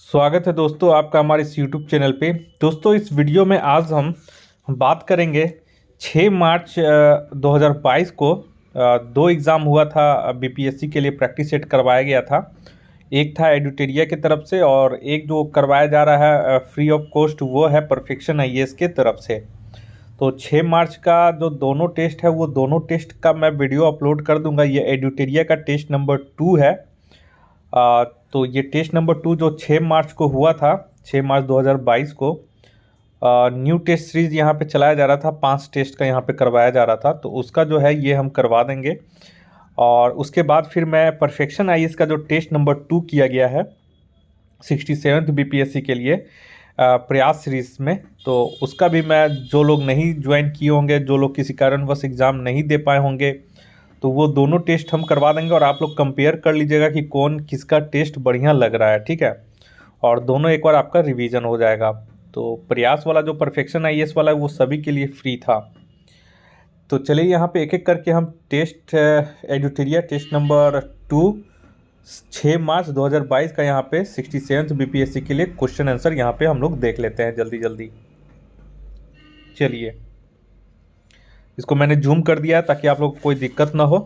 स्वागत है दोस्तों आपका हमारे इस यूट्यूब चैनल पे। दोस्तों इस वीडियो में आज हम बात करेंगे 6 मार्च 2022 को दो एग्ज़ाम हुआ था बीपीएससी के लिए प्रैक्टिस सेट करवाया गया था। एक था एडुटेरिया की तरफ से और एक जो करवाया जा रहा है फ्री ऑफ कॉस्ट वो है परफेक्शन आईएएस के तरफ से। तो 6 मार्च का जो दोनों टेस्ट है वो दोनों टेस्ट का मैं वीडियो अपलोड कर दूंगा। ये एडुटेरिया का टेस्ट नंबर 2 है। तो ये टेस्ट नंबर 2 जो 6 मार्च को हुआ था, 6 मार्च 2022 को न्यू टेस्ट सीरीज़ यहाँ पे चलाया जा रहा था। 5 टेस्ट का यहाँ पे करवाया जा रहा था, तो उसका जो है ये हम करवा देंगे। और उसके बाद फिर मैं परफेक्शन आईएएस का जो टेस्ट नंबर 2 किया गया है 67th बीपीएससी के लिए प्रयास सीरीज़ में, तो उसका भी मैं जो लोग नहीं ज्वाइन किए होंगे, जो लोग किसी कारणवश एग्ज़ाम नहीं दे पाए होंगे, तो वो दोनों टेस्ट हम करवा देंगे और आप लोग कंपेयर कर लीजिएगा कि कौन किसका टेस्ट बढ़िया लग रहा है, ठीक है। और दोनों एक बार आपका रिवीजन हो जाएगा। तो प्रयास वाला जो परफेक्शन आईएएस वाला है वो सभी के लिए फ्री था। तो चलिए यहाँ पे एक एक करके हम टेस्ट एडुटेरिया टेस्ट नंबर 2 6 मार्च 2022 का यहाँ पे 67th बीपीएससी के लिए क्वेश्चन आंसर यहाँ पे हम लोग देख लेते हैं जल्दी जल्दी। चलिए इसको मैंने जूम कर दिया है ताकि आप लोग को कोई दिक्कत ना हो।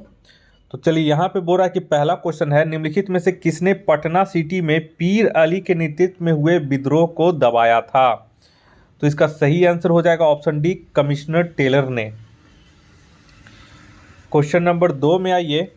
तो चलिए यहाँ पे बोल रहा है कि पहला क्वेश्चन है, निम्नलिखित में से किसने पटना सिटी में पीर अली के नेतृत्व में हुए विद्रोह को दबाया था? तो इसका सही आंसर हो जाएगा ऑप्शन डी, कमिश्नर टेलर ने। क्वेश्चन नंबर 2 में आइए,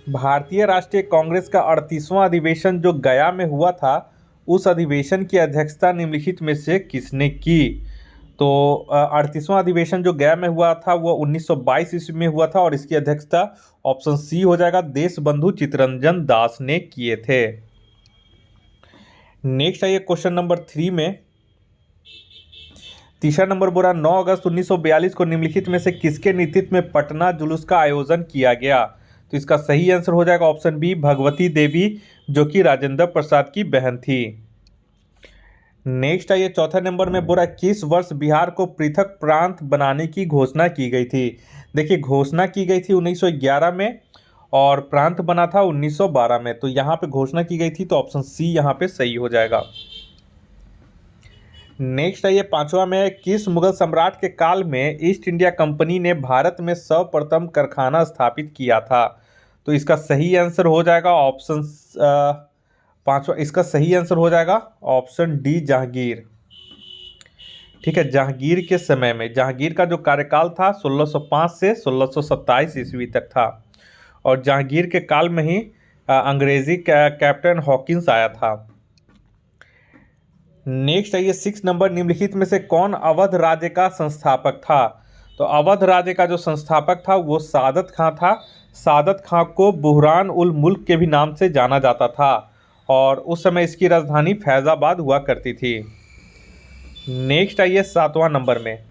भारतीय राष्ट्रीय कांग्रेस का 38वां अधिवेशन जो गया में हुआ था, उस अधिवेशन की अध्यक्षता निम्नलिखित में से किसने की? तो 38वां अधिवेशन जो गया में हुआ था वो 1922 ईस्वी में हुआ था और इसकी अध्यक्षता ऑप्शन सी हो जाएगा, देशबंधु चित्तरंजन दास ने किए थे। नेक्स्ट आइए क्वेश्चन नंबर 3 में, तीसरा नंबर बोला 9 अगस्त 1942 को निम्नलिखित में से किसके नेतृत्व में पटना जुलूस का आयोजन किया गया? तो इसका सही आंसर हो जाएगा ऑप्शन बी, भगवती देवी, जो कि राजेंद्र प्रसाद की बहन थी। नेक्स्ट आइए चौथा नंबर में बोला किस वर्ष बिहार को पृथक प्रांत बनाने की घोषणा की गई थी? देखिए घोषणा की गई थी 1911 में और प्रांत बना था 1912 में। तो यहाँ पे घोषणा की गई थी, तो ऑप्शन सी यहाँ पे सही हो जाएगा। नेक्स्ट आइए पांचवा में, किस मुगल सम्राट के काल में ईस्ट इंडिया कंपनी ने भारत में सर्वप्रथम कारखाना स्थापित किया था? तो इसका सही आंसर हो जाएगा ऑप्शन पांचवा, इसका सही आंसर हो जाएगा ऑप्शन डी, जहांगीर। ठीक है, जहांगीर के समय में, जहांगीर का जो कार्यकाल था 1605 से 1627 ईस्वी तक था और जहांगीर के काल में ही अंग्रेजी कैप्टन हॉकिंस आया था। नेक्स्ट आइए 6 नंबर, निम्नलिखित में से कौन अवध राज्य का संस्थापक था? तो अवध राज्य का जो संस्थापक था वो सादत खां था। सादत खां को बुहरान उल मुल्क के भी नाम से जाना जाता था और उस समय इसकी राजधानी फैजाबाद हुआ करती थी। नेक्स्ट आइए 7वां नंबर में,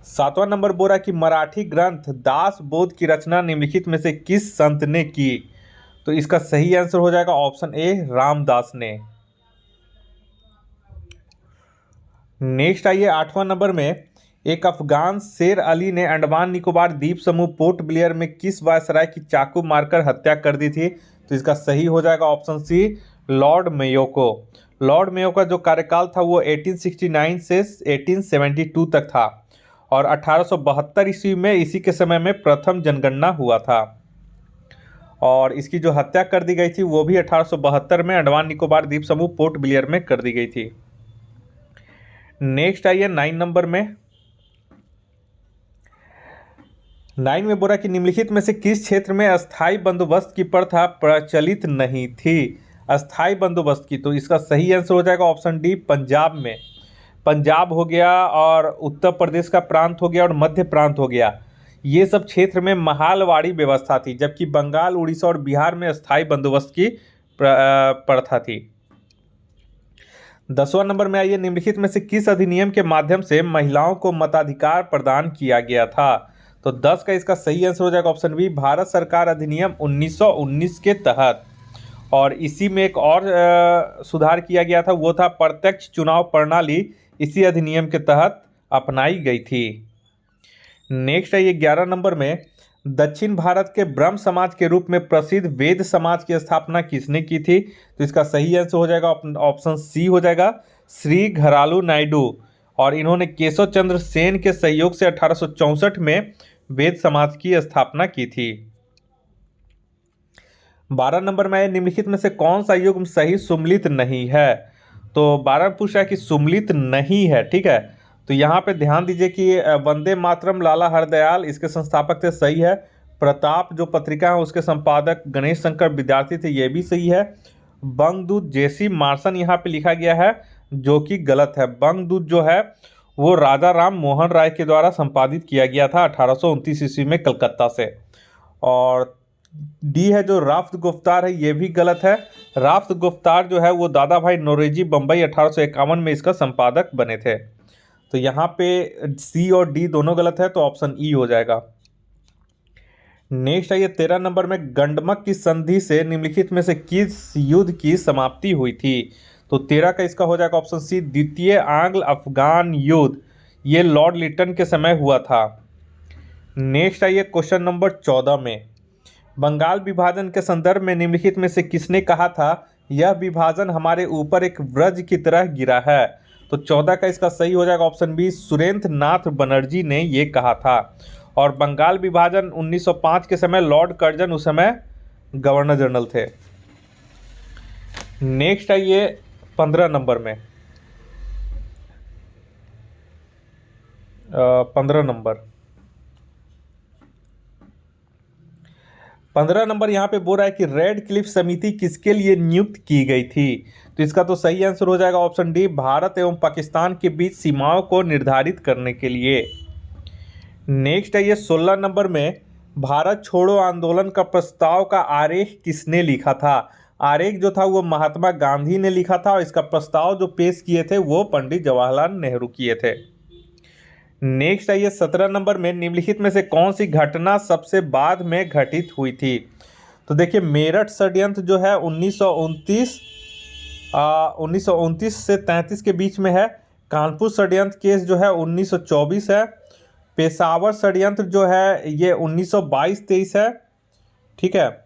7वां नंबर बोला कि मराठी ग्रंथ दास बोध की रचना निम्नलिखित में से किस संत ने की? तो इसका सही आंसर हो जाएगा ऑप्शन ए, रामदास ने। नेक्स्ट आइए 8वां नंबर में, एक अफगान शेर अली ने अंडमान निकोबार द्वीप समूह पोर्ट ब्लेयर में किस वायसराय की चाकू मारकर हत्या कर दी थी? तो इसका सही हो जाएगा ऑप्शन सी, लॉर्ड मेयो को। लॉर्ड मेयो का जो कार्यकाल था वो 1869 से 1872 तक था और 1872 ईस्वी में इसी के समय में प्रथम जनगणना हुआ था और इसकी जो हत्या कर दी गई थी वो भी 1872 में अंडमान निकोबार द्वीप समूह पोर्ट ब्लेयर में कर दी गई थी। नेक्स्ट आइए 9 नंबर में, 9 में बोला कि निम्नलिखित में से किस क्षेत्र में अस्थाई बंदोबस्त की प्रथा प्रचलित नहीं थी? अस्थाई बंदोबस्त की, तो इसका सही आंसर हो जाएगा ऑप्शन डी, पंजाब में। पंजाब हो गया और उत्तर प्रदेश का प्रांत हो गया और मध्य प्रांत हो गया, ये सब क्षेत्र में महालवाड़ी व्यवस्था थी, जबकि बंगाल, उड़ीसा और बिहार में अस्थाई बंदोबस्त की प्रथा थी। 10वां नंबर में आइए, निम्नलिखित में से किस अधिनियम के माध्यम से महिलाओं को मताधिकार प्रदान किया गया था? तो 10 का इसका सही आंसर हो जाएगा ऑप्शन बी, भारत सरकार अधिनियम 1919 के तहत। और इसी में एक और सुधार किया गया था, वो था प्रत्यक्ष चुनाव प्रणाली, इसी अधिनियम के तहत अपनाई गई थी। नेक्स्ट है ये 11 नंबर में, दक्षिण भारत के ब्रह्म समाज के रूप में प्रसिद्ध वेद समाज की स्थापना किसने की थी? तो इसका सही आंसर हो जाएगा ऑप्शन सी हो जाएगा, श्री घरालू नायडू। और इन्होंने केशव चंद्र सेन के सहयोग से 1864 में वेद समाज की स्थापना की थी। 12 नंबर में निम्नलिखित में से कौन सा युग्म सही सुम्मिलित नहीं है? तो 12 पूछ रहा है कि सुम्मिलित नहीं है, ठीक है। तो यहाँ पे ध्यान दीजिए कि वंदे मातरम लाला हरदयाल इसके संस्थापक थे, सही है। प्रताप जो पत्रिका है उसके संपादक गणेश शंकर विद्यार्थी थे, ये भी सही है। बंगदूत जेसी मार्सन यहाँ पे लिखा गया है, जो कि गलत है। बंगदूत जो है वो राजा राम मोहन राय के द्वारा संपादित किया गया था 1829 ईस्वी में कलकत्ता से। और डी है जो राफ्त गुफ्तार है, ये भी गलत है। राफ्त गुफ्तार जो है वो दादा भाई नौरोजी बम्बई 1851 में इसका संपादक बने थे। तो यहाँ पे सी और डी दोनों गलत है, तो ऑप्शन ई हो जाएगा। नेक्स्ट है ये 13 नंबर में, गंडमक की संधि से निम्नलिखित में से किस युद्ध की समाप्ति हुई थी? तो 13 का इसका हो जाएगा ऑप्शन सी, द्वितीय आंग्ल अफगान युद्ध। ये लॉर्ड लिटन के समय हुआ था। नेक्स्ट है ये क्वेश्चन नंबर 14 में, बंगाल विभाजन के संदर्भ में निम्नलिखित में से किसने कहा था यह विभाजन हमारे ऊपर एक व्रज की तरह गिरा है? तो 14 का इसका सही हो जाएगा ऑप्शन बी, सुरेंद्र नाथ बनर्जी ने ये कहा था। और बंगाल विभाजन 1905 के समय लॉर्ड कर्जन उस समय गवर्नर जनरल थे। नेक्स्ट है ये 15 नंबर में, 15 नंबर यहाँ पे बोल रहा है कि रेड क्लिफ समिति किसके लिए नियुक्त की गई थी? तो इसका तो सही आंसर हो जाएगा ऑप्शन डी, भारत एवं पाकिस्तान के बीच सीमाओं को निर्धारित करने के लिए। नेक्स्ट है ये 16 नंबर में, भारत छोड़ो आंदोलन का प्रस्ताव का आरेख किसने लिखा था? आरेख जो था वो महात्मा गांधी ने लिखा था, और इसका प्रस्ताव जो पेश किए थे वो पंडित जवाहरलाल नेहरू किए थे। नेक्स्ट है ये 17 नंबर में, निम्नलिखित में से कौन सी घटना सबसे बाद में घटित हुई थी? तो देखिए, मेरठ षड्यंत्र जो है 1929 से 33 के बीच में है। कानपुर षड्यंत्र केस जो है 1924 है। पेशावर षड्यंत्र जो है ये 1922-23 है, ठीक है।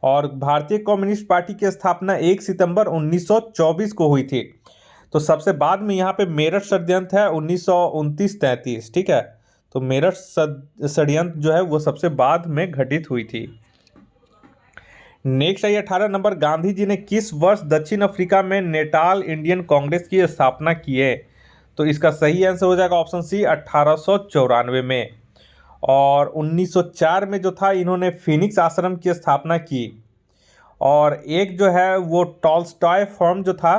और भारतीय कम्युनिस्ट पार्टी की स्थापना 1 सितंबर 1924 को हुई थी। तो सबसे बाद में यहाँ पे मेरठ षड्यंत्र है 1929-33, ठीक है। तो मेरठ षड्यंत्र जो है वो सबसे बाद में घटित हुई थी। नेक्स्ट है 18 नंबर, गांधी जी ने किस वर्ष दक्षिण अफ्रीका में नेटाल इंडियन कांग्रेस की स्थापना की है? तो इसका सही आंसर हो जाएगा ऑप्शन सी, 1894 में। और 1904 में जो था इन्होंने फिनिक्स आश्रम की स्थापना की। और एक जो है वो टॉल्स्टॉय फॉर्म जो था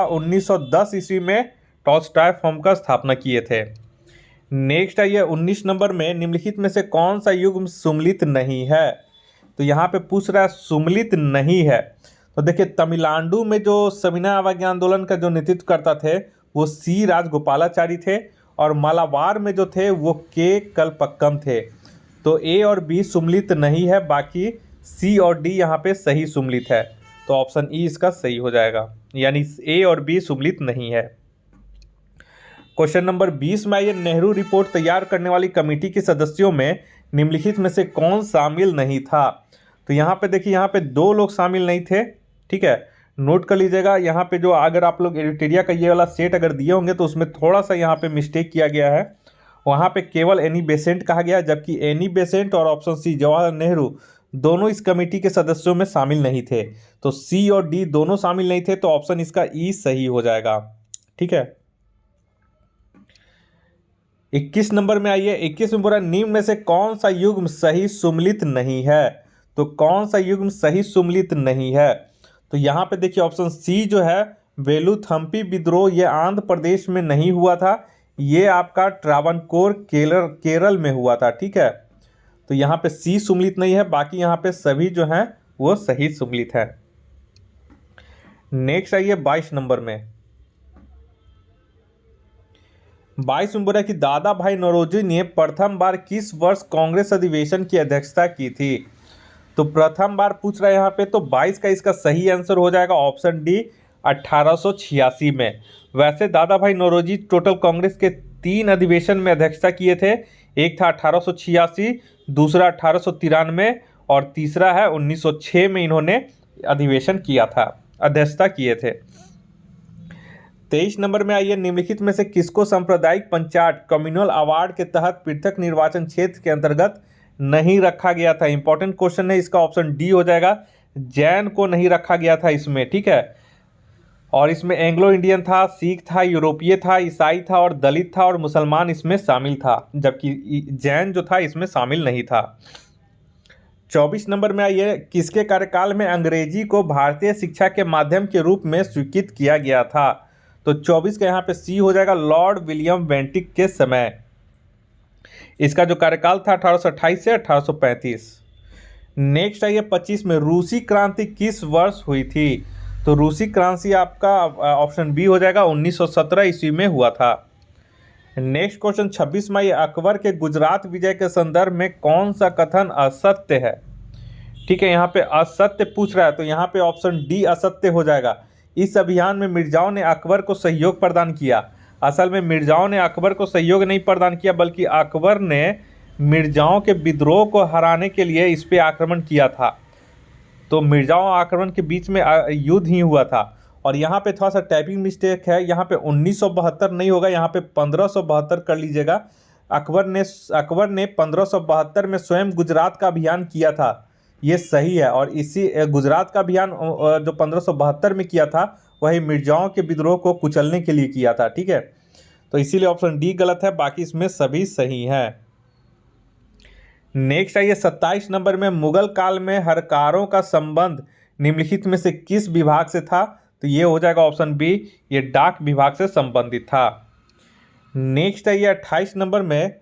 1910 ईस्वी में टॉल्स्टॉय फॉर्म का स्थापना किए थे। नेक्स्ट है ये 19 नंबर में, निम्नलिखित में से कौन सा युग्म सुम्मिलित नहीं है? तो यहाँ पे पूछ रहा है सुम्मिलित नहीं है। तो देखिए, तमिलनाडु में जो सविनय अवज्ञा आंदोलन का जो नेतृत्व करता थे वो सी राजगोपालाचारी थे, और मालाबार में जो थे वो के कलपक्कम थे। तो ए और बी सुम्मिलित नहीं है, बाकी सी और डी यहाँ पे सही सुम्मिलित है। तो ऑप्शन ई इसका सही हो जाएगा, यानी ए और बी सुम्मिलित नहीं है। क्वेश्चन नंबर 20 में ये नेहरू रिपोर्ट तैयार करने वाली कमेटी के सदस्यों में निम्नलिखित में से कौन शामिल नहीं था? तो यहाँ पे देखिए, यहाँ पे 2 लोग शामिल नहीं थे, ठीक है। नोट कर लीजिएगा, यहाँ पे जो अगर आप लोग एडिटोरिया का ये वाला सेट अगर दिए होंगे तो उसमें थोड़ा सा यहाँ पे मिस्टेक किया गया है। वहाँ पे केवल एनी बेसेंट कहा गया, जबकि एनी बेसेंट और ऑप्शन सी जवाहरलाल नेहरू दोनों इस कमेटी के सदस्यों में शामिल नहीं थे। तो सी और डी दोनों शामिल नहीं थे, तो ऑप्शन इसका ई सही हो जाएगा, ठीक है। 21 नंबर में आइए, 21 में बोला निम्न में से कौन सा युग्म सही सुम्मिलित नहीं है? तो कौन सा युग्म सही सुम्मिलित नहीं है? तो यहाँ पे देखिए ऑप्शन सी जो है वेलुथम्पी विद्रोह, ये आंध्र प्रदेश में नहीं हुआ था, ये आपका ट्रावनकोर केरल में हुआ था, ठीक है। तो यहाँ पे सी सुम्मिलित नहीं है, बाकी यहाँ पे सभी जो हैं वो सही सुम्मिलित है। नेक्स्ट आइए 22 नंबर में, 22 में बोला कि दादा भाई नौरोजी ने प्रथम बार किस वर्ष कांग्रेस अधिवेशन की अध्यक्षता की थी? तो प्रथम बार पूछ रहा है यहाँ पे, तो 22 का इसका सही आंसर हो जाएगा ऑप्शन डी, 1886 में। वैसे दादा भाई नौरोजी टोटल कांग्रेस के 3 अधिवेशन में अध्यक्षता किए थे। एक था 1886, दूसरा 1893 और तीसरा है 1906 में इन्होंने अधिवेशन किया था, अध्यक्षता किए थे। 23 नंबर में आइए, निम्नलिखित में से किसको सांप्रदायिक पंचायत कम्युनल अवार्ड के तहत पृथक निर्वाचन क्षेत्र के अंतर्गत नहीं रखा गया था। इंपॉर्टेंट क्वेश्चन है, इसका ऑप्शन डी हो जाएगा। जैन को नहीं रखा गया था इसमें, ठीक है। और इसमें एंग्लो इंडियन था, सिख था, यूरोपीय था, ईसाई था और दलित था और मुसलमान इसमें शामिल था, जबकि जैन जो था इसमें शामिल नहीं था। 24 नंबर में आइए, किसके कार्यकाल में अंग्रेजी को भारतीय शिक्षा के माध्यम के रूप में स्वीकृत किया गया था। तो 24 का यहाँ पे सी हो जाएगा, लॉर्ड विलियम बेंटिक के समय। इसका जो कार्यकाल था 1828 से 1835। नेक्स्ट आइए 25 में, रूसी क्रांति किस वर्ष हुई थी। तो रूसी क्रांति आपका ऑप्शन बी हो जाएगा, 1917 ईस्वी में हुआ था। नेक्स्ट क्वेश्चन 26 में, अकबर के गुजरात विजय के संदर्भ में कौन सा कथन असत्य है। ठीक है, यहाँ पे असत्य पूछ रहा है, तो यहाँ पे ऑप्शन डी असत्य हो जाएगा। इस अभियान में मिर्जाओं ने अकबर को सहयोग प्रदान किया। असल में मिर्जाओं ने अकबर को सहयोग नहीं प्रदान किया, बल्कि अकबर ने मिर्जाओं के विद्रोह को हराने के लिए इस पे आक्रमण किया था। तो मिर्जाओं आक्रमण के बीच में युद्ध ही हुआ था। और यहाँ पे थोड़ा सा टाइपिंग मिस्टेक है, यहाँ पे 1972 नहीं होगा, यहाँ पे 1572 कर लीजिएगा। अकबर ने 1572 में स्वयं गुजरात का अभियान किया था, ये सही है। और इसी गुजरात का अभियान जो 1572 में किया था, वही मिर्जाओं के विद्रोह को कुचलने के लिए किया था, ठीक है। तो इसीलिए ऑप्शन डी गलत है, बाकी इसमें सभी सही हैं। नेक्स्ट आइए 27 नंबर में, मुगल काल में हरकारों का संबंध निम्नलिखित में से किस विभाग से था। तो ये हो जाएगा ऑप्शन बी, ये डाक विभाग से संबंधित था। नेक्स्ट आइए 28 नंबर में,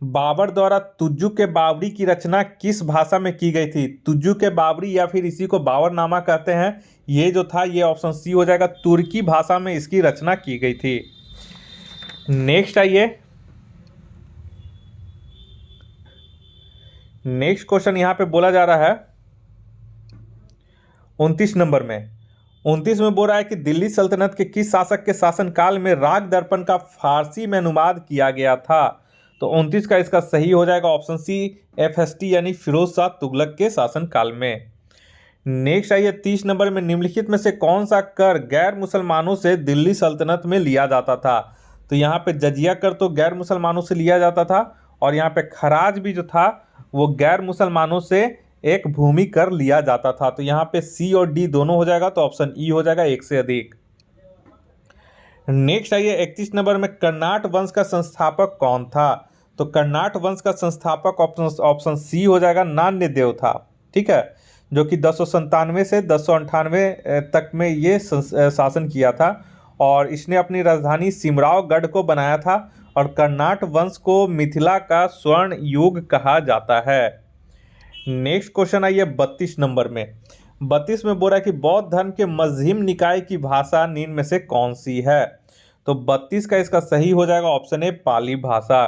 बाबर द्वारा तुज्जु के बावरी की रचना किस भाषा में की गई थी। तुज्जु के बावरी या फिर इसी को बाबरनामा कहते हैं, ये जो था ये ऑप्शन सी हो जाएगा, तुर्की भाषा में इसकी रचना की गई थी। नेक्स्ट आइए, नेक्स्ट क्वेश्चन यहाँ पे बोला जा रहा है 29 नंबर में। 29 में बोल रहा है कि दिल्ली सल्तनत के किस शासक के शासनकाल में राग दर्पण का फारसी में अनुवाद किया गया था। तो 29 का इसका सही हो जाएगा ऑप्शन सी, FST यानी फिरोज शाह तुगलक के शासनकाल में। नेक्स्ट आइए 30 नंबर में, निम्नलिखित में से कौन सा कर गैर मुसलमानों से दिल्ली सल्तनत में लिया जाता था। तो यहाँ पे जजिया कर तो गैर मुसलमानों से लिया जाता था, और यहाँ पे खराज भी जो था वो गैर मुसलमानों से एक भूमि कर लिया जाता था। तो यहाँ पे सी और डी दोनों हो जाएगा, तो ऑप्शन ई हो जाएगा, एक से अधिक। नेक्स्ट आइए 31 नंबर में, कर्नाट वंश का संस्थापक कौन था। तो कर्नाट वंश का संस्थापक ऑप्शन सी हो जाएगा, नान्यदेव था, ठीक है, जो कि 1097 से 1098 तक में ये शासन किया था। और इसने अपनी राजधानी सिमरावगढ़ को बनाया था। और कर्नाट वंश को मिथिला का स्वर्ण युग कहा जाता है। नेक्स्ट क्वेश्चन आइए 32 नंबर में। 32 में बोल रहा है कि बौद्ध धर्म के मध्यम निकाय की भाषा निम्न में से कौन सी है। तो 32 का इसका सही हो जाएगा ऑप्शन ए, पाली भाषा।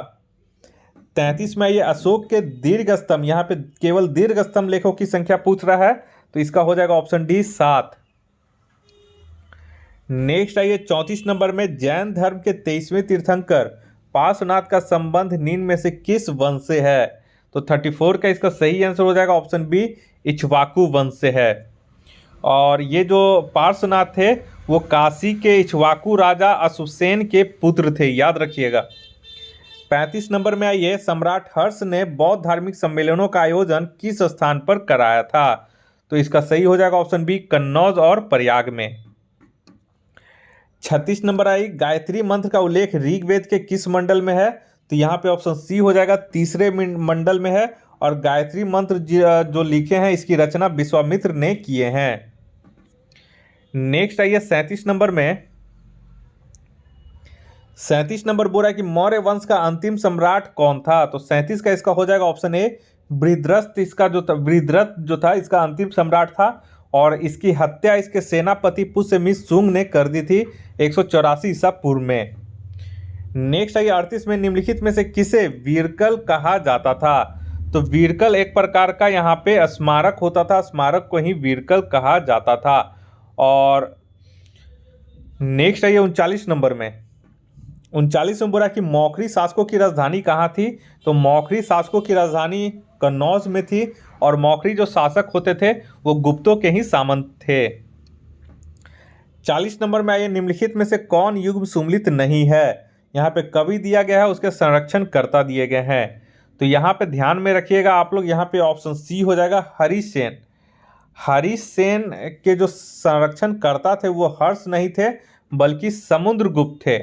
33 में आइए, अशोक के दीर्घ स्तंभ, यहाँ पे केवल दीर्घ स्तंभ लेखों की संख्या पूछ रहा है, तो इसका हो जाएगा ऑप्शन डी, 7। नेक्स्ट आइए 34 नंबर में, जैन धर्म के 23वें तीर्थंकर पार्श्वनाथ का संबंध निम्न में से किस वंश से है। तो 34 का इसका सही आंसर हो जाएगा ऑप्शन बी, इक्ष्वाकु वंश से है। और ये जो पार्श्वनाथ थे वो काशी के इक्ष्वाकु राजा अशुसेन के पुत्र थे, याद रखिएगा। 35 नंबर में आइए, सम्राट हर्ष ने बौद्ध धार्मिक सम्मेलनों का आयोजन किस स्थान पर कराया था। तो इसका सही हो जाएगा ऑप्शन बी, कन्नौज और प्रयाग में। 36 नंबर आई, गायत्री मंत्र का उल्लेख ऋग्वेद के किस मंडल में है। तो यहाँ पे ऑप्शन सी हो जाएगा, तीसरे मंडल में है। और गायत्री मंत्र जो लिखे हैं इसकी रचना विश्वामित्र ने किए हैं। नेक्स्ट आइए 37 नंबर में। 37 नंबर बोल रहा है कि मौर्य वंश का अंतिम सम्राट कौन था। तो 37 का इसका हो जाएगा ऑप्शन ए, बृहद्रथ। इसका जो था बृहद्रथ जो था इसका अंतिम सम्राट था। और इसकी हत्या इसके सेनापति पुष्यमित्र शुंग ने कर दी थी 184 ईसा पूर्व में। नेक्स्ट आइए 38 में, निम्नलिखित में से किसे वीरकल कहा जाता था। तो वीरकल एक प्रकार का यहाँ पे स्मारक होता था, स्मारक को ही वीरकल कहा जाता था। और नेक्स्ट आइए 39 नंबर में। 39 में बोला कि मौखरी शासकों की राजधानी कहाँ थी, तो मौखरी शासकों की राजधानी कन्नौज में थी और मौखरी जो शासक होते थे वो गुप्तों के ही सामंत थे। 40 नंबर में आइए, निम्नलिखित में से कौन युग्म सुमेलित नहीं है। यहाँ पे कवि दिया गया है, उसके संरक्षण कर्ता दिए गए हैं। तो यहाँ पे ध्यान में रखिएगा आप लोग, यहाँ पे ऑप्शन सी हो जाएगा हरिसेन। हरिसेन के जो संरक्षण कर्ता थे वो हर्ष नहीं थे बल्कि समुद्रगुप्त थे,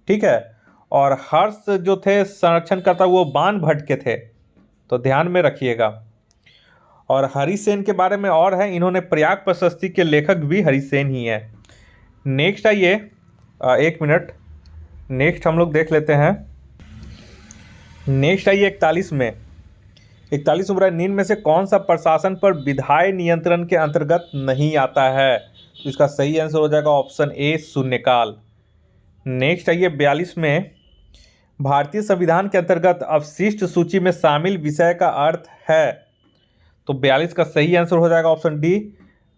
ठीक है। और हर्ष जो थे संरक्षण कर्ता वो बाणभट्ट के थे, तो ध्यान में रखिएगा। और हरिसेन के बारे में और है, इन्होंने प्रयाग प्रशस्ति के लेखक भी हरिसेन ही है। नेक्स्ट आइए, एक मिनट, नेक्स्ट हम लोग देख लेते हैं। नेक्स्ट आइए 41 में। 41 नंबर, निम्न में से कौन सा प्रशासन पर विधायी नियंत्रण के अंतर्गत नहीं आता है, तो इसका सही आंसर हो जाएगा ऑप्शन ए शून्यकाल। नेक्स्ट आइए 42 में, भारतीय संविधान के अंतर्गत अवशिष्ट सूची में शामिल विषय का अर्थ है, तो 42 का सही आंसर हो जाएगा ऑप्शन डी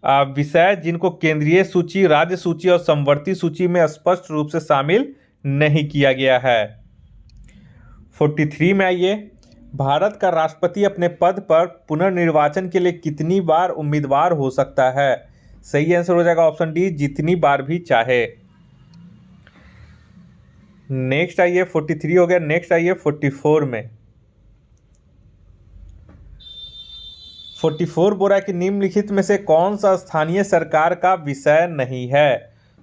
विषय जिनको केंद्रीय सूची, राज्य सूची और समवर्ती सूची में स्पष्ट रूप से शामिल नहीं किया गया है। 43 में आइए, भारत का राष्ट्रपति अपने पद पर पुनर्निर्वाचन के लिए कितनी बार उम्मीदवार हो सकता है, सही आंसर हो जाएगा ऑप्शन डी जितनी बार भी चाहे। नेक्स्ट आइए 43 हो गया। नेक्स्ट आइए 44 में। 44 बोल रहा है कि निम्नलिखित में से कौन सा स्थानीय सरकार का विषय नहीं है,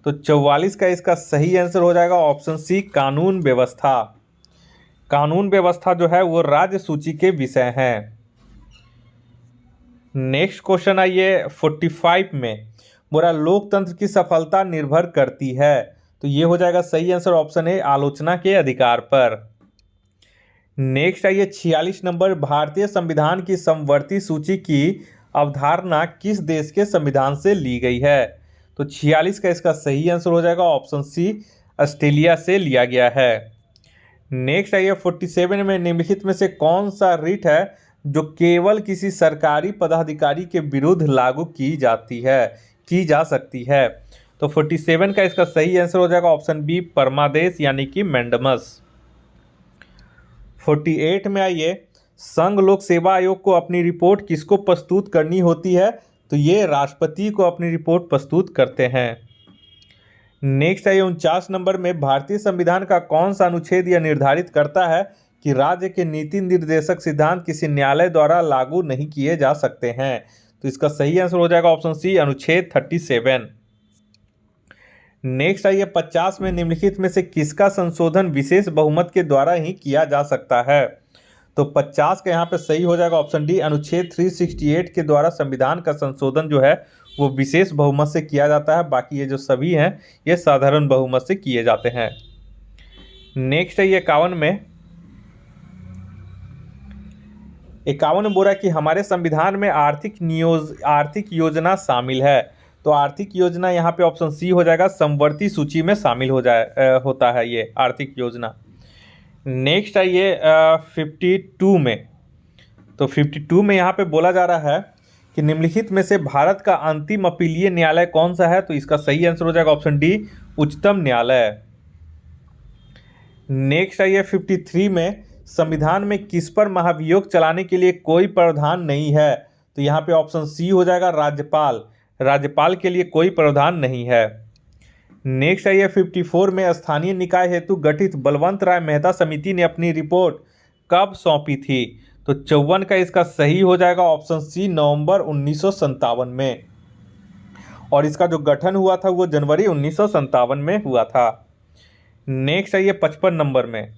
तो 44 का इसका सही आंसर हो जाएगा ऑप्शन सी कानून व्यवस्था। कानून व्यवस्था जो है वो राज्य सूची के विषय हैं। नेक्स्ट क्वेश्चन आइए 45 में, बोला लोकतंत्र की सफलता निर्भर करती है, तो ये हो जाएगा सही आंसर ऑप्शन ए आलोचना के अधिकार पर। नेक्स्ट आइए 46 नंबर, भारतीय संविधान की समवर्ती सूची की अवधारणा किस देश के संविधान से ली गई है, तो 46 का इसका सही आंसर हो जाएगा ऑप्शन सी ऑस्ट्रेलिया से लिया गया है। नेक्स्ट आइए 47 में, निम्नलिखित में से कौन सा रिट है जो केवल किसी सरकारी पदाधिकारी के विरुद्ध लागू की जा सकती है, तो 47 का इसका सही आंसर हो जाएगा ऑप्शन बी परमादेश यानी कि मैंडमस। 48 में आइए, संघ लोक सेवा आयोग को अपनी रिपोर्ट किसको प्रस्तुत करनी होती है, तो ये राष्ट्रपति को अपनी रिपोर्ट प्रस्तुत करते हैं। नेक्स्ट आइए 49 नंबर में, भारतीय संविधान का कौन सा अनुच्छेद यह निर्धारित करता है कि राज्य के नीति निर्देशक सिद्धांत किसी न्यायालय द्वारा लागू नहीं किए जा सकते हैं, तो इसका सही आंसर हो जाएगा ऑप्शन सी अनुच्छेद 37। नेक्स्ट आइए 50 में, निम्नलिखित में से किसका संशोधन विशेष बहुमत के द्वारा ही किया जा सकता है, तो 50 का यहाँ पे सही हो जाएगा ऑप्शन डी अनुच्छेद 368 के द्वारा संविधान का संशोधन जो है वो विशेष बहुमत से किया जाता है, बाकी ये जो सभी हैं ये साधारण बहुमत से किए जाते हैं। नेक्स्ट है 51 में। 51 में बोला कि हमारे संविधान में आर्थिक योजना शामिल है, तो आर्थिक योजना यहाँ पे ऑप्शन सी हो जाएगा समवर्ती सूची में शामिल होता है ये आर्थिक योजना। नेक्स्ट आइए 52 में। तो 52 में यहाँ पे बोला जा रहा है कि निम्नलिखित में से भारत का अंतिम अपीलीय न्यायालय कौन सा है, तो इसका सही आंसर हो जाएगा ऑप्शन डी उच्चतम न्यायालय। नेक्स्ट आइए 53 में, संविधान में किस पर महाभियोग चलाने के लिए कोई प्रावधान नहीं है, तो यहाँ पे ऑप्शन सी हो जाएगा राज्यपाल के लिए कोई प्रावधान नहीं है। नेक्स्ट आइए 54 में, स्थानीय निकाय हेतु गठित बलवंत राय मेहता समिति ने अपनी रिपोर्ट कब सौंपी थी, तो 54 का इसका सही हो जाएगा ऑप्शन सी नवंबर 1957 में, और इसका जो गठन हुआ था वो जनवरी 1957 में हुआ था। नेक्स्ट आइए 55 नंबर में,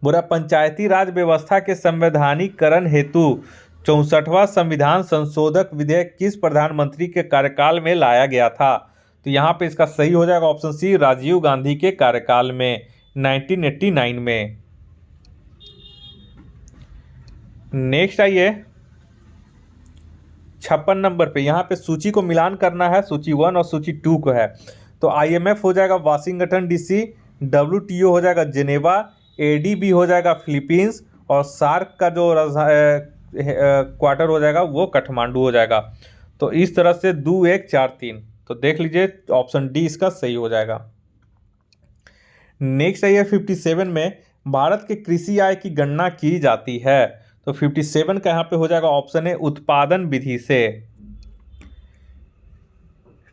बुरा पंचायती राज व्यवस्था के संवैधानिकरण हेतु 64वां संविधान संशोधक विधेयक किस प्रधानमंत्री के कार्यकाल में लाया गया था, तो यहाँ पे इसका सही हो जाएगा ऑप्शन सी राजीव गांधी के कार्यकाल में 1989 में। नेक्स्ट आइए 56 नंबर पे, यहाँ पे सूची को मिलान करना है, सूची 1 और सूची 2 को है। तो IMF हो जाएगा वाशिंगटन DC, WTO हो जाएगा जेनेवा, ADB हो जाएगा फिलीपींस, और सार्क का जो क्वार्टर हो जाएगा वो काठमांडू हो जाएगा। तो इस तरह से 2 1 4 3, तो देख लीजिए ऑप्शन डी इसका सही हो जाएगा। नेक्स्ट है ये 57 में भारत के कृषि आय की गणना की जाती है। तो 57 का यहाँ पे हो जाएगा ऑप्शन है उत्पादन विधि से।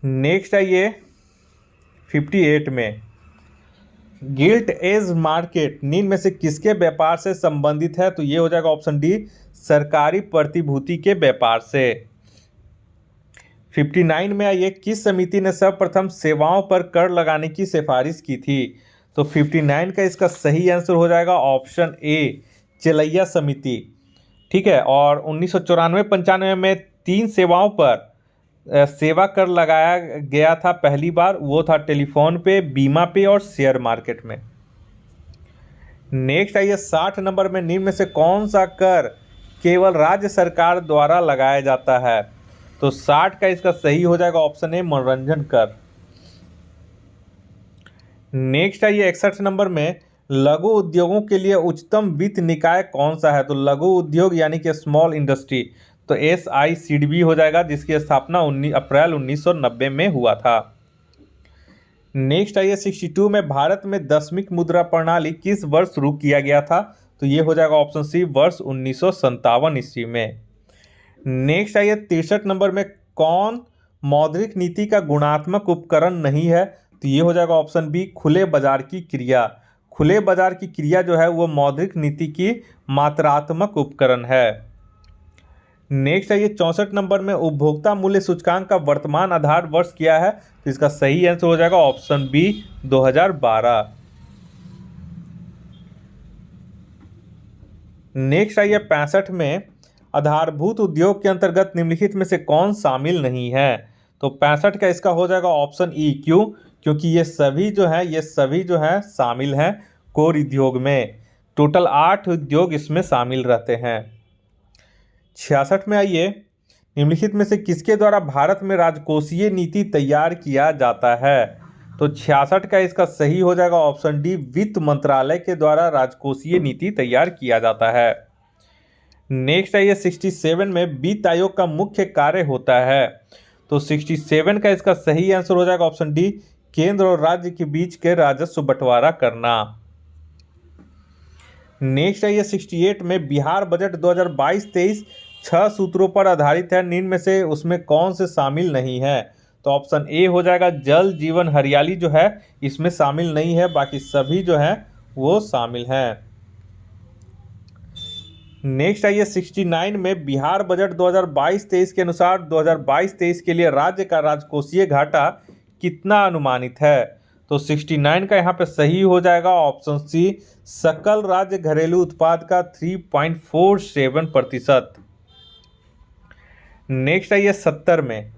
नेक्स्ट है ये 58 में गिल्ट एज मार्केट निम्न में से किसके व्यापार से संबंधित है? तो ये हो जाएगा ऑप्शन डी सरकारी प्रतिभूति के व्यापार से। 59 में आइए किस समिति ने सर्वप्रथम सेवाओं पर कर लगाने की सिफारिश की थी? तो 59 का इसका सही आंसर हो जाएगा ऑप्शन ए चेलैया समिति। ठीक है, और 1994-95 में 3 सेवाओं पर सेवा कर लगाया गया था पहली बार, वो था टेलीफोन पे, बीमा पे और शेयर मार्केट में। नेक्स्ट आइए 60 नंबर में निम्न में से कौन सा कर केवल राज्य सरकार द्वारा लगाया जाता है? तो 60 का इसका सही हो जाएगा ऑप्शन ए मनोरंजन कर। नेक्स्ट आइए 61 नंबर में लघु उद्योगों के लिए उच्चतम वित्त निकाय कौन सा है? तो लघु उद्योग यानी कि स्मॉल इंडस्ट्री, तो SICDB हो जाएगा, जिसकी स्थापना अप्रैल 1990 में हुआ था। नेक्स्ट आइए 62 में भारत में दशमिक मुद्रा प्रणाली किस वर्ष शुरू किया गया था? तो ये हो जाएगा ऑप्शन सी वर्ष 1957 ईस्वी में। नेक्स्ट आइए 63 नंबर में कौन मौद्रिक नीति का गुणात्मक उपकरण नहीं है? तो ये हो जाएगा ऑप्शन बी खुले बाजार की क्रिया। खुले बाजार की क्रिया जो है वो मौद्रिक नीति की मात्रात्मक उपकरण है। नेक्स्ट है ये 64 नंबर में उपभोक्ता मूल्य सूचकांक का वर्तमान आधार वर्ष क्या है? तो इसका सही आंसर हो जाएगा ऑप्शन बी 2012। नेक्स्ट है ये 65 में आधारभूत उद्योग के अंतर्गत निम्नलिखित में से कौन शामिल नहीं है? तो 65 का इसका हो जाएगा ऑप्शन ई। क्यों? क्योंकि ये सभी जो है शामिल हैं कोर उद्योग में। टोटल 8 उद्योग इसमें शामिल रहते हैं। 66 में आइए निम्नलिखित में से किसके द्वारा भारत में राजकोषीय नीति तैयार किया जाता है? तो 66 का इसका सही हो जाएगा ऑप्शन डी वित्त मंत्रालय के द्वारा राजकोषीय नीति तैयार किया जाता है। नेक्स्ट है ये 67 में वित्त आयोग का मुख्य कार्य होता है। तो 67 का इसका सही आंसर हो जाएगा ऑप्शन डी केंद्र और राज्य के बीच के राजस्व बंटवारा करना। नेक्स्ट है ये 68 में बिहार बजट 2022-23 6 सूत्रों पर आधारित है, निम्न में से उसमें कौन से शामिल नहीं है? तो ऑप्शन ए हो जाएगा जल जीवन हरियाली जो है इसमें शामिल नहीं है, बाकी सभी जो है वो शामिल हैं। नेक्स्ट है ये 69 में बिहार बजट 2022-23 के अनुसार 2022-23 के लिए राज्य का राजकोषीय घाटा कितना अनुमानित है? तो 69 का यहाँ पे सही हो जाएगा ऑप्शन सी सकल राज्य घरेलू उत्पाद का 3.47%। नेक्स्ट है ये 70 में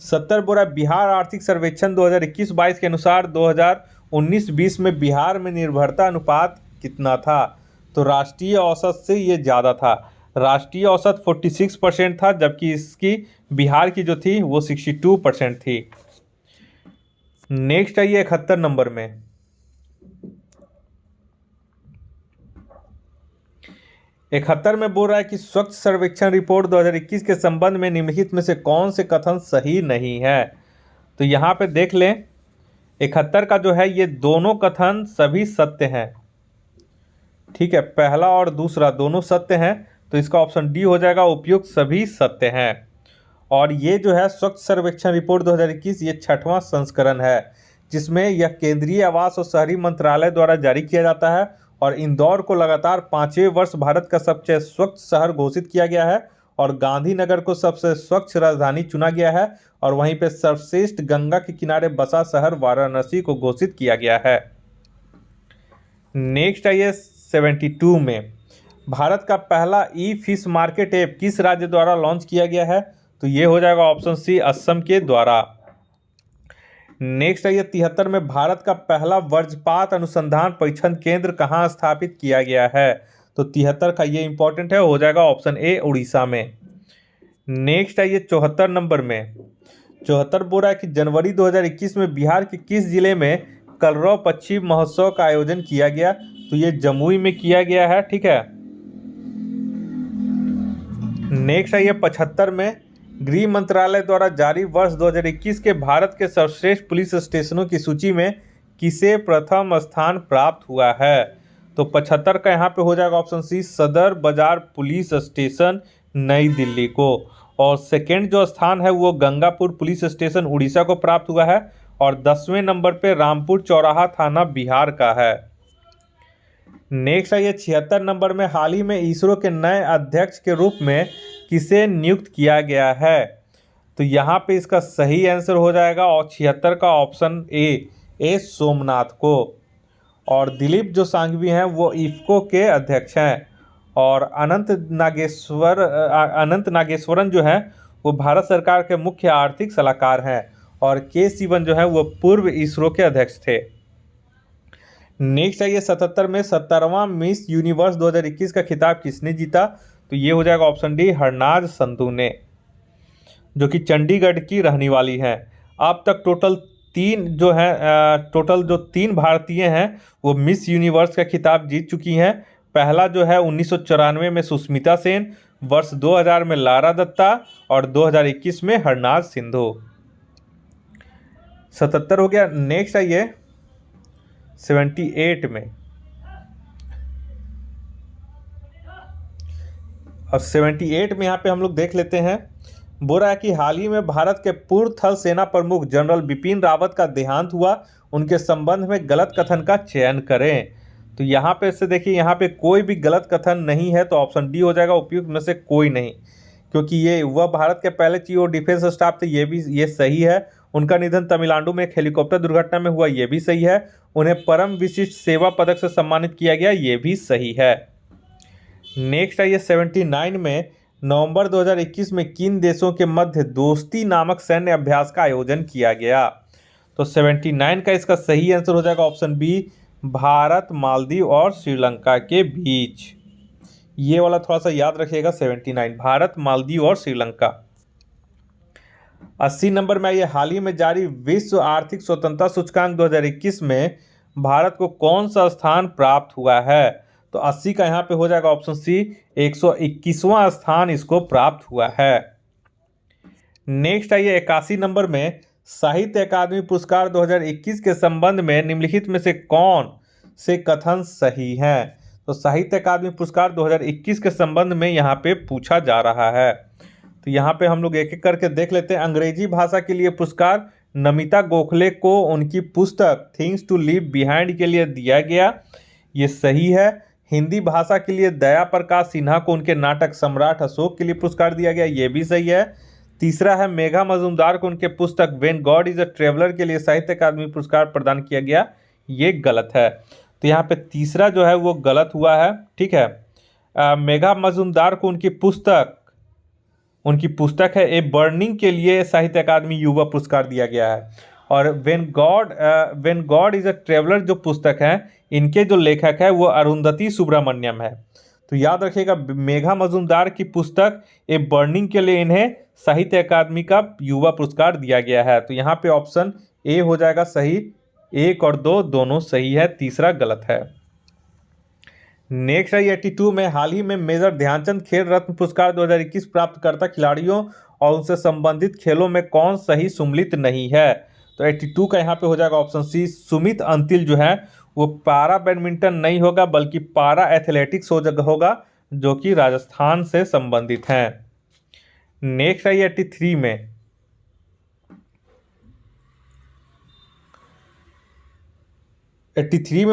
70 बोरा बिहार आर्थिक सर्वेक्षण 2021-22 के अनुसार 2019-20 में बिहार में निर्भरता अनुपात कितना था? तो राष्ट्रीय औसत से ये ज़्यादा था। राष्ट्रीय औसत 46% था, जबकि इसकी बिहार की जो थी वो 62% थी। नेक्स्ट है ये 71 नंबर में 71 में बोल रहा है कि स्वच्छ सर्वेक्षण रिपोर्ट 2021 के संबंध में निम्नलिखित में से कौन से कथन सही नहीं है? तो यहाँ पे देख लें 71 का जो है ये दोनों कथन सभी सत्य हैं। ठीक है, पहला और दूसरा दोनों सत्य हैं, तो इसका ऑप्शन डी हो जाएगा उपयुक्त सभी सत्य हैं। और ये जो है स्वच्छ सर्वेक्षण रिपोर्ट 2021 ये 6वां संस्करण है, जिसमें यह केंद्रीय आवास और शहरी मंत्रालय द्वारा जारी किया जाता है और इंदौर को लगातार 5वें वर्ष भारत का सबसे स्वच्छ शहर घोषित किया गया है और गांधीनगर को सबसे स्वच्छ राजधानी चुना गया है और वहीं पे सर्वश्रेष्ठ गंगा के किनारे बसा शहर वाराणसी को घोषित किया गया है। नेक्स्ट है ये 72 में भारत का पहला ई फिश मार्केट ऐप किस राज्य द्वारा लॉन्च किया गया है? तो ये हो जाएगा ऑप्शन सी असम के द्वारा। नेक्स्ट है ये 73 में भारत का पहला वज्रपात अनुसंधान परीक्षण केंद्र कहाँ स्थापित किया गया है? तो 73 का ये इंपॉर्टेंट है, हो जाएगा ऑप्शन ए उड़ीसा में। नेक्स्ट है ये 74 नंबर में 74 बोल रहा है कि जनवरी 2021 में बिहार के किस जिले में कलरव पक्षी महोत्सव का आयोजन किया गया? तो ये जमुई में किया गया है। ठीक है। नेक्स्ट है ये 75 में गृह मंत्रालय द्वारा जारी वर्ष 2021 के भारत के सर्वश्रेष्ठ पुलिस स्टेशनों की सूची में किसे प्रथम स्थान प्राप्त हुआ है? तो 75 का यहाँ पे हो जाएगा ऑप्शन सी, सदर बाजार पुलिस स्टेशन नई दिल्ली को। और सेकेंड जो स्थान है वो गंगापुर पुलिस स्टेशन उड़ीसा को प्राप्त हुआ है। और 10वें नंबर पे रामपुर चौराहा थाना बिहार का है। नेक्स्ट है ये 76 नंबर में, हाल ही में इसरो के नए अध्यक्ष के रूप में किसे नियुक्त किया गया है? तो यहाँ पे इसका सही आंसर हो जाएगा और 76 का ऑप्शन ए सोमनाथ को। और दिलीप जो सांघवी हैं वो इफ्को के अध्यक्ष हैं। और अनंत नागेश्वरन जो हैं वो भारत सरकार के मुख्य आर्थिक सलाहकार हैं। और के सिवन जो है वो पूर्व इसरो के अध्यक्ष थे। नेक्स्ट है ये 77 में, 17वां मिस यूनिवर्स 2021 का खिताब किसने जीता? तो ये हो जाएगा ऑप्शन डी, हरनाज संधू ने, जो कि चंडीगढ़ की रहने वाली हैं। अब तक टोटल तीन भारतीय हैं वो मिस यूनिवर्स का खिताब जीत चुकी हैं। पहला जो है 1994 में सुष्मिता सेन, वर्ष 2000 में लारा दत्ता और 2021 में हरनाज सिंधु। 77 हो गया। नेक्स्ट है ये 78 में। अब 78 में यहाँ पे हम लोग देख लेते हैं। बोल रहा है कि हाल ही में भारत के पूर्व थल सेना प्रमुख जनरल बिपिन रावत का देहांत हुआ, उनके संबंध में गलत कथन का चयन करें। तो यहाँ पे से देखिए, यहाँ पे कोई भी गलत कथन नहीं है, तो ऑप्शन डी हो जाएगा, उपयुक्त में से कोई नहीं, क्योंकि ये वह भारत के पहले चीफ ऑफ डिफेंस स्टाफ थे, ये सही है। उनका निधन तमिलनाडु में एक हेलीकॉप्टर दुर्घटना में हुआ, ये भी सही है। उन्हें परम विशिष्ट सेवा पदक से सम्मानित किया गया, ये भी सही है। नेक्स्ट है ये 79 में, नवंबर 2021 में किन देशों के मध्य दोस्ती नामक सैन्य अभ्यास का आयोजन किया गया? तो 79 का इसका सही आंसर हो जाएगा ऑप्शन बी, भारत, मालदीव और श्रीलंका के बीच। ये वाला थोड़ा सा याद रखिएगा, 79 भारत, मालदीव और श्रीलंका। 80 नंबर में, ये हाल ही में जारी विश्व आर्थिक स्वतंत्रता सूचकांक 2021 में भारत को कौन सा स्थान प्राप्त हुआ है? तो 80 का यहाँ पे हो जाएगा ऑप्शन सी, 121वां स्थान इसको प्राप्त हुआ है। नेक्स्ट है ये 81 नंबर में, साहित्य अकादमी पुरस्कार 2021 के संबंध में निम्नलिखित में से कौन से कथन सही हैं? तो साहित्य अकादमी पुरस्कार 2021 के संबंध में यहाँ पे पूछा जा रहा है। तो यहाँ पे हम लोग एक एक करके देख लेते हैं। अंग्रेजी भाषा के लिए पुरस्कार नमिता गोखले को उनकी पुस्तक थिंग्स टू लीव बिहाइंड के लिए दिया गया, ये सही है। हिंदी भाषा के लिए दया प्रकाश सिन्हा को उनके नाटक सम्राट अशोक के लिए पुरस्कार दिया गया, ये भी सही है। तीसरा है मेघा मजुमदार को उनके पुस्तक when God is a traveller के लिए साहित्य अकादमी पुरस्कार प्रदान किया गया, ये गलत है। तो यहाँ पे तीसरा जो है वो गलत हुआ है, ठीक है। मेघा मजुमदार को उनकी पुस्तक है ए बर्निंग के लिए साहित्य अकादमी युवा पुरस्कार दिया गया है। और when God is a traveller जो पुस्तक है, इनके जो लेखक है वो अरुंधति सुब्रमण्यम है। तो याद रखिएगा, मेघा मजुमदार की पुस्तक ए बर्निंग के लिए इन्हें साहित्य अकादमी का युवा पुरस्कार दिया गया है। तो यहाँ पे ऑप्शन ए हो जाएगा सही, 1 और 2 दोनों सही है, तीसरा गलत है। नेक्स्ट है 82 में, हाल ही में मेजर ध्यानचंद खेल रत्न पुरस्कार 2021 प्राप्तकर्ता खिलाड़ियों और उनसे संबंधित खेलों में कौन सही सम्मिलित नहीं है? तो 82 का यहाँ पे हो जाएगा ऑप्शन सी, सुमित अंतिल जो है वो पारा बैडमिंटन नहीं होगा बल्कि पारा एथलेटिक्स होगा, जो कि राजस्थान से संबंधित हैं। नेक्स्ट है 83 में,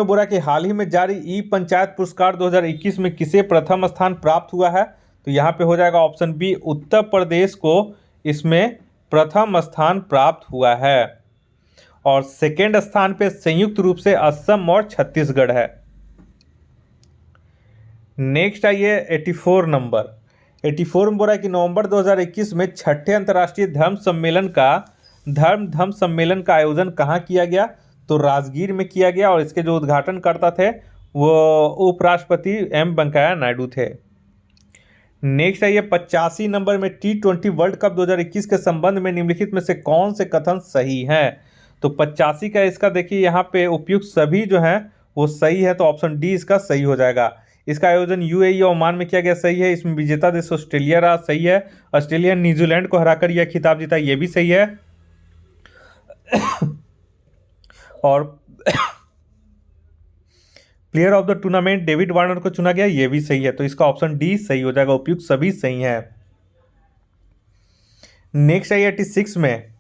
बोला कि हाल ही में जारी ई पंचायत पुरस्कार 2021 में किसे प्रथम स्थान प्राप्त हुआ है? तो यहाँ पे हो जाएगा ऑप्शन बी, उत्तर प्रदेश को इसमें प्रथम स्थान प्राप्त हुआ है। और सेकेंड स्थान पे संयुक्त रूप से असम और छत्तीसगढ़ है। नेक्स्ट है ये 84 नंबर। 84 में बोला कि नवंबर 2021 में छठे अंतर्राष्ट्रीय धर्म सम्मेलन का आयोजन कहाँ किया गया? तो राजगीर में किया गया और इसके जो उद्घाटनकर्ता थे वो उपराष्ट्रपति एम वेंकैया नायडू थे। नेक्स्ट है ये 85 नंबर में, T20 वर्ल्ड कप 2021 के संबंध में निम्नलिखित में से कौन से कथन सही हैं? तो 85 का इसका देखिए यहाँ पे उपयुक्त सभी जो हैं वो सही है, तो ऑप्शन डी इसका सही हो जाएगा। इसका आयोजन यूएई और ओमान में किया गया, सही है। इसमें विजेता देश ऑस्ट्रेलिया रहा, सही है। ऑस्ट्रेलिया ने न्यूजीलैंड को हराकर यह खिताब जीता, ये भी सही है। और player of the tournament David Warner को चुना गया, ये भी सही है, तो इसका ऑप्शन डी सही हो जाएगा। उपयुक्त सभी सही है। नेक्स्ट है 86 में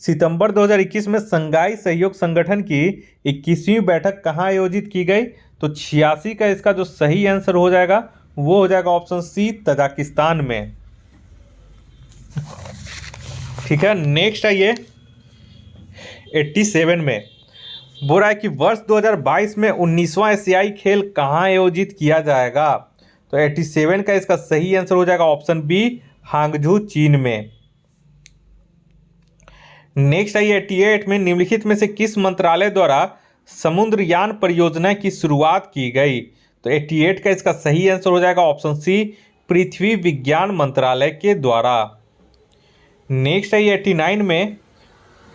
सितंबर 2021 में संघाई सहयोग संगठन की 21वीं बैठक कहाँ आयोजित की गई? तो 86 का इसका जो सही आंसर हो जाएगा वो हो जाएगा ऑप्शन सी, तजाकिस्तान में। ठीक है। नेक्स्ट है ये 87 में बोल रहा है कि वर्ष 2022 में 19वां एशियाई खेल कहाँ आयोजित किया जाएगा? तो 87 का इसका सही आंसर हो जाएगा ऑप्शन बी, हांगझू चीन में। नेक्स्ट है 88 में निम्नलिखित में से किस मंत्रालय द्वारा समुद्रयान परियोजना की शुरुआत की गई? तो 88 का इसका सही आंसर हो जाएगा ऑप्शन सी, पृथ्वी विज्ञान मंत्रालय के द्वारा। नेक्स्ट है 89 में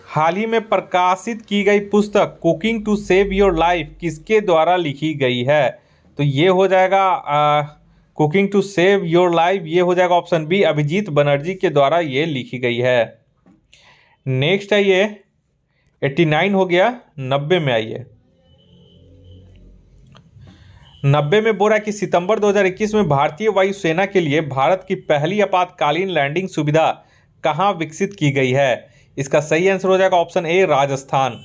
हाल ही में प्रकाशित की गई पुस्तक cooking to save your life किसके द्वारा लिखी गई है? तो ये हो जाएगा cooking to save your life, ये हो जाएगा ऑप्शन बी, अभिजीत बनर्जी के द्वारा ये लिखी गई है। नेक्स्ट है ये 89 हो गया। 90 में आइए। 90 में बोला कि सितंबर 2021 में भारतीय वायुसेना के लिए भारत की पहली आपातकालीन लैंडिंग सुविधा कहाँ विकसित की गई है? इसका सही आंसर हो जाएगा ऑप्शन ए, राजस्थान।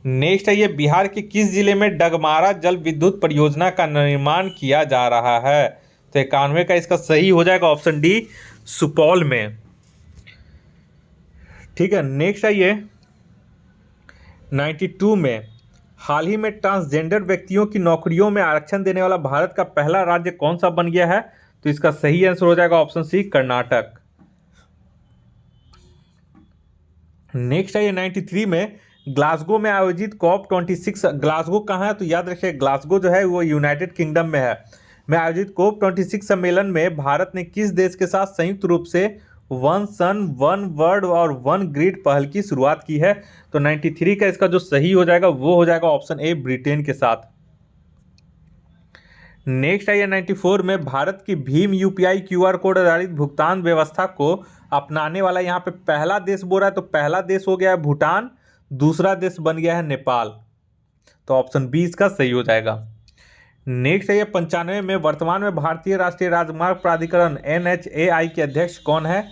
नेक्स्ट है ये बिहार के किस जिले में डगमारा जल विद्युत परियोजना का निर्माण किया जा रहा है? तो 91 का इसका सही हो जाएगा ऑप्शन डी, सुपौल में। ठीक है। नेक्स्ट है ये 92 में हाल ही में ट्रांसजेंडर व्यक्तियों की नौकरियों में आरक्षण देने वाला भारत का पहला राज्य कौन सा बन गया है? तो इसका सही आंसर हो जाएगा ऑप्शन सी, कर्नाटक। नेक्स्ट है ये 93 में ग्लासगो में आयोजित COP26, ग्लासगो कहाँ है? तो याद रखिए ग्लासगो जो है वो यूनाइटेड किंगडम में है, में आयोजित COP26 सम्मेलन में भारत ने किस देश के साथ संयुक्त रूप से वन सन वन वर्ल्ड और वन ग्रिड पहल की शुरुआत की है? तो 93 का इसका जो सही हो जाएगा वो हो जाएगा ऑप्शन ए, ब्रिटेन के साथ। नेक्स्ट है ये 94 में भारत की भीम UPI QR कोड आधारित भुगतान व्यवस्था को अपनाने वाला यहाँ पे पहला देश बोल रहा है, तो पहला देश हो गया है भूटान, दूसरा देश बन गया है नेपाल, तो ऑप्शन बी इसका सही हो जाएगा। नेक्स्ट है ये 95 में वर्तमान में भारतीय राष्ट्रीय राजमार्ग प्राधिकरण NHAI के अध्यक्ष कौन है?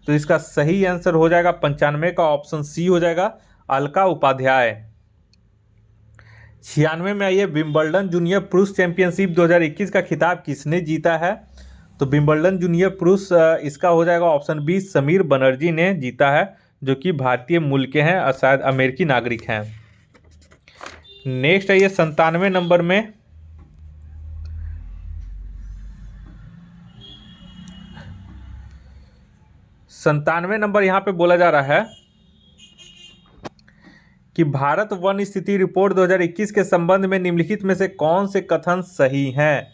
तो इसका सही आंसर हो जाएगा 95 का ऑप्शन सी हो जाएगा, अलका उपाध्याय। 96 में आइए विंबलडन जूनियर पुरुष चैंपियनशिप 2021 का खिताब किसने जीता है? तो विंबलडन जूनियर पुरुष इसका हो जाएगा ऑप्शन बी, समीर बनर्जी ने जीता है, जो कि भारतीय मूल के हैं और शायद अमेरिकी नागरिक हैं। नेक्स्ट है ये 97 नंबर में 97 नंबर यहाँ पे बोला जा रहा है कि भारत वन स्थिति रिपोर्ट 2021 के संबंध में निम्नलिखित में से कौन से कथन सही हैं?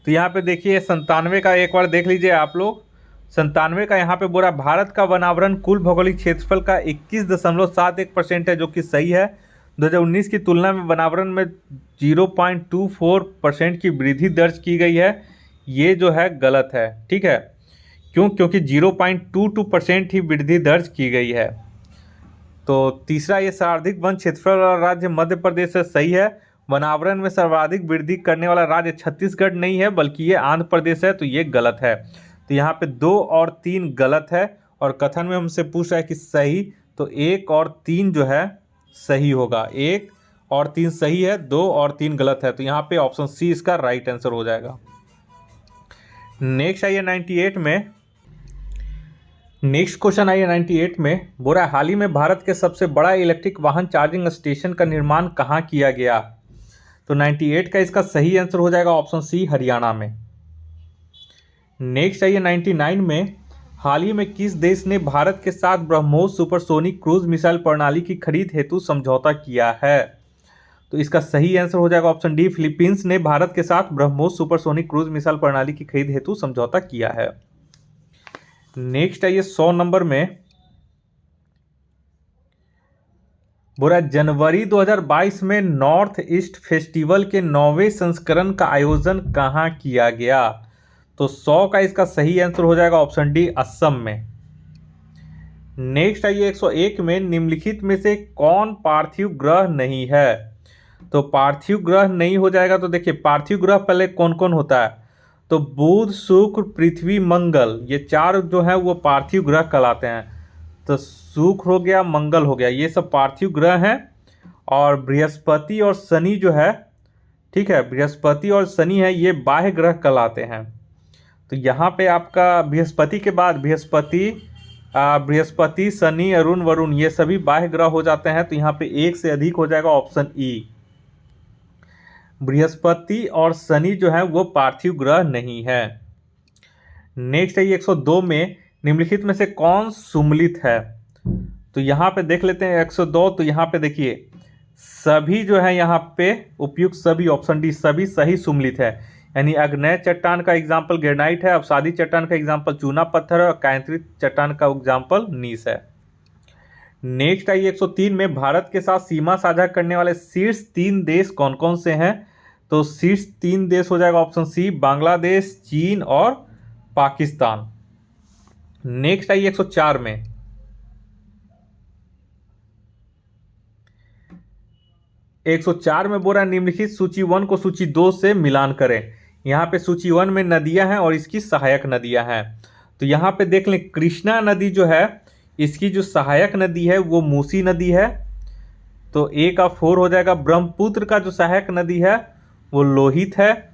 तो यहाँ पे देखिए 97 का एक बार देख लीजिए आप लोग। 97 का यहाँ पे बोला भारत का वनावरण कुल भौगोलिक क्षेत्रफल का 21.71% है, जो कि सही है। 2019 की तुलना में वनावरण में 0.24% की वृद्धि दर्ज की गई है, ये जो है गलत है। ठीक है, क्योंकि 0.22% ही वृद्धि दर्ज की गई है। तो तीसरा ये सर्वाधिक वन क्षेत्रफल वाला राज्य मध्य प्रदेश है, सही है। वनावरण में सर्वाधिक वृद्धि करने वाला राज्य छत्तीसगढ़ नहीं है बल्कि ये आंध्र प्रदेश है, तो ये गलत है। तो यहाँ पे 2 और 3 गलत है और कथन में हमसे पूछ रहा है कि सही, तो 1 और 3 जो है सही होगा। 1 और 3 सही है, 2 और 3 गलत है, तो यहाँ पे ऑप्शन सी इसका राइट आंसर हो जाएगा। नेक्स्ट आइए 98 में, नेक्स्ट क्वेश्चन आइए 98 में बोला हाल ही में भारत के सबसे बड़ा इलेक्ट्रिक वाहन चार्जिंग स्टेशन का निर्माण कहाँ किया गया? तो 98 का इसका सही आंसर हो जाएगा ऑप्शन सी, हरियाणा में। नेक्स्ट आइए 99 में हाल ही में किस देश ने भारत के साथ ब्रह्मोस सुपरसोनिक क्रूज मिसाइल प्रणाली की खरीद हेतु समझौता किया है? तो इसका सही आंसर हो जाएगा ऑप्शन डी, फिलीपींस ने भारत के साथ ब्रह्मोस सुपरसोनिक क्रूज मिसाइल प्रणाली की खरीद हेतु समझौता किया है। नेक्स्ट है ये 100 नंबर में बोला जनवरी 2022 में नॉर्थ ईस्ट फेस्टिवल के 9वें संस्करण का आयोजन कहाँ किया गया? तो 100 का इसका सही आंसर हो जाएगा ऑप्शन डी, असम में। नेक्स्ट है ये 101 में निम्नलिखित में से कौन पार्थिव ग्रह नहीं है? तो पार्थिव ग्रह नहीं हो जाएगा। तो देखिए पार्थिव ग्रह पहले कौन कौन होता है, तो बुध, शुक्र, पृथ्वी, मंगल, ये 4 जो है वो पार्थिव ग्रह कहलाते हैं। तो शुक्र हो गया, मंगल हो गया, ये सब पार्थिव ग्रह हैं। और बृहस्पति और शनि जो है, ठीक है, बृहस्पति और शनि है, ये बाह्य ग्रह कहलाते हैं। तो यहाँ पे आपका बृहस्पति के बाद बृहस्पति, शनि, अरुण, वरुण, ये सभी बाह्य ग्रह हो जाते हैं। तो यहाँ पे एक से अधिक हो जाएगा, ऑप्शन ई। बृहस्पति और शनि जो है वो पार्थिव ग्रह नहीं है। नेक्स्ट है 102 में निम्नलिखित में से कौन सुमलित है। तो यहाँ पे देख लेते हैं 102। तो यहाँ पे देखिए सभी जो है यहाँ पे उपयुक्त सभी, ऑप्शन डी, सभी सही सुमलित है। यानी अग्नेय चट्टान का एग्जाम्पल ग्रेनाइट है, अवसादी चट्टान का एग्जाम्पल चूना पत्थर है, और कांकृत चट्टान का एग्जाम्पल नीस है। नेक्स्ट आई 103 में भारत के साथ सीमा साझा करने वाले शीर्ष 3 देश कौन कौन से हैं। तो शीर्ष 3 देश हो जाएगा ऑप्शन सी, बांग्लादेश, चीन और पाकिस्तान। नेक्स्ट आई 104 में 104 में बोल रहा है निम्नलिखित सूची 1 को सूची 2 से मिलान करें। यहाँ पे सूची 1 में नदियां हैं और इसकी सहायक नदियां हैं। तो यहाँ पे देख लें कृष्णा नदी जो है, इसकी जो सहायक नदी है वो मूसी नदी है। तो ए का 4 हो जाएगा। ब्रह्मपुत्र का जो सहायक नदी है वो लोहित है,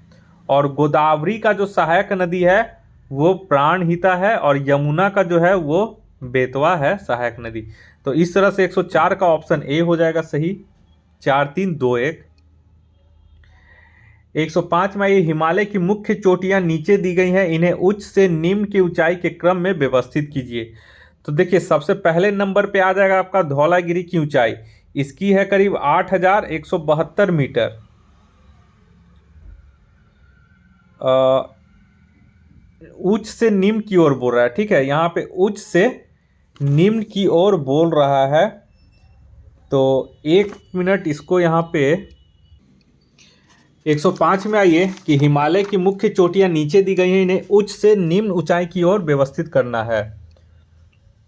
और गोदावरी का जो सहायक नदी है वो प्राणहिता है, और यमुना का जो है वो बेतवा है सहायक नदी। तो इस तरह से 104 का ऑप्शन ए हो जाएगा सही। 4 3 2 1। 105 में ये हिमालय की मुख्य चोटियां नीचे दी गई हैं, इन्हें उच्च से निम्न की ऊंचाई के क्रम में व्यवस्थित कीजिए। तो देखिए सबसे पहले नंबर पे आ जाएगा आपका धौलागिरी की ऊंचाई, इसकी है करीब 8172 मीटर। उच्च से निम्न की ओर बोल रहा है, ठीक है, यहाँ पे उच्च से निम्न की ओर बोल रहा है। तो 1 मिनट इसको यहाँ पे 105 में आइए कि हिमालय की मुख्य चोटियां नीचे दी गई हैं, इन्हें उच्च से निम्न ऊंचाई की ओर व्यवस्थित करना है।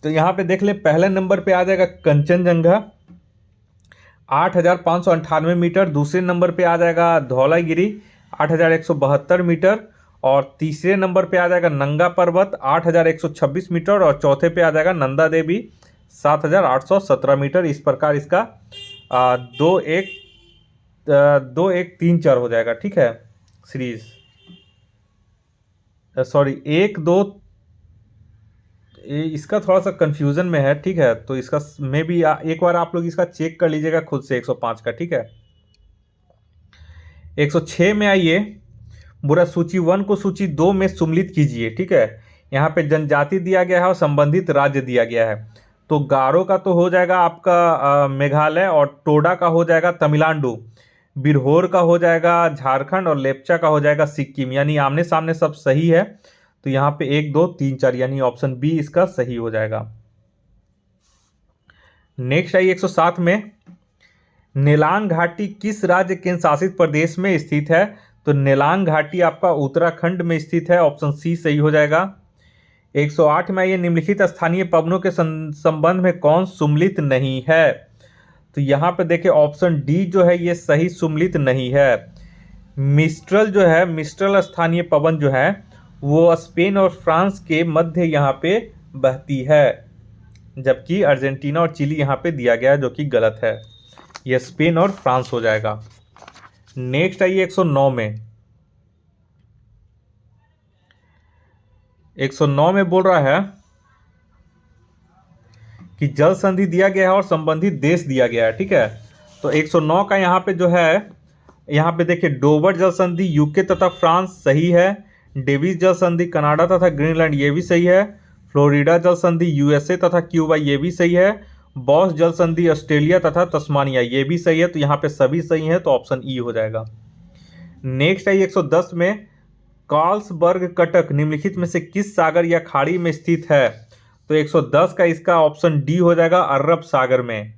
तो यहाँ पे देख लें पहले नंबर पे आ जाएगा कंचनजंगा 8598 मीटर, दूसरे नंबर पे आ जाएगा धौलागिरी 8172 मीटर, और तीसरे नंबर पे आ जाएगा नंगा पर्वत 8126 मीटर, और चौथे पे आ जाएगा नंदा देवी 7817 मीटर। इस प्रकार इसका 2 1 3 4 हो जाएगा, ठीक है सीरीज, सॉरी 1 2, इसका थोड़ा सा कंफ्यूजन में है, ठीक है। तो इसका में भी एक बार आप लोग इसका चेक कर लीजिएगा खुद से 105 का, ठीक है। 106 में आइए, बुरा सूची 1 को सूची 2 में सुमलित कीजिए, ठीक है। यहाँ पे जनजाति दिया गया है और संबंधित राज्य दिया गया है। तो गारो का तो हो जाएगा आपका मेघालय, और टोडा का हो जाएगा तमिलनाडु, बिरहोर का हो जाएगा झारखंड, और लेप्चा का हो जाएगा सिक्किम। यानी आमने सामने सब सही है। तो यहाँ पे 1 2 3 4 यानी ऑप्शन बी इसका सही हो जाएगा। नेक्स्ट आई 107 में नेलांग घाटी किस राज्य केंद्र शासित प्रदेश में स्थित है। तो नेलांग घाटी आपका उत्तराखंड में स्थित है, ऑप्शन सी सही हो जाएगा। 108 में ये निम्नलिखित स्थानीय पवनों के संबंध में कौन सुमलित नहीं है। तो यहाँ पे देखिए ऑप्शन डी जो है ये सही सुमलित नहीं है। मिस्ट्रल जो है, मिस्ट्रल स्थानीय पवन जो है वो स्पेन और फ्रांस के मध्य यहाँ पे बहती है, जबकि अर्जेंटीना और चिली यहाँ पे दिया गया है, जो कि गलत है। यह स्पेन और फ्रांस हो जाएगा। नेक्स्ट आइए 109 में 109 में बोल रहा है कि जल संधि दिया गया है और संबंधित देश दिया गया है, ठीक है। तो 109 का यहाँ पे जो है, यहाँ पे देखिए डोवर जल संधि यूके तथा फ्रांस सही है, डेविस जल संधि कनाडा तथा ग्रीनलैंड ये भी सही है, फ्लोरिडा जल संधि यूएसए तथा क्यूबा ये भी सही है, बॉस जल संधि ऑस्ट्रेलिया तथा तस्मानिया ये भी सही है। तो यहाँ पे सभी सही है, तो ऑप्शन ई हो जाएगा। नेक्स्ट है 110 में कार्लसबर्ग कटक निम्नलिखित में से किस सागर या खाड़ी में स्थित है। तो 110 का इसका ऑप्शन डी हो जाएगा, अरब सागर में।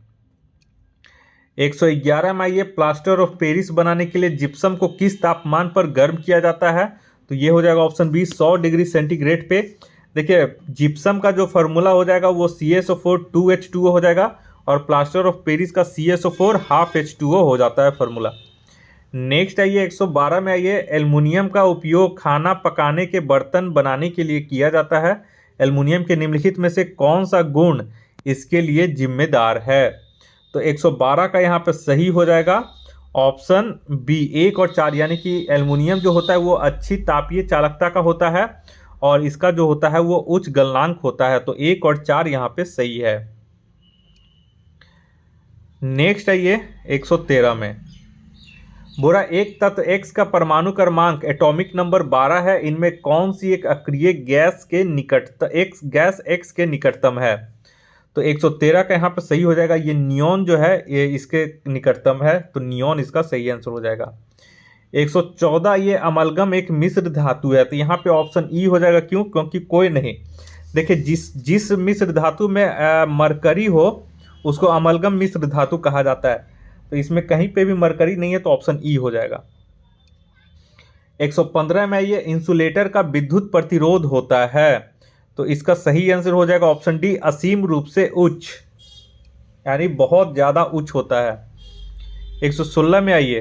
111 में ये प्लास्टर ऑफ पेरिस बनाने के लिए जिप्सम को किस तापमान पर गर्म किया जाता है। तो ये हो जाएगा ऑप्शन बी 100 डिग्री सेंटीग्रेड पे। देखिए जिप्सम का जो फॉर्मूला हो जाएगा वो CaSO4 2H2O हो जाएगा, और प्लास्टर ऑफ पेरिस का CSO4 हाफ H2O हो जाता है फार्मूला। नेक्स्ट आइए 112 में आइए, एल्युमिनियम का उपयोग खाना पकाने के बर्तन बनाने के लिए किया जाता है। एल्युमिनियम के निम्नलिखित में से कौन सा गुण इसके लिए जिम्मेदार है? तो 112 का यहाँ पर सही हो जाएगा ऑप्शन बी 1 और 4, यानी कि एल्युमिनियम जो होता है वो अच्छी तापीय चालकता का होता है और इसका जो होता है वो उच्च गलनांक होता है। तो 1 और 4 यहाँ पे सही है। नेक्स्ट आइए 113 में, बोरा एक तत्व X का परमाणु क्रमांक एटॉमिक नंबर 12 है, इनमें कौन सी एक अक्रिय गैस के गैस X के निकटतम है? तो 113 का यहाँ पर सही हो जाएगा, ये नियॉन जो है ये इसके निकटतम है, तो नियॉन इसका सही आंसर हो जाएगा। 114 ये अमलगम एक मिश्र धातु है, तो यहाँ पे ऑप्शन ई हो जाएगा। क्यों? क्योंकि कोई नहीं, देखिए जिस मिश्र धातु में मरकरी हो उसको अमलगम मिश्र धातु कहा जाता है, तो इसमें कहीं पे भी मरकरी नहीं है, तो ऑप्शन ई हो जाएगा। 115 में ये इंसुलेटर का विद्युत प्रतिरोध होता है, तो इसका सही आंसर हो जाएगा ऑप्शन डी असीम रूप से उच्च, यानी बहुत ज्यादा उच्च होता है। 116 में आइए,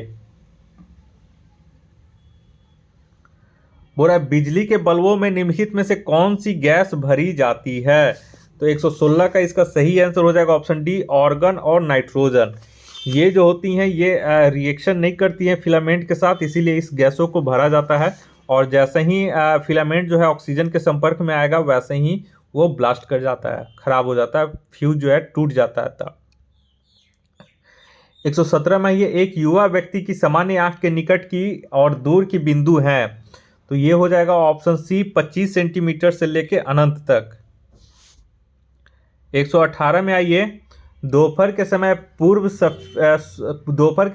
बोला बिजली के बल्बों में निम्नलिखित में से कौन सी गैस भरी जाती है? तो 116 का इसका सही आंसर हो जाएगा ऑप्शन डी ऑर्गन और नाइट्रोजन। ये जो होती हैं ये रिएक्शन नहीं करती हैं फिलामेंट के साथ, इसीलिए इस गैसों को भरा जाता है और जैसे ही फिलामेंट जो है ऑक्सीजन के संपर्क में आएगा वैसे ही वो ब्लास्ट कर जाता है, खराब हो जाता है, फ्यूज जो है टूट जाता है तब। 117 में ये एक युवा व्यक्ति की सामान्य आंख के निकट की और दूर की बिंदु हैं, तो ये हो जाएगा ऑप्शन सी 25 सेंटीमीटर से लेके अनंत तक। 118 में आइए, दोपहर के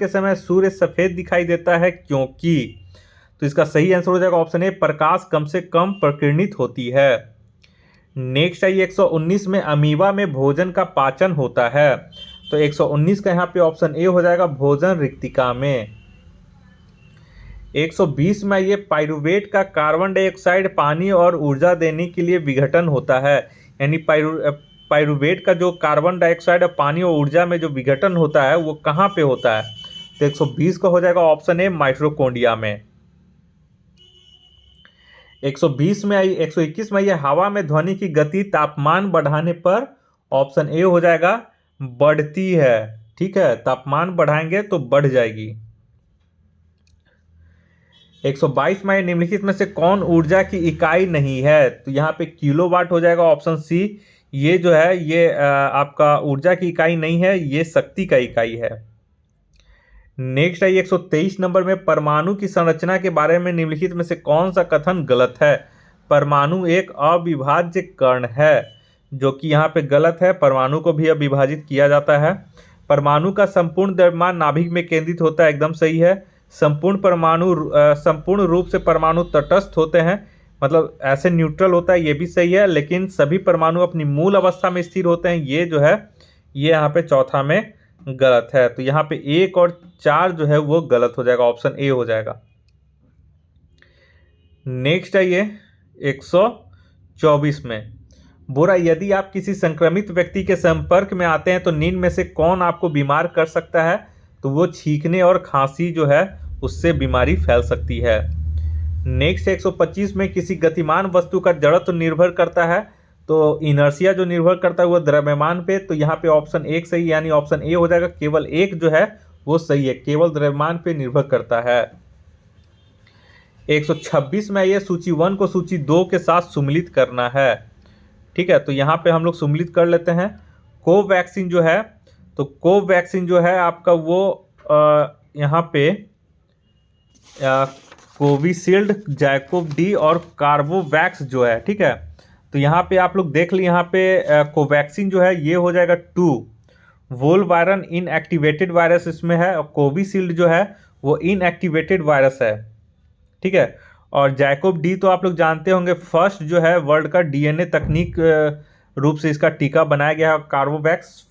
समय सूर्य सफेद दिखाई देता है क्योंकि? तो इसका सही आंसर हो जाएगा ऑप्शन ए प्रकाश कम से कम प्रकीर्णित होती है। नेक्स्ट आइए 119 में अमीबा में भोजन का पाचन होता है, तो 119 का यहाँ पे ऑप्शन ए हो जाएगा भोजन रिक्तिका में। 120 में ये पाइरुवेट का कार्बन डाइऑक्साइड पानी और ऊर्जा देने के लिए विघटन होता है, यानी पाइरुवेट का जो कार्बन डाइऑक्साइड और पानी और ऊर्जा में जो विघटन होता है वो कहाँ पे होता है? तो 120 का हो जाएगा ऑप्शन ए माइटोकॉन्ड्रिया में। 120 में 121 में यह हवा में ध्वनि की गति तापमान बढ़ाने पर ऑप्शन ए हो जाएगा बढ़ती है। ठीक है, तापमान बढ़ाएंगे तो बढ़ जाएगी। 122 में निम्नलिखित में से कौन ऊर्जा की इकाई नहीं है? तो यहाँ पे किलोवाट हो जाएगा ऑप्शन सी। ये जो है ये आपका ऊर्जा की इकाई नहीं है, ये शक्ति का इकाई है। नेक्स्ट है 123 नंबर में परमाणु की संरचना के बारे में निम्नलिखित में से कौन सा कथन गलत है? परमाणु एक अविभाज्य कण है, जो कि यहाँ पे गलत है, परमाणु को भी अविभाजित किया जाता है। परमाणु का संपूर्ण द्रव्यमान नाभिक में केंद्रित होता है, एकदम सही है। संपूर्ण रूप से परमाणु तटस्थ होते हैं, मतलब ऐसे न्यूट्रल होता है, ये भी सही है, लेकिन सभी परमाणु अपनी मूल अवस्था में स्थिर होते हैं, ये जो है ये यहाँ पे चौथा में गलत है। तो यहाँ पे 1 और 4 जो है वो गलत हो जाएगा, ऑप्शन ए हो जाएगा। नेक्स्ट है ये 124 में, बोरा यदि आप किसी संक्रमित व्यक्ति के संपर्क में आते हैं तो निम्न में से कौन आपको बीमार कर सकता है? तो वो छींकने और खांसी जो है उससे बीमारी फैल सकती है। नेक्स्ट 125 में किसी गतिमान वस्तु का जड़त्व निर्भर करता है, तो इनर्शिया जो निर्भर करता है वो द्रव्यमान पे, तो यहाँ पे ऑप्शन 1 सही, यानी ऑप्शन ए हो जाएगा। केवल 1 जो है वो सही है, केवल द्रव्यमान पे निर्भर करता है। 126 में ये सूची 1 को सूची 2 के साथ सुमिलित करना है। ठीक है, तो यहाँ पे हम लोग सुमिलित कर लेते हैं। कोवैक्सीन जो है, तो कोवैक्सीन जो है आपका वो यहाँ पे कोविशील्ड, जैकोव डी और कार्बोवैक्स जो है, ठीक है, तो यहाँ पे आप लोग देख ली, यहाँ पे कोवैक्सीन जो है ये हो जाएगा 2, वोल्वायरन इनएक्टिवेटेड वायरस इसमें है, और कोविशील्ड जो है वो इनएक्टिवेटेड वायरस है। ठीक है, और जैकोव डी तो आप लोग जानते होंगे, फर्स्ट जो है वर्ल्ड का डीएनए तकनीक रूप से इसका टीका बनाया गया है। कार्बोवैक्स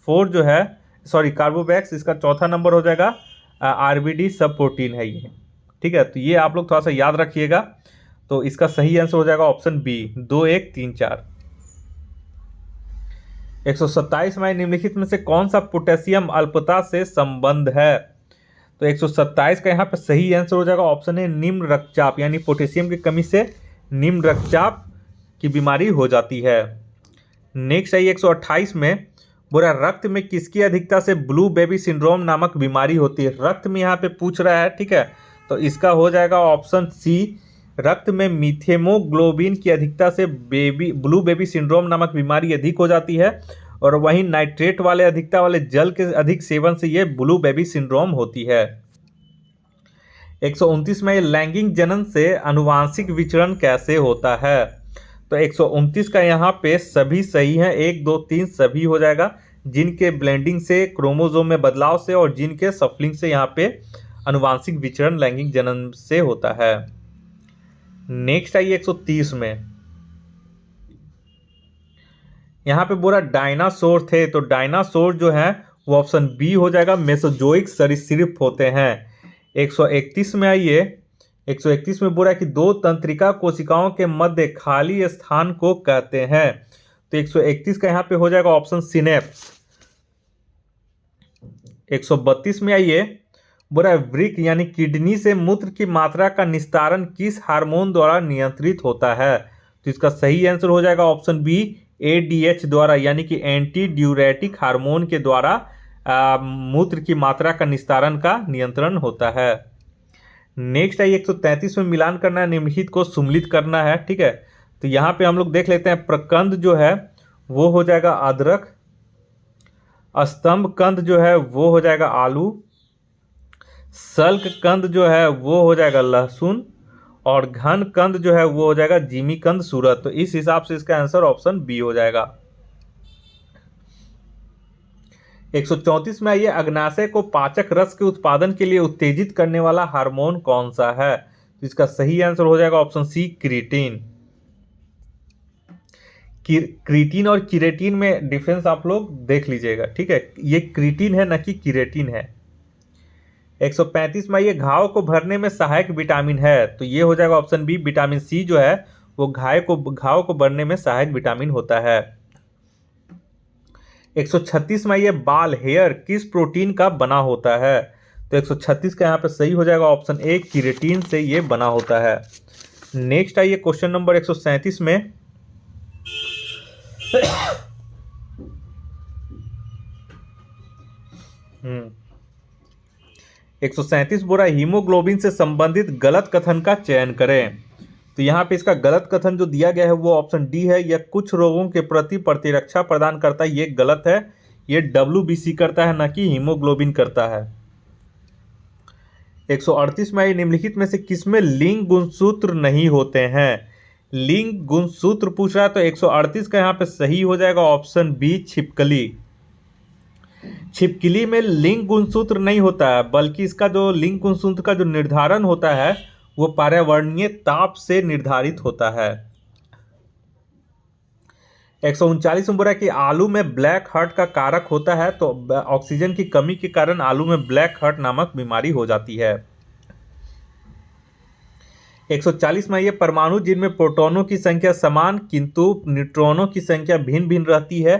इसका चौथा नंबर हो जाएगा, आरबीडी सब प्रोटीन है ये। ठीक है, तो ये आप लोग थोड़ा सा याद रखिएगा। तो इसका सही आंसर हो जाएगा ऑप्शन बी 2, 1, 3, 4। 127 में निम्नलिखित में से कौन सा पोटेशियम अल्पता से संबंध है? तो 127 का यहाँ पे सही आंसर हो जाएगा ऑप्शन है निम्न रक्तचाप, यानी पोटेशियम की कमी से निम्न रक्तचाप की बीमारी हो जाती है। नेक्स्ट है 128 में, बोला रक्त में किसकी अधिकता से ब्लू बेबी सिंड्रोम नामक बीमारी होती है? रक्त में यहाँ पे पूछ रहा है, ठीक है, तो इसका हो जाएगा ऑप्शन सी, रक्त में मीथेमोग्लोबिन की अधिकता से ब्लू बेबी सिंड्रोम नामक बीमारी अधिक हो जाती है, और वहीं नाइट्रेट वाले अधिकता वाले जल के अधिक सेवन से ये ब्लू बेबी सिंड्रोम होती है। 129 में लैंगिक जनन से अनुवांशिक विचरण कैसे होता है? तो 129 का यहाँ पे सभी सही है, 1 2 3 सभी हो जाएगा, जिनके ब्लेंडिंग से क्रोमोसोम में बदलाव से और जिनके सफलिंग से यहाँ पे अनुवांशिक विचरण लैंगिक जनन से होता है। नेक्स्ट आइए 130 में, यहाँ पे बोला डायनासोर थे, तो डायनासोर जो है वो ऑप्शन बी हो जाएगा, मेसोजोइक सरीसृप होते हैं। 131 में आइए, 131 में बोला कि दो तंत्रिका कोशिकाओं के मध्य खाली स्थान को कहते हैं, तो 131 का यहाँ पे हो जाएगा ऑप्शन सिनेप्स। 132 में आइए, बोला वृक्क यानी किडनी से मूत्र की मात्रा का निस्तारण किस हार्मोन द्वारा नियंत्रित होता है? तो इसका सही आंसर हो जाएगा ऑप्शन बी, एडीएच द्वारा, यानी कि एंटी ड्यूरेटिक हार्मोन के द्वारा मूत्र की मात्रा का निस्तारण का नियंत्रण होता है। नेक्स्ट है 133 में मिलान करना है, निम्नलिखित को सुम्मिलित करना है, ठीक है, तो यहाँ पे हम लोग देख लेते हैं, प्रकंद जो है वो हो जाएगा अदरक, स्तंभ कंद जो है वो हो जाएगा आलू, सल्क कंद जो है वो हो जाएगा लहसुन, और घन कंद जो है वो हो जाएगा जिमी कंद सूरत। तो इस हिसाब से इसका आंसर ऑप्शन बी हो जाएगा। 134 में आइए, अग्नाशय को पाचक रस के उत्पादन के लिए उत्तेजित करने वाला हार्मोन कौन सा है? तो इसका सही आंसर हो जाएगा ऑप्शन सी, क्रिएटिन। क्रिएटिन और किरेटिन में डिफरेंस आप लोग देख लीजिएगा, ठीक है, ये क्रिएटिन है ना कि किरेटिन है। 135 में ये घाव को भरने में सहायक विटामिन है, तो ये हो जाएगा ऑप्शन बी, विटामिन सी जो है वो घाव को भरने में सहायक विटामिन होता है। 136 में ये बाल हेयर किस प्रोटीन का बना होता है? तो 136 का यहाँ पे सही हो जाएगा ऑप्शन ए, किरेटिन से ये बना होता है। नेक्स्ट आइए क्वेश्चन नंबर 137 में, 137 बोरा हीमोग्लोबिन से संबंधित गलत कथन का चयन करें। तो यहाँ पे इसका गलत कथन जो दिया गया है वो ऑप्शन डी है, यह कुछ रोगों के प्रति प्रतिरक्षा प्रदान करता है, ये गलत है, ये WBC करता है ना कि हीमोग्लोबिन करता है। 138 में निम्नलिखित में से किसमें लिंग गुणसूत्र नहीं होते हैं? लिंग गुणसूत्र पूछ रहा है, तो 138 का यहाँ पे सही हो जाएगा ऑप्शन बी, छिपकली। छिपकली में लिंग गुणसूत्र नहीं होता है, बल्कि इसका जो लिंग गुणसूत्र का जो निर्धारण होता है वो पर्यावरणीय ताप से निर्धारित होता है। 139 में बोला कि आलू में ब्लैक हार्ट का कारक होता है, तो ऑक्सीजन की कमी के कारण आलू में ब्लैक हार्ट नामक बीमारी हो जाती है। 140 में ये परमाणु जिनमें प्रोटॉनों की संख्या समान किंतु न्यूट्रॉनों की संख्या भिन्न भिन्न रहती है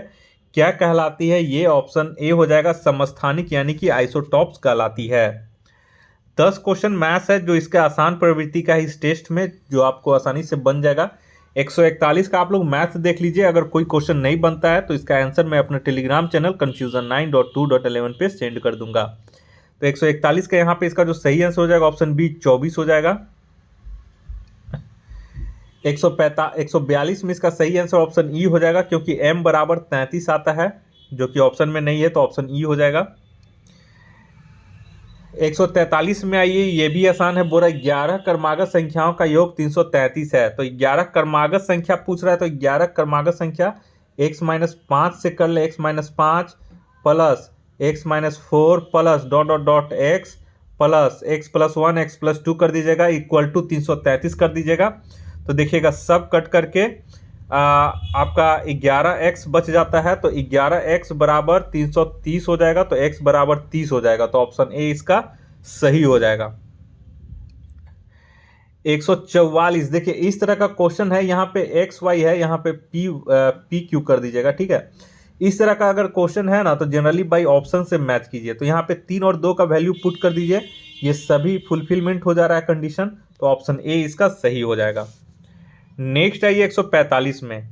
क्या कहलाती है? ये ऑप्शन ए हो जाएगा, समस्थानिक यानी कि आइसोटॉप्स कहलाती है। 10 क्वेश्चन मैथ्स है जो इसका आसान प्रवृत्ति का है इस टेस्ट में, जो आपको आसानी से बन जाएगा। 141 का आप लोग मैथ्स देख लीजिए, अगर कोई क्वेश्चन नहीं बनता है तो इसका आंसर मैं अपने टेलीग्राम चैनल confusion9.2.11 पे सेंड कर दूंगा। तो 141 का यहाँ पे इसका जो सही आंसर हो जाएगा ऑप्शन बी, 24 हो जाएगा। 142 में इसका सही आंसर ऑप्शन ई हो जाएगा, क्योंकि m बराबर 33 आता है जो कि ऑप्शन में नहीं है, तो ऑप्शन ई हो जाएगा। 143 में आइए, ये भी आसान है, बोला 11 क्रमागत संख्याओं का योग 333 है, तो 11 क्रमागत संख्या पूछ रहा है, तो 11 क्रमागत संख्या x-5 से कर ले, x-5 plus x-4 plus dot dot dot x plus x+1 x+2 कर दीजिएगा, इक्वल टू 333 कर दीजिएगा। तो देखिएगा सब कट करके आपका 11x बच जाता है, तो 11x बराबर 330 हो जाएगा, तो x बराबर 30 हो जाएगा, तो ऑप्शन ए इसका सही हो जाएगा। 144, देखिए इस तरह का क्वेश्चन है, यहाँ पे एक्स वाई है, यहाँ पे पी क्यू कर दीजिएगा, ठीक है। इस तरह का अगर क्वेश्चन है ना तो जनरली बाई ऑप्शन से मैच कीजिए। तो यहाँ पे 3 और 2 का वैल्यू पुट कर दीजिए, ये सभी फुलफिलमेंट हो जा रहा है कंडीशन, तो ऑप्शन ए इसका सही हो जाएगा। नेक्स्ट आइए 145 में।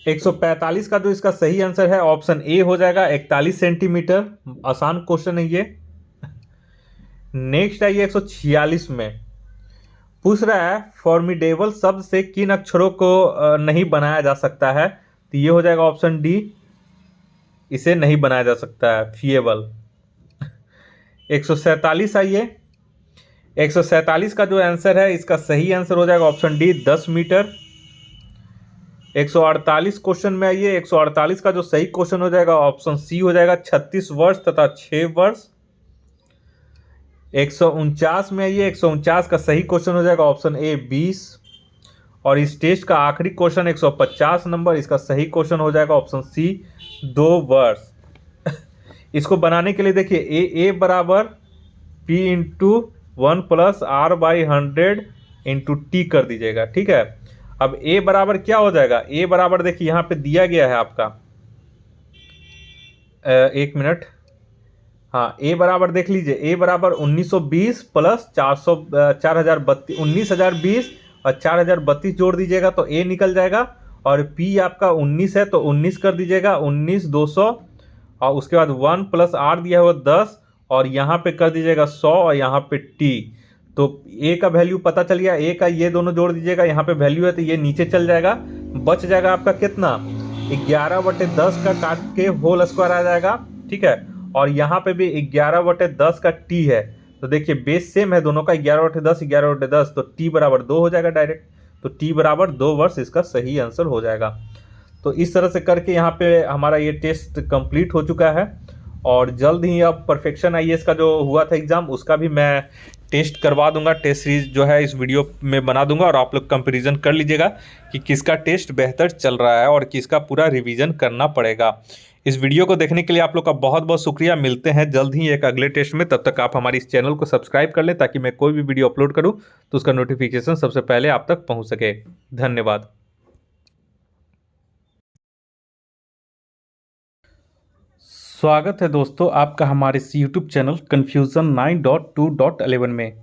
145 का जो इसका सही आंसर है ऑप्शन ए हो जाएगा, 41 सेंटीमीटर। आसान क्वेश्चन है ये। नेक्स्ट आइए 146 में, पूछ रहा है फॉर्मिडेबल शब्द से किन अक्षरों को नहीं बनाया जा सकता है, तो ये हो जाएगा ऑप्शन डी, इसे नहीं बनाया जा सकता है, फिएबल। 147 आइए, 147 का जो आंसर है इसका सही आंसर हो जाएगा ऑप्शन डी, 10 मीटर। 148 क्वेश्चन में आइए, 148 का जो सही क्वेश्चन हो जाएगा ऑप्शन सी हो जाएगा, 36 वर्ष तथा 6 वर्ष। 149 में आइए, 149 का सही क्वेश्चन हो जाएगा ऑप्शन ए, 20। और इस टेस्ट का आखिरी क्वेश्चन 150 नंबर, इसका सही क्वेश्चन हो जाएगा ऑप्शन सी, 2 वर्ष। इसको बनाने के लिए देखिए ए बराबर P into 1 plus R by 100 into T कर दीजिएगा, ठीक है। अब ए बराबर क्या हो जाएगा, ए बराबर देखिए यहाँ पे दिया गया है आपका, एक मिनट, हाँ, ए बराबर देख लीजिए, ए बराबर 1920 प्लस 4032 19,020 और 4032 जोड़ दीजिएगा तो ए निकल जाएगा। और पी आपका 19 है तो 19 कर दीजिएगा, 19,200, और उसके बाद 1 प्लस आर दिया हुआ 10, और यहाँ पे कर दीजिएगा 100, और यहाँ पे टी। तो ए का वैल्यू पता चल गया, ए का ये दोनों जोड़ दीजिएगा, यहाँ पे वैल्यू है तो ये नीचे चल जाएगा, बच जाएगा आपका कितना, 11/10 का काट के होल स्क्वायर आ जाएगा, ठीक है। और यहाँ पे भी 11/10 का टी है, तो देखिए बेस सेम है दोनों का, 11/10 11/10, तो टी बराबर 2 हो जाएगा डायरेक्ट, तो टी बराबर 2 वर्ष इसका सही आंसर हो जाएगा। तो इस तरह से करके यहाँ पे हमारा ये टेस्ट कंप्लीट हो चुका है, और जल्द ही अब परफेक्शन आईएएस का जो हुआ था एग्ज़ाम उसका भी मैं टेस्ट करवा दूंगा, टेस्ट सीरीज जो है इस वीडियो में बना दूंगा, और आप लोग कंपैरिजन कर लीजिएगा कि किसका टेस्ट बेहतर चल रहा है और किसका पूरा रिवीजन करना पड़ेगा। इस वीडियो को देखने के लिए आप लोग का बहुत बहुत शुक्रिया। मिलते हैं जल्द ही एक अगले टेस्ट में, तब तक आप हमारे इस चैनल को सब्सक्राइब कर लें ताकि मैं कोई भी वीडियो अपलोड करूँ तो उसका नोटिफिकेशन सबसे पहले आप तक पहुँच सके। धन्यवाद। स्वागत है दोस्तों आपका हमारे इस यूट्यूब चैनल कन्फ्यूज़न 9.2.11 में।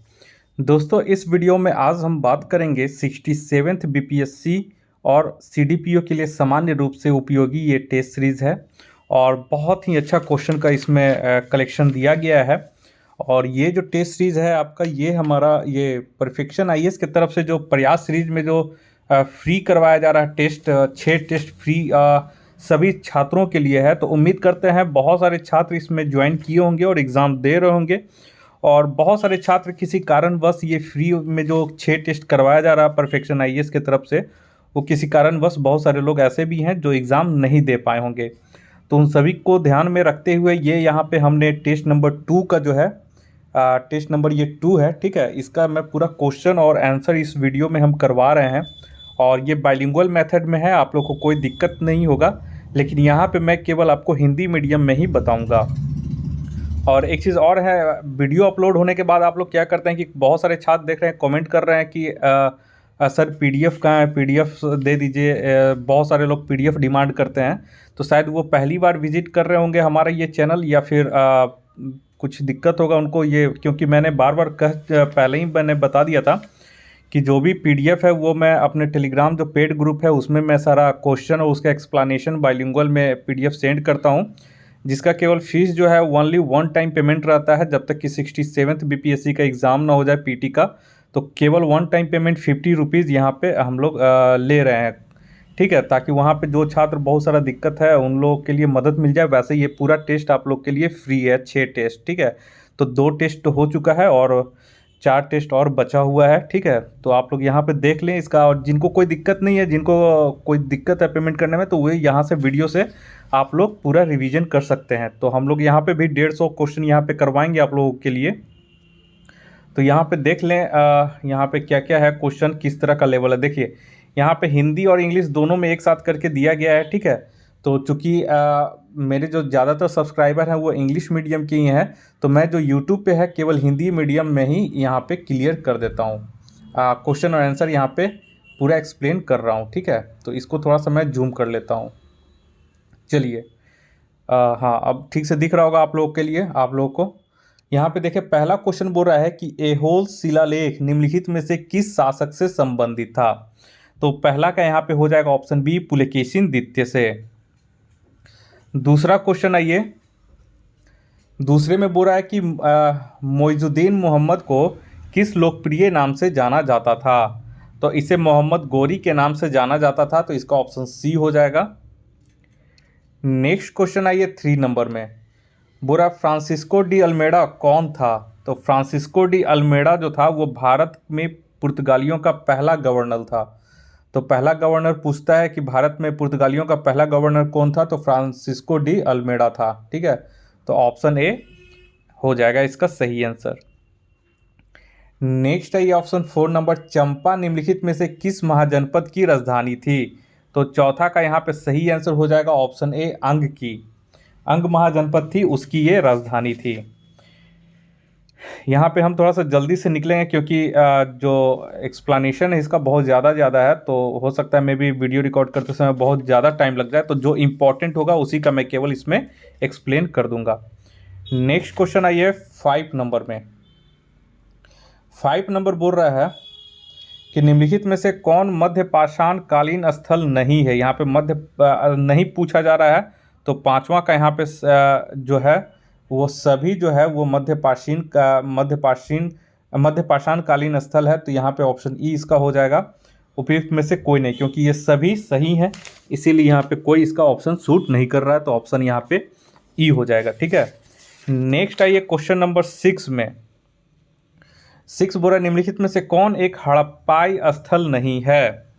दोस्तों इस वीडियो में आज हम बात करेंगे 67th बीपीएससी और सीडीपीओ के लिए सामान्य रूप से उपयोगी ये टेस्ट सीरीज़ है, और बहुत ही अच्छा क्वेश्चन का इसमें कलेक्शन दिया गया है। और ये जो टेस्ट सीरीज़ है आपका, ये हमारा ये परफेक्शन आईएएस की तरफ से जो प्रयास सीरीज में जो फ्री करवाया जा रहा है टेस्ट, 6 टेस्ट फ्री सभी छात्रों के लिए है। तो उम्मीद करते हैं बहुत सारे छात्र इसमें ज्वाइन किए होंगे और एग्ज़ाम दे रहे होंगे, और बहुत सारे छात्र किसी कारणवश ये फ्री में जो 6 टेस्ट करवाया जा रहा है परफेक्शन आईएएस की तरफ से, वो किसी कारणवश बहुत सारे लोग ऐसे भी हैं जो एग्ज़ाम नहीं दे पाए होंगे। तो उन सभी को ध्यान में रखते हुए ये यहाँ पे हमने टेस्ट नंबर 2 का जो है टेस्ट नंबर ये 2 है, ठीक है, इसका मैं पूरा क्वेश्चन और आंसर इस वीडियो में हम करवा रहे हैं। और ये बाइलिंगुअल मेथड में है, आप लोग को कोई दिक्कत नहीं होगा, लेकिन यहाँ पे मैं केवल आपको हिंदी मीडियम में ही बताऊँगा। और एक चीज़ और है, वीडियो अपलोड होने के बाद आप लोग क्या करते हैं कि बहुत सारे छात्र देख रहे हैं, कमेंट कर रहे हैं कि सर पीडीएफ कहाँ है, पीडीएफ दे दीजिए। बहुत सारे लोग पीडीएफ डिमांड करते हैं, तो शायद वो पहली बार विजिट कर रहे होंगे हमारा ये चैनल, या फिर कुछ दिक्कत होगा उनको ये, क्योंकि मैंने बार बार पहले ही मैंने बता दिया था कि जो भी पीडीएफ है वो मैं अपने टेलीग्राम जो पेड ग्रुप है उसमें मैं सारा क्वेश्चन और उसका एक्सप्लेनेशन बाइलिंगुअल में पीडीएफ सेंड करता हूँ, जिसका केवल फीस जो है ओनली 1 टाइम पेमेंट रहता है। जब तक कि 67th बीपीएससी का एग्ज़ाम ना हो जाए पीटी का, तो केवल 1 टाइम पेमेंट 50 रुपीज़ यहाँ पे हम लोग ले रहे हैं, ठीक है, ताकि वहाँ पे जो छात्र बहुत सारा दिक्कत है उन लोगों के लिए मदद मिल जाए। वैसे ये पूरा टेस्ट आप लोग के लिए फ्री है, 6 टेस्ट, ठीक है। तो 2 टेस्ट हो चुका है और 4 टेस्ट और बचा हुआ है, ठीक है। तो आप लोग यहाँ पे देख लें इसका, और जिनको कोई दिक्कत नहीं है, जिनको कोई दिक्कत है पेमेंट करने में, तो वे यहाँ से वीडियो से आप लोग पूरा रिवीजन कर सकते हैं। तो हम लोग यहाँ पे भी 150 क्वेश्चन यहाँ पे करवाएंगे आप लोगों के लिए। तो यहाँ पे देख लें यहाँ पे क्या क्या है क्वेश्चन, किस तरह का लेवल है। देखिए यहाँ पे हिंदी और इंग्लिश दोनों में एक साथ करके दिया गया है, ठीक है। तो चूँकि मेरे जो ज़्यादातर सब्सक्राइबर हैं वो इंग्लिश मीडियम के ही हैं, तो मैं जो यूट्यूब पे है केवल हिंदी मीडियम में ही यहाँ पे क्लियर कर देता हूँ। क्वेश्चन और आंसर यहाँ पे पूरा एक्सप्लेन कर रहा हूँ, ठीक है। तो इसको थोड़ा सा मैं जूम कर लेता हूँ। चलिए, हाँ, अब ठीक से दिख रहा होगा आप लोगों के लिए, आप लोगों को। यहाँ पे देखिए, पहला क्वेश्चन बोल रहा है कि ऐहोल शिलालेख निम्नलिखित में से किस शासक से संबंधित था। तो पहला का यहाँ पे हो जाएगा ऑप्शन बी, पुलकेशिन द्वितीय से। दूसरा क्वेश्चन आइए, दूसरे में बोल रहा है कि मोइजुद्दीन मोहम्मद को किस लोकप्रिय नाम से जाना जाता था। तो इसे मोहम्मद गोरी के नाम से जाना जाता था, तो इसका ऑप्शन सी हो जाएगा। नेक्स्ट क्वेश्चन आइए 3 नंबर में, बोल रहा फ्रांसिस्को डी अल्मेडा कौन था। तो फ्रांसिस्को डी अल्मेडा जो था वो भारत में पुर्तगालियों का पहला गवर्नर था। तो पहला गवर्नर पूछता है कि भारत में पुर्तगालियों का पहला गवर्नर कौन था, तो फ्रांसिस्को डी अल्मेडा था, ठीक है। तो ऑप्शन ए हो जाएगा इसका सही आंसर। नेक्स्ट है ये ऑप्शन 4 नंबर, चंपा निम्नलिखित में से किस महाजनपद की राजधानी थी। तो चौथा का यहाँ पे सही आंसर हो जाएगा ऑप्शन ए, अंग की। अंग महाजनपद थी, उसकी ये राजधानी थी। यहाँ पे हम थोड़ा सा जल्दी से निकलेंगे क्योंकि जो एक्सप्लेनेशन है इसका बहुत ज़्यादा है, तो हो सकता है मैं भी वीडियो रिकॉर्ड करते समय बहुत ज़्यादा टाइम लग जाए। तो जो इम्पोर्टेंट होगा उसी का मैं केवल इसमें एक्सप्लेन कर दूंगा। नेक्स्ट क्वेश्चन आइए 5 नंबर में। 5 नंबर बोल रहा है कि निम्नलिखित में से कौन मध्य पाषाण कालीन स्थल नहीं है। यहाँ पे मध्य नहीं पूछा जा रहा है, तो पांचवा का यहाँ पे जो है वो सभी जो है वो मध्य पाषाण कालीन स्थल है। तो यहाँ पे ऑप्शन ई इसका हो जाएगा। उपयुक्त में से कोई नहीं, क्योंकि ये सभी सही हैं, इसीलिए यहाँ पे कोई इसका ऑप्शन सूट नहीं कर रहा है, तो ऑप्शन यहाँ पे ई हो जाएगा, ठीक है। नेक्स्ट आइए क्वेश्चन नंबर 6 में। 6 बोला निम्नलिखित में से कौन एक हड़प्पाई स्थल नहीं है,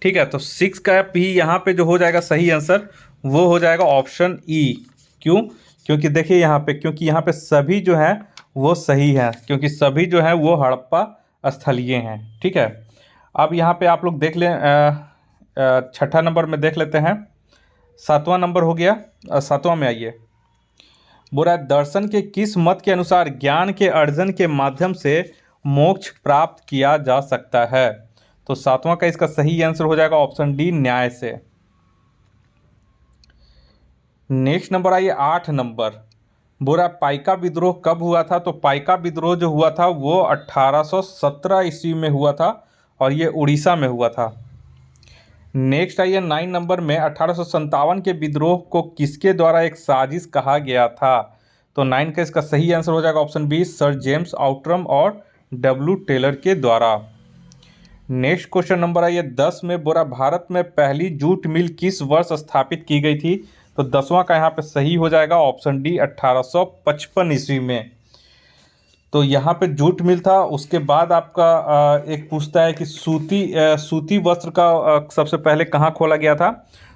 ठीक है। तो 6 का भी यहाँ पे जो हो जाएगा सही आंसर वो हो जाएगा ऑप्शन ई। क्यों? क्योंकि देखिए यहाँ पे, क्योंकि यहाँ पे सभी जो हैं वो सही हैं, क्योंकि सभी जो हैं वो हड़प्पा स्थलीय हैं, ठीक है। अब यहाँ पे आप लोग देख लें, छठा नंबर में देख लेते हैं। 7वां नंबर हो गया, 7वां में आइए। बोला दर्शन के किस मत के अनुसार ज्ञान के अर्जन के माध्यम से मोक्ष प्राप्त किया जा सकता है। तो 7वां का इसका सही आंसर हो जाएगा ऑप्शन डी, न्याय से। नेक्स्ट नंबर आइए 8 नंबर। बोला पाइका विद्रोह कब हुआ था। तो पाइका विद्रोह जो हुआ था वो 1817 ईस्वी में हुआ था, और ये उड़ीसा में हुआ था। नेक्स्ट आइए 9 नंबर में, 1857 के विद्रोह को किसके द्वारा एक साजिश कहा गया था। तो 9 का इसका सही आंसर हो जाएगा option B, sir James Outram और डब्ल्यू टेलर के द्वारा। नेक्स्ट क्वेश्चन नंबर आइए 10 में। बोरा भारत में पहली जूट मिल किस वर्ष स्थापित की गई थी। तो 10वां का यहाँ पे सही हो जाएगा ऑप्शन डी, 1855 ईस्वी में। तो यहाँ पे जूट मिल था। उसके बाद आपका एक पूछता है कि सूती वस्त्र का सबसे पहले कहाँ खोला गया था।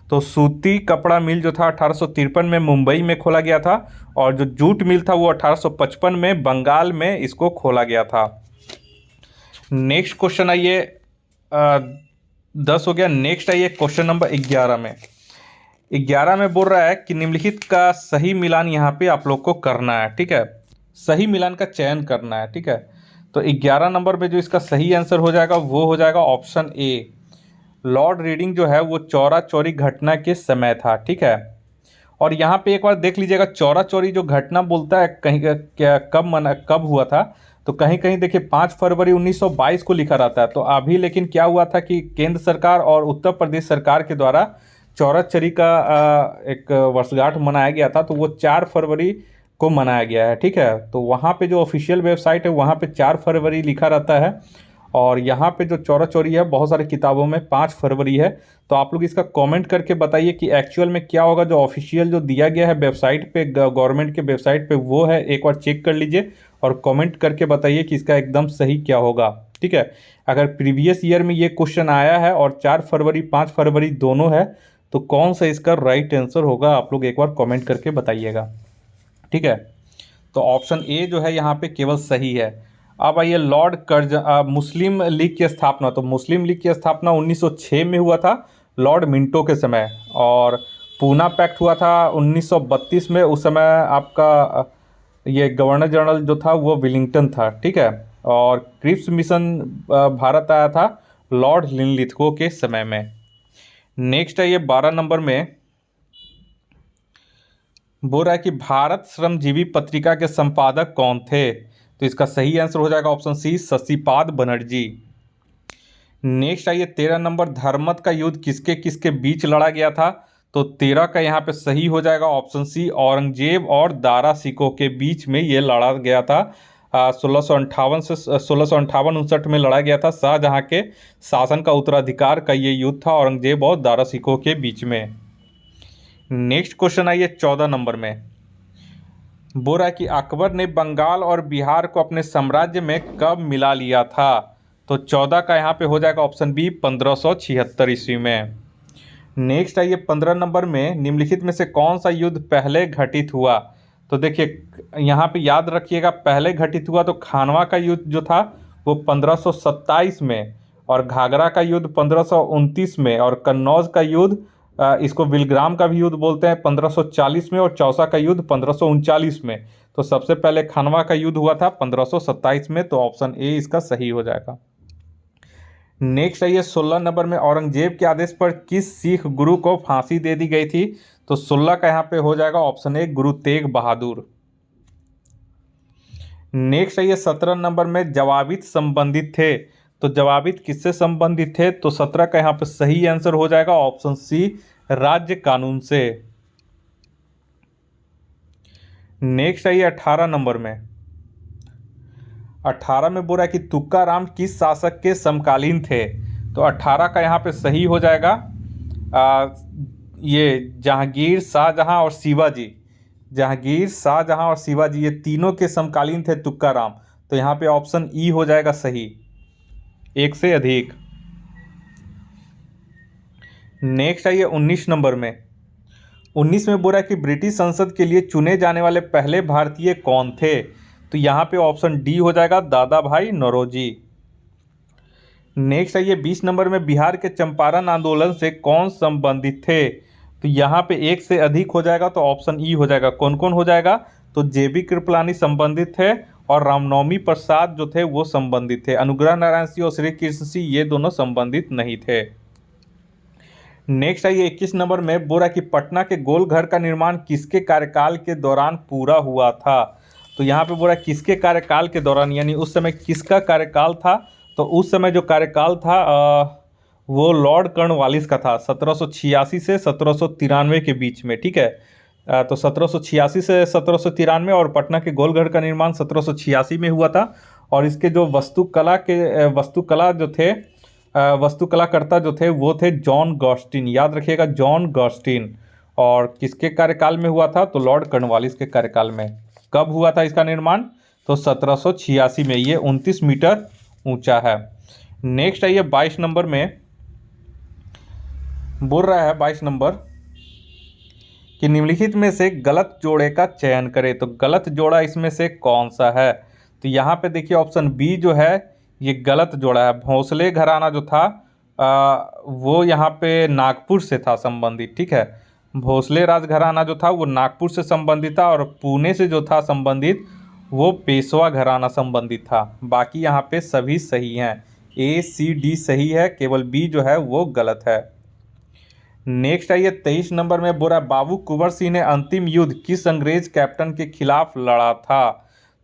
तो सूती कपड़ा मिल जो था 1853 में मुंबई में खोला गया था, और जो जूट मिल था वो 1855 में बंगाल में इसको खोला गया था। नेक्स्ट क्वेश्चन आइए, 10 हो गया। नेक्स्ट आइए क्वेश्चन नंबर 11 में। 11 में बोल रहा है कि निम्नलिखित का सही मिलान यहाँ पे आप लोग को करना है, ठीक है। सही मिलान का चयन करना है, ठीक है। तो 11 नंबर में जो इसका सही आंसर हो जाएगा वो हो जाएगा ऑप्शन ए, लॉर्ड रीडिंग जो है वो चौरा चौरी घटना के समय था, ठीक है। और यहाँ पे एक बार देख लीजिएगा, चौरा चौरी जो घटना बोलता है कहीं क्या कब हुआ था। तो कहीं कहीं देखिए 5 फरवरी 1922 को लिखा रहता है। तो अभी लेकिन क्या हुआ था कि केंद्र सरकार और उत्तर प्रदेश सरकार के द्वारा चौरा चौरी का एक वर्षगांठ मनाया गया था, तो वो 4 फरवरी को मनाया गया है, ठीक है। तो वहाँ पे जो ऑफिशियल वेबसाइट है वहाँ पे 4 फरवरी लिखा रहता है, और यहाँ पे जो चौरा चौरी है बहुत सारी किताबों में 5 फरवरी है। तो आप लोग इसका कमेंट करके बताइए कि एक्चुअल में क्या होगा। जो ऑफिशियल जो दिया गया है वेबसाइट पे, गवर्नमेंट के वेबसाइट पे, वो है, एक बार चेक कर लीजिए और कमेंट करके बताइए कि इसका एकदम सही क्या होगा, ठीक है। अगर प्रीवियस ईयर में ये क्वेश्चन आया है और 4 फरवरी 5 फरवरी दोनों है, तो कौन सा इसका राइट आंसर होगा आप लोग एक बार कमेंट करके बताइएगा, ठीक है। तो ऑप्शन ए जो है यहाँ पे केवल सही है। अब आइए मुस्लिम लीग की स्थापना। तो मुस्लिम लीग की स्थापना 1906 में हुआ था, लॉर्ड मिंटो के समय, और पूना पैक्ट हुआ था 1932 में। उस समय आपका ये गवर्नर जनरल जो था वो विलिंगटन था, ठीक है। और क्रिप्स मिशन भारत आया था लॉर्ड लिनलिथगो के समय में। नेक्स्ट है ये 12 नंबर में, बोल रहा है कि भारत श्रमजीवी पत्रिका के संपादक कौन थे? तो इसका सही आंसर हो जाएगा ऑप्शन सी, शशिपाद बनर्जी। नेक्स्ट आइए 13 नंबर, धर्मत का युद्ध किसके किसके बीच लड़ा गया था? तो 13 का यहाँ पे सही हो जाएगा ऑप्शन सी, औरंगजेब और दारा सिकोह के बीच में ये लड़ा गया था। 1658 से 1658-59 में लड़ा गया था। शाहजहां के शासन का उत्तराधिकार का ये युद्ध था औरंगजेब और दारा सिकोह के बीच में। नेक्स्ट क्वेश्चन आइए 14 नंबर में, बोल रहा है कि अकबर ने बंगाल और बिहार को अपने साम्राज्य में कब मिला लिया था? तो 14 का यहाँ पे हो जाएगा ऑप्शन बी, 1576 ईस्वी में। नेक्स्ट आइए 15 नंबर में, निम्नलिखित में से कौन सा युद्ध पहले घटित हुआ? तो देखिए यहाँ पे याद रखिएगा, पहले घटित हुआ तो खानवा का युद्ध जो था वो 1527 में, और घाघरा का युद्ध 1529 में, और कन्नौज का युद्ध इसको विलग्राम का भी युद्ध बोलते हैं 1540 में, और चौसा का युद्ध 1539 में। तो सबसे पहले खानवा का युद्ध हुआ था 1527 में, तो ऑप्शन ए इसका सही हो जाएगा। नेक्स्ट है ये 16 नंबर में, औरंगजेब के आदेश पर किस सिख गुरु को फांसी दे दी गई थी? तो 16 का यहाँ पे हो जाएगा ऑप्शन ए, गुरु तेग बहादुर। नेक्स्ट है ये 17 नंबर में, जवाबित संबंधित थे। तो जवाबित किससे संबंधित थे? तो 17 का यहाँ पे सही आंसर हो जाएगा ऑप्शन सी, राज्य कानून से। नेक्स्ट है ये 18 नंबर में, 18 में बोल रहा है कि तुकाराम किस शासक के समकालीन थे? तो 18 का यहाँ पे सही हो जाएगा ये जहांगीर, शाहजहां और शिवाजी। जहांगीर, शाहजहां और शिवाजी ये तीनों के समकालीन थे तुकाराम। तो यहाँ पे ऑप्शन ई हो जाएगा सही, एक से अधिक। नेक्स्ट है ये 19 नंबर में, 19 में बोल रहा है कि ब्रिटिश संसद के लिए चुने जाने वाले पहले भारतीय कौन थे? तो यहाँ पे ऑप्शन डी हो जाएगा, दादा भाई नौरोजी। नेक्स्ट है ये 20 नंबर में, बिहार के चंपारण आंदोलन से कौन संबंधित थे? तो यहाँ पे एक से अधिक हो जाएगा, तो ऑप्शन ई हो जाएगा। कौन कौन हो जाएगा? तो जेबी कृपलानी संबंधित थे, और रामनवमी प्रसाद जो थे वो संबंधित थे। अनुग्रह नारायण सिंह और श्री कृष्ण सिंह ये दोनों संबंधित नहीं थे। नेक्स्ट है ये 21 नंबर में, बोल रहा है कि पटना के गोलघर का निर्माण किसके कार्यकाल के दौरान पूरा हुआ था? तो यहाँ पे बोल रहा है किसके कार्यकाल के दौरान, यानी उस समय किसका कार्यकाल था? तो उस समय जो कार्यकाल था वो लॉर्ड कर्नवालिस का था, 1786 से 1793 के बीच में। ठीक है, तो 1786 से 1793, और पटना के गोलघर का निर्माण 1786 में हुआ था। और इसके जो वास्तुकलाकर्ता जो थे वो थे जॉन गॉस्टिन। याद रखिएगा, जॉन गॉस्टिन। और किसके कार्यकाल में हुआ था? तो लॉर्ड कर्नवालिस के कार्यकाल में। कब हुआ था इसका निर्माण? तो 1786 में। ये 29 मीटर ऊंचा है। नेक्स्ट है ये 22 नंबर में, बोल रहा है 22 नंबर कि निम्नलिखित में से गलत जोड़े का चयन करें। तो गलत जोड़ा इसमें से कौन सा है? तो यहाँ पे देखिए ऑप्शन बी जो है ये गलत जोड़ा है। भोसले घराना जो था वो यहाँ पे नागपुर से था संबंधित। ठीक है, भोसले राजघराना जो था वो नागपुर से संबंधित था, और पुणे से जो था संबंधित वो पेशवा घराना संबंधित था। बाकी यहाँ पे सभी सही हैं, ए सी डी सही है, केवल बी जो है वो गलत है। नेक्स्ट आइए 23 नंबर में, बोला बाबू कुंवर सिंह ने अंतिम युद्ध किस अंग्रेज कैप्टन के खिलाफ लड़ा था?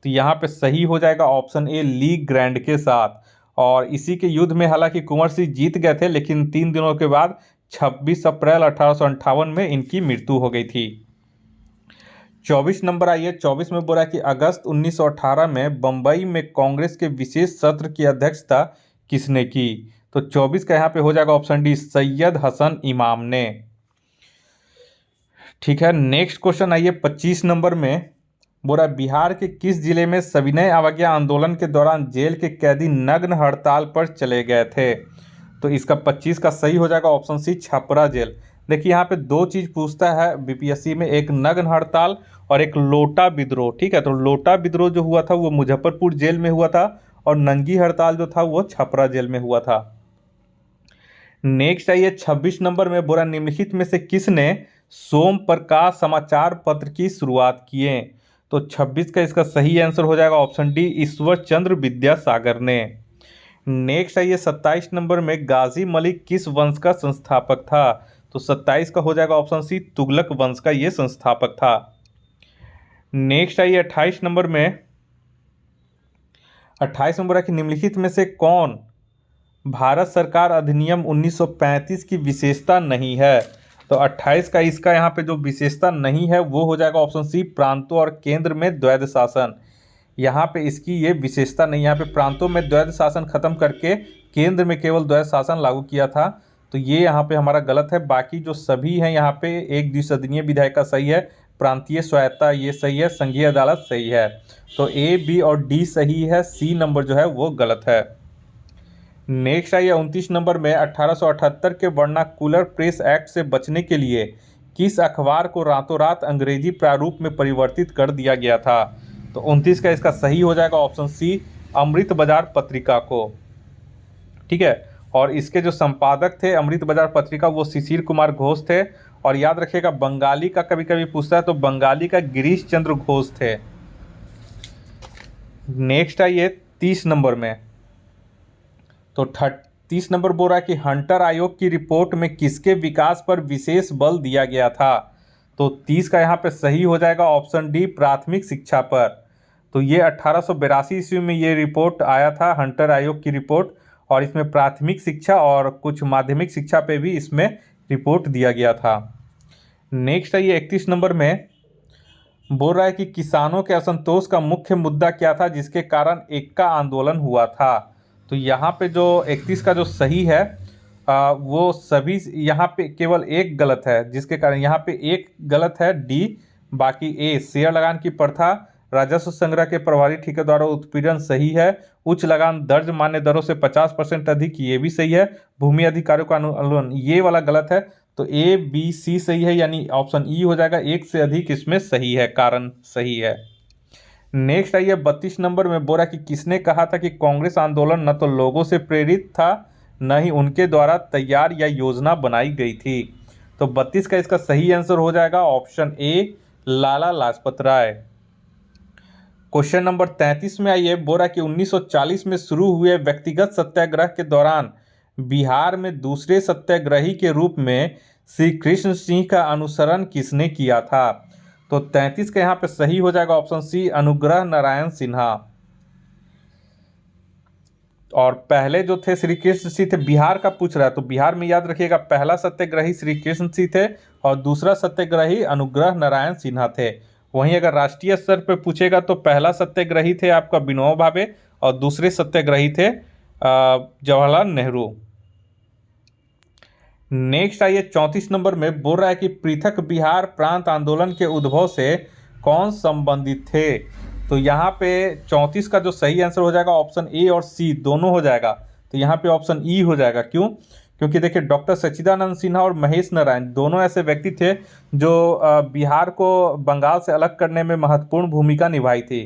तो यहाँ पे सही हो जाएगा ऑप्शन ए, ली ग्रैंड के साथ। और इसी के युद्ध में हालांकि कुंवर सिंह जीत गए थे, लेकिन 3 दिनों के बाद 26 अप्रैल 1858 में इनकी मृत्यु हो गई थी। 24 नंबर आइए, 24 में बोला कि अगस्त 1918 में बंबई में कांग्रेस के विशेष सत्र की अध्यक्षता किसने की? तो 24 का यहाँ पे हो जाएगा ऑप्शन डी, सैयद हसन इमाम ने। ठीक है, नेक्स्ट क्वेश्चन आइए 25 नंबर में, बोला बिहार के किस जिले में सविनय अवज्ञा आंदोलन के दौरान जेल के कैदी नग्न हड़ताल पर चले गए थे? तो इसका 25 का सही हो जाएगा ऑप्शन सी, छपरा जेल। देखिए यहाँ पे 2 चीज़ पूछता है बीपीएससी में, एक नग्न हड़ताल और एक लोटा विद्रोह। ठीक है, तो लोटा विद्रोह जो हुआ था वो मुजफ्फरपुर जेल में हुआ था, और नंगी हड़ताल जो था वो छपरा जेल में हुआ था। नेक्स्ट आइए 26 नंबर में, बोला निम्नलिखित में से किसने सोम प्रकाश समाचार पत्र की शुरुआत किए? तो 26 का इसका सही आंसर हो जाएगा ऑप्शन डी, ईश्वर चंद्र विद्यासागर ने। नेक्स्ट है ये 27 नंबर में गाजी मलिक किस वंश का संस्थापक था? तो 27 का हो जाएगा ऑप्शन सी, तुगलक वंश का ये संस्थापक था। नेक्स्ट है ये 28 नंबर में, 28 नंबर है कि निम्नलिखित में से कौन भारत सरकार अधिनियम 1935 की विशेषता नहीं है? तो 28 का इसका यहाँ पे जो विशेषता नहीं है वो हो जाएगा ऑप्शन सी, प्रांतों और केंद्र में द्वैध शासन। यहाँ पे इसकी ये विशेषता नहीं, यहाँ पे प्रांतों में द्वैध शासन खत्म करके केंद्र में केवल द्वैध शासन लागू किया था, तो ये यहाँ पे हमारा गलत है। बाकी जो सभी हैं यहाँ पे एक द्विसदनीय विधायिका सही है, प्रांतीय स्वायत्ता ये सही है, संघीय अदालत सही है। तो ए, बी और डी सही है, सी नंबर जो है वो गलत है। नेक्स्ट है 29 नंबर में, 1878 के वर्नाकुलर प्रेस एक्ट से बचने के लिए किस अखबार को रातों रात अंग्रेजी प्रारूप में परिवर्तित कर दिया गया था? तो 29 का इसका सही हो जाएगा ऑप्शन सी, अमृत बाजार पत्रिका को। ठीक है, और इसके जो संपादक थे अमृत बाजार पत्रिका वो शिशिर कुमार घोष थे, और याद रखिएगा बंगाली का कभी कभी पूछता है तो बंगाली का गिरीश चंद्र घोष थे। नेक्स्ट है ये 30 नंबर में, तो 30 नंबर बोल रहा है कि हंटर आयोग की रिपोर्ट में किसके विकास पर विशेष बल दिया गया था? तो 30 का यहाँ पे सही हो जाएगा ऑप्शन डी, प्राथमिक शिक्षा पर। तो ये 1882 ईस्वी में ये रिपोर्ट आया था, हंटर आयोग की रिपोर्ट, और इसमें प्राथमिक शिक्षा और कुछ माध्यमिक शिक्षा पे भी इसमें रिपोर्ट दिया गया था। नेक्स्ट है ये 31 नंबर में, बोल रहा है कि किसानों के असंतोष का मुख्य मुद्दा क्या था जिसके कारण एक्का आंदोलन हुआ था? तो यहाँ पे जो 31 का जो सही है वो सभी, यहाँ पे केवल एक गलत है, जिसके कारण यहाँ पे एक गलत है डी, बाकी ए, शेयर लगान की प्रथा, राजस्व संग्रह के प्रभारी ठेकेदारों उत्पीड़न सही है, उच्च लगान दर्ज मान्य दरों से 50% अधिक ये भी सही है, भूमि अधिकारियों का अनुपालन ये वाला गलत है। तो ए, बी, सी सही है, यानी ऑप्शन ई हो जाएगा, एक से अधिक इसमें सही है, कारण सही है। नेक्स्ट आइए 32 नंबर में, बोला कि किसने कहा था कि कांग्रेस आंदोलन न तो लोगों से प्रेरित था न ही उनके द्वारा तैयार या योजना बनाई गई थी? तो 32 का इसका सही आंसर हो जाएगा option A, Lala Lajpat Rai. Question number 33 में आइए, बोला कि 1940 में शुरू हुए व्यक्तिगत सत्याग्रह के दौरान बिहार में दूसरे सत्याग्रही के रूप में श्री कृष्ण सिंह का अनुसरण किसने किया था? तो 33 का यहाँ पे सही हो जाएगा ऑप्शन सी, अनुग्रह नारायण सिन्हा। और पहले जो थे श्री कृष्ण सिंह थे, बिहार का पूछ रहा है तो बिहार में याद रखिएगा पहला सत्याग्रही श्री कृष्ण सिंह थे और दूसरा सत्याग्रही अनुग्रह नारायण सिन्हा थे। वहीं अगर राष्ट्रीय स्तर पर पूछेगा तो पहला सत्याग्रही थे आपका विनोबा भावे और दूसरे सत्याग्रही थे जवाहरलाल नेहरू। नेक्स्ट आइए 34 नंबर में, बोल रहा है कि पृथक बिहार प्रांत आंदोलन के उद्भव से कौन संबंधित थे? तो यहाँ पे 34 का जो सही आंसर हो जाएगा ऑप्शन ए और सी दोनों हो जाएगा, तो यहाँ पे ऑप्शन ई हो जाएगा। क्यों? क्योंकि देखिए डॉक्टर सच्चिदानंद सिन्हा और महेश नारायण दोनों ऐसे व्यक्ति थे जो बिहार को बंगाल से अलग करने में महत्वपूर्ण भूमिका निभाई थी।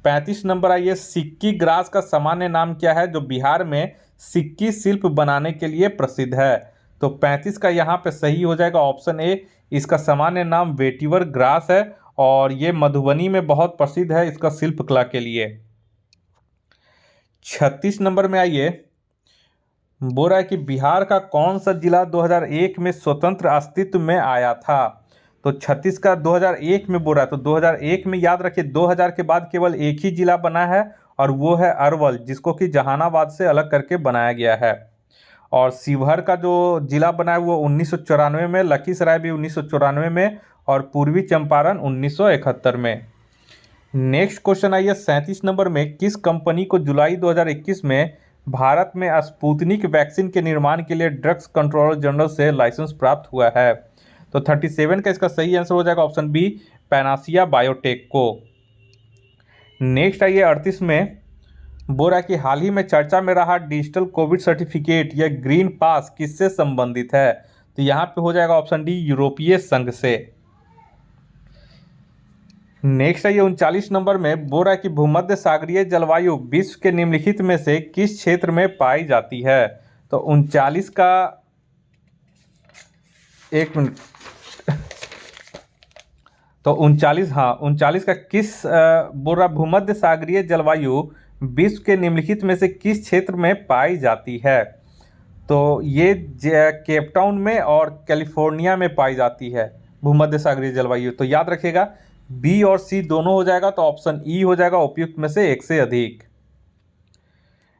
35 नंबर आइए, सिक्की ग्रास का सामान्य नाम क्या है जो बिहार में सिक्की शिल्प बनाने के लिए प्रसिद्ध है? तो 35 का यहाँ पे सही हो जाएगा ऑप्शन ए, इसका सामान्य नाम वेटिवर ग्रास है और ये मधुबनी में बहुत प्रसिद्ध है इसका शिल्पकला के लिए। 36 नंबर में आइए, बोल रहा है कि बिहार का कौन सा जिला 2001 में स्वतंत्र अस्तित्व में आया था? तो 36 का 2001 में बोल रहा है, तो 2001 में याद रखिए 2000 के बाद केवल एक ही जिला बना है और वो है अरवल, जिसको कि जहानाबाद से अलग करके बनाया गया है। और शिवहर का जो जिला बना है वो 1994 में, लखीसराय भी 1994 में और पूर्वी चंपारण 1971 में। नेक्स्ट क्वेश्चन आइए 37 नंबर में, किस कंपनी को जुलाई 2021 में भारत में स्पुतनिक वैक्सीन के निर्माण के लिए ड्रग्स कंट्रोलर जनरल से लाइसेंस प्राप्त हुआ है? तो 37 का इसका सही आंसर हो जाएगा ऑप्शन बी, पैनासिया बायोटेक को। नेक्स्ट आइए 38 में, बोल रहा है कि हाल ही में चर्चा में रहा डिजिटल कोविड सर्टिफिकेट या ग्रीन पास किससे संबंधित है? तो यहाँ पे हो जाएगा ऑप्शन डी, यूरोपीय संघ से। नेक्स्ट आइए 39 नंबर में, बोल रहा है कि भूमध्य सागरीय जलवायु विश्व के निम्नलिखित में से किस क्षेत्र में पाई जाती है? तो 39 का, एक मिनट, तो 39 का किस बोल रहा, भूमध्य सागरीय जलवायु विश्व के निम्नलिखित में से किस क्षेत्र में पाई जाती है? तो ये केपटाउन में और कैलिफोर्निया में पाई जाती है भूमध्य सागरीय जलवायु। तो याद रखिएगा बी और सी दोनों हो जाएगा, तो ऑप्शन ई हो जाएगा उपयुक्त में से एक से अधिक।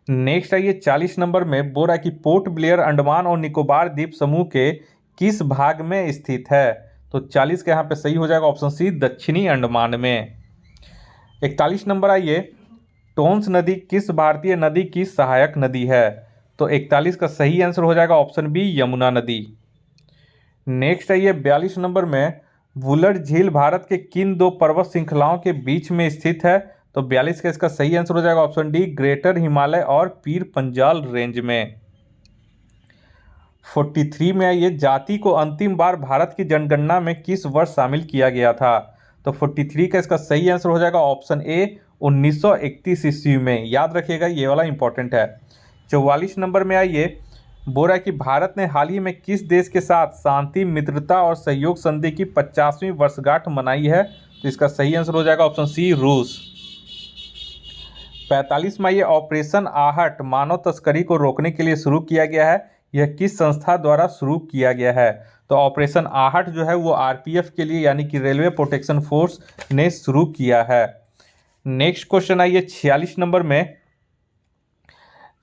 नेक्स्ट आइए 40 नंबर में बोल रहा है कि पोर्ट ब्लेयर अंडमान और निकोबार द्वीप समूह के किस भाग में स्थित है? तो 40 का यहाँ पे सही हो जाएगा ऑप्शन सी दक्षिणी अंडमान में। 41 नंबर आइए टोंस नदी किस भारतीय नदी की सहायक नदी है? तो 41 का सही आंसर हो जाएगा ऑप्शन बी यमुना नदी। नेक्स्ट आइए 42 नंबर में वुलर झील भारत के किन दो पर्वत श्रृंखलाओं के बीच में स्थित है? तो 42 का इसका सही आंसर हो जाएगा ऑप्शन डी ग्रेटर हिमालय और पीर पंजाल रेंज में। 43 में आइए जाति को अंतिम बार भारत की जनगणना में किस वर्ष शामिल किया गया था? तो 43 का इसका सही आंसर हो जाएगा ऑप्शन ए 1931 ईस्वी में। याद रखिएगा ये वाला इंपॉर्टेंट है। 44 नंबर में आइए बोल रहा है कि भारत ने हाल ही में किस देश के साथ शांति मित्रता और सहयोग संधि की 50वीं वर्षगांठ मनाई है? तो इसका सही आंसर हो जाएगा ऑप्शन सी रूस। 45 में आइए ऑपरेशन आहट मानव तस्करी को रोकने के लिए शुरू किया गया है, यह किस संस्था द्वारा शुरू किया गया है? तो ऑपरेशन आहट जो है वो आरपीएफ के लिए यानी कि रेलवे प्रोटेक्शन फोर्स ने शुरू किया है। नेक्स्ट क्वेश्चन आइए 46 नंबर में।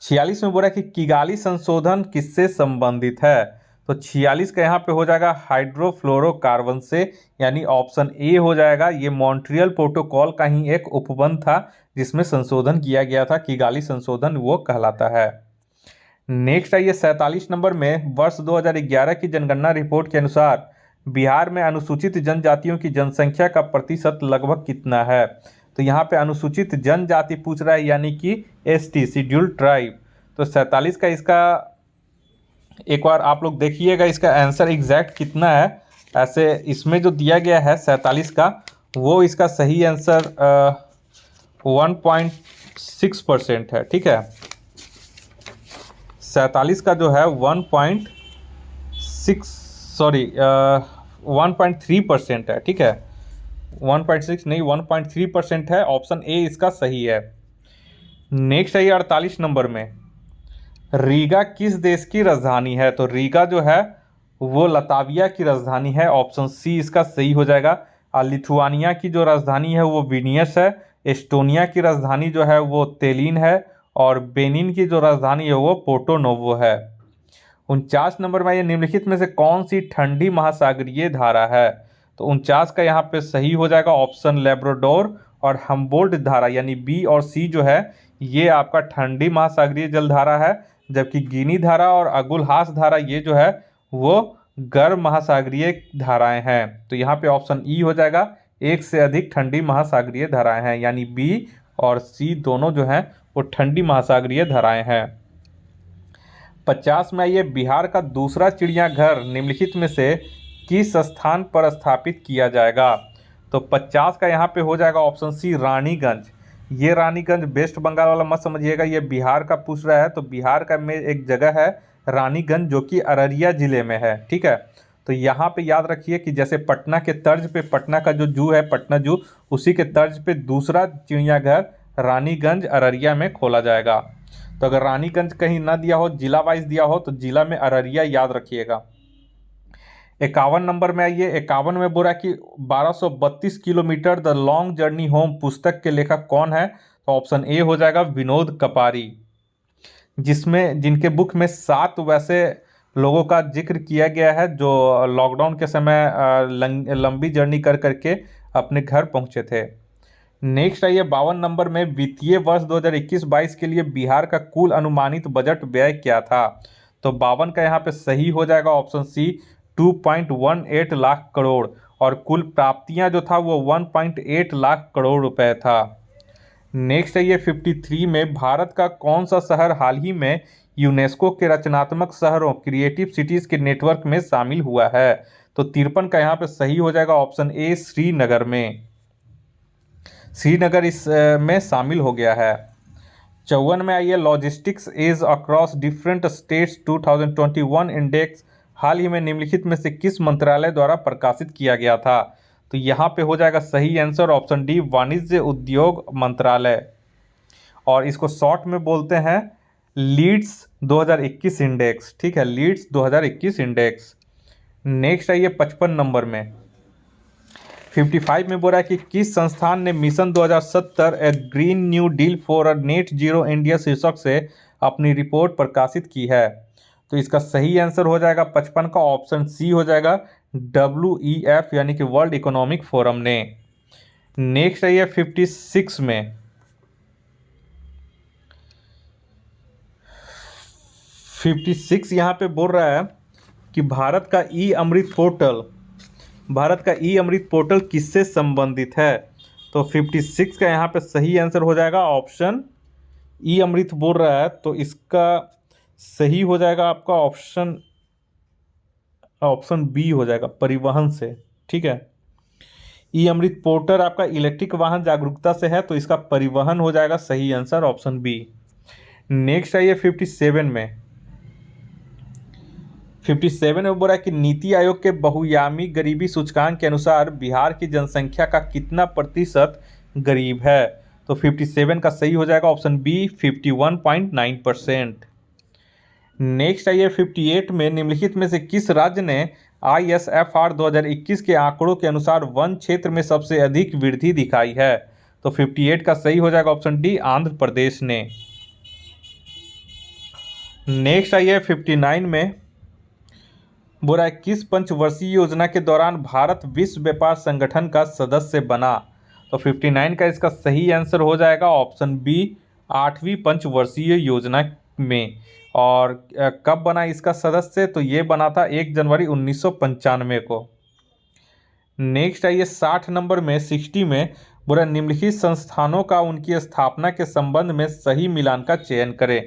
46 में बोला कि किगाली संशोधन किससे संबंधित है? तो 46 का यहाँ पे हो जाएगा हाइड्रोफ्लोरोकार्बन से, यानी ऑप्शन ए हो जाएगा। ये मॉन्ट्रियल प्रोटोकॉल का ही एक उपबंध था जिसमें संशोधन किया गया था, किगाली संशोधन वो कहलाता है। नेक्स्ट आइए 47 नंबर में वर्ष 2011 की जनगणना रिपोर्ट के अनुसार बिहार में अनुसूचित जनजातियों की जनसंख्या का प्रतिशत लगभग कितना है? तो यहाँ पे अनुसूचित जनजाति पूछ रहा है यानी कि एसटी शेड्यूल्ड ट्राइब। तो 47 का इसका एक बार आप लोग देखिएगा इसका आंसर एग्जैक्ट कितना है। ऐसे इसमें जो दिया गया है 47 का वो इसका सही आंसर 1.6% है। ठीक है, 47 का जो है 1.3% है। ठीक है, 1.6 नहीं 1.3% है। ऑप्शन ए इसका सही है। नेक्स्ट है 48 नंबर में रीगा किस देश की राजधानी है? तो रीगा जो है वो लताविया की राजधानी है। ऑप्शन सी इसका सही हो जाएगा। लिथुआनिया की जो राजधानी है वो विनियस है। एस्टोनिया की राजधानी जो है वो तेलिन है और बेनिन की जो राजधानी है वो पोर्टो नोवो है। 49 नंबर में ये निम्नलिखित में से कौन सी ठंडी महासागरीय धारा है? तो 49 का यहाँ पे सही हो जाएगा ऑप्शन लेब्राडोर और हम्बोल्ट धारा, यानी बी और सी जो है ये आपका ठंडी महासागरीय जलधारा है, जबकि गिनी धारा और अगुलहास धारा ये जो है वो गर्म महासागरीय धाराएं हैं। तो यहाँ पे ऑप्शन ई हो जाएगा, एक से अधिक ठंडी महासागरीय धाराएं हैं, यानी बी और सी दोनों जो हैं वो ठंडी महासागरीय धाराएं हैं। 50 में आइए बिहार का दूसरा चिड़ियाघर निम्नलिखित में से किस स्थान पर स्थापित किया जाएगा? तो 50 का यहाँ पे हो जाएगा ऑप्शन सी रानीगंज। ये रानीगंज वेस्ट बंगाल वाला मत समझिएगा, ये बिहार का पूछ रहा है। तो बिहार का में एक जगह है रानीगंज जो कि अररिया जिले में है। ठीक है, तो यहाँ पे याद रखिए कि जैसे पटना के तर्ज पे पटना का जो जू है पटना जू, उसी के तर्ज पे दूसरा चिड़ियाघर रानीगंज अररिया में खोला जाएगा। तो अगर रानीगंज कहीं ना दिया हो, जिला वाइज दिया हो, तो जिला में अररिया याद रखिएगा। 51 नंबर में आइए। 51 में बोला कि 1232 kilometre the long journey home पुस्तक के लेखक कौन है? तो ऑप्शन ए हो जाएगा विनोद कपारी, जिनके बुक में 7 वैसे लोगों का जिक्र किया गया है जो लॉकडाउन के समय लंबी जर्नी कर करके अपने घर पहुंचे थे। नेक्स्ट आइए 52 नंबर में वित्तीय वर्ष 2021-22 के लिए बिहार का कुल अनुमानित बजट व्यय क्या था? तो 52 का यहाँ पे सही हो जाएगा ऑप्शन सी 2.18 लाख करोड़, और कुल प्राप्तियां जो था वो 1.8 लाख करोड़ रुपए था। नेक्स्ट है ये 53 में भारत का कौन सा शहर हाल ही में यूनेस्को के रचनात्मक शहरों क्रिएटिव सिटीज के नेटवर्क में शामिल हुआ है? तो 53 का यहाँ पे सही हो जाएगा ऑप्शन ए श्रीनगर में। श्रीनगर इस में शामिल हो गया है। 54 में आइए logistics ease across different states 2021 index हाल ही में निम्नलिखित में से किस मंत्रालय द्वारा प्रकाशित किया गया था? तो यहाँ पे हो जाएगा सही आंसर ऑप्शन डी वाणिज्य उद्योग मंत्रालय। और इसको शॉर्ट में बोलते हैं लीड्स 2021 इंडेक्स। ठीक है, लीड्स 2021 इंडेक्स। नेक्स्ट आइए 55 नंबर में। 55 में बोल रहा है कि किस संस्थान ने mission 2070 A green new deal for a net zero India शीर्षक से अपनी रिपोर्ट प्रकाशित की है। तो इसका सही आंसर हो जाएगा 55 का ऑप्शन सी हो जाएगा, WEF यानी कि वर्ल्ड इकोनॉमिक फोरम ने। नेक्स्ट है ये 56 में। 56 यहाँ पे बोल रहा है कि भारत का ई अमृत पोर्टल किससे संबंधित है। तो 56 का यहाँ पे सही आंसर हो जाएगा ऑप्शन ई अमृत बोल रहा है, तो इसका सही हो जाएगा आपका ऑप्शन बी हो जाएगा, परिवहन से। ठीक है, ई अमृत पोर्टल आपका इलेक्ट्रिक वाहन जागरूकता से है, तो इसका परिवहन हो जाएगा सही आंसर ऑप्शन बी। नेक्स्ट आइए 57 में। 57 में बोल रहा है कि नीति आयोग के बहुआयामी गरीबी सूचकांक के अनुसार बिहार की जनसंख्या का कितना प्रतिशत गरीब है। तो 57 का सही हो जाएगा ऑप्शन बी, 51.9%। नेक्स्ट आइए 58 में। निम्नलिखित में से किस राज्य ने ISFR 2021 के आंकड़ों के अनुसार वन क्षेत्र में सबसे अधिक वृद्धि दिखाई है। तो 58 का सही हो जाएगा ऑप्शन डी, आंध्र प्रदेश ने। नेक्स्ट आइए 59 में। बोल रहा है किस पंचवर्षीय योजना के दौरान भारत विश्व व्यापार संगठन का सदस्य बना। तो 59 का इसका सही आंसर हो जाएगा ऑप्शन बी, 8वीं पंचवर्षीय योजना में। और कब बना इसका सदस्य, तो ये बना था 1 जनवरी 1995 को। नेक्स्ट आइए 60 नंबर में। 60 में बोला निम्नलिखित संस्थानों का उनकी स्थापना के संबंध में सही मिलान का चयन करें।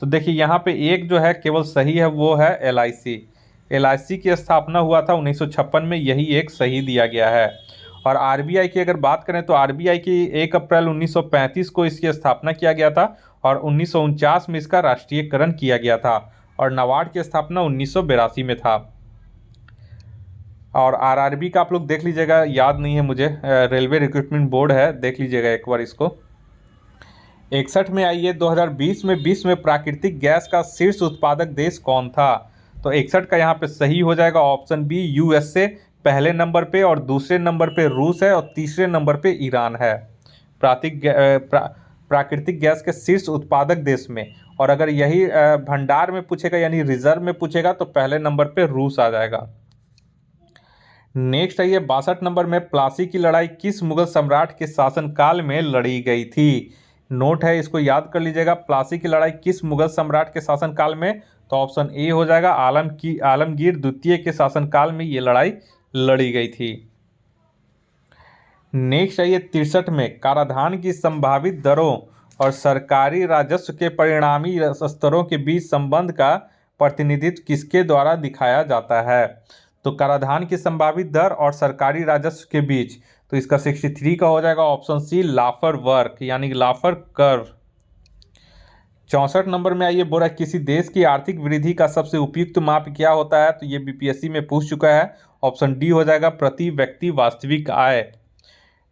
तो देखिए यहाँ पे एक जो है केवल सही है, वो है LIC की स्थापना हुआ था 1956 में, यही एक सही दिया गया है। और RBI की अगर बात करें तो RBI की 1 अप्रैल 1935 को इसकी स्थापना किया गया था और 1949 में इसका राष्ट्रीयकरण किया गया था। और नाबार्ड की स्थापना 1982 में था। और RRB का आप लोग देख लीजिएगा, याद नहीं है मुझे, रेलवे रिक्रूटमेंट बोर्ड है, देख लीजिएगा एक बार इसको। 61 में आइए 2020 में विश्व में प्राकृतिक गैस का शीर्ष उत्पादक देश कौन था। तो 61 का यहाँ पे सही हो जाएगा ऑप्शन बी, USA पहले नंबर पे, और दूसरे नंबर पे रूस है, और तीसरे नंबर पे ईरान है प्राकृतिक गैस के शीर्ष उत्पादक देश में। और अगर यही भंडार में पूछेगा यानी रिजर्व में पूछेगा तो पहले नंबर पे रूस आ जाएगा। नेक्स्ट आइए 62 नंबर में। प्लासी की लड़ाई किस मुगल सम्राट के शासनकाल में लड़ी गई थी। नोट है, इसको याद कर लीजिएगा। प्लासी की लड़ाई किस मुगल सम्राट के शासनकाल में, तो ऑप्शन ए हो जाएगा, आलमगीर द्वितीय के शासनकाल में ये लड़ाई लड़ी गई थी। नेक्स्ट आइए 63 में। कराधान की संभावित दरों और सरकारी राजस्व के परिणामी स्तरों के बीच संबंध का प्रतिनिधित्व किसके द्वारा दिखाया जाता है। तो कराधान की संभावित दर और सरकारी राजस्व के बीच, तो इसका 63 का हो जाएगा ऑप्शन सी, लाफर वर्क यानी लाफर कर्व। 64 नंबर में आइए। बोला किसी देश की आर्थिक वृद्धि का सबसे उपयुक्त माप क्या होता है। तो ये BPSC में पूछ चुका है, ऑप्शन डी हो जाएगा, प्रति व्यक्ति वास्तविक आय।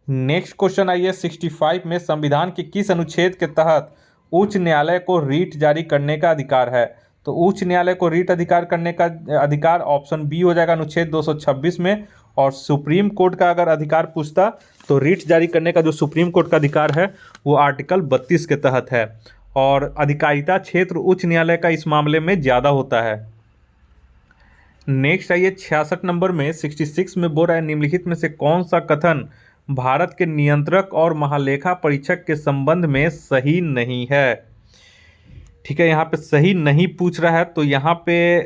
नेक्स्ट क्वेश्चन आइए 65 में। संविधान के किस अनुच्छेद के तहत उच्च न्यायालय को रीट जारी करने का अधिकार है। तो उच्च न्यायालय को रीट अधिकार करने का अधिकार ऑप्शन बी हो जाएगा, अनुच्छेद 226 में। और सुप्रीम कोर्ट का अगर अधिकार पूछता तो रीट जारी करने का जो सुप्रीम कोर्ट का अधिकार है वो आर्टिकल 32 के तहत है। और अधिकारिता क्षेत्र उच्च न्यायालय का इस मामले में ज़्यादा होता है। नेक्स्ट आइए 66 नंबर में। 66 में बोल रहा है निम्नलिखित में से कौन सा कथन भारत के नियंत्रक और महालेखा परीक्षक के संबंध में सही नहीं है। ठीक है, यहाँ पे सही नहीं पूछ रहा है, तो यहाँ पे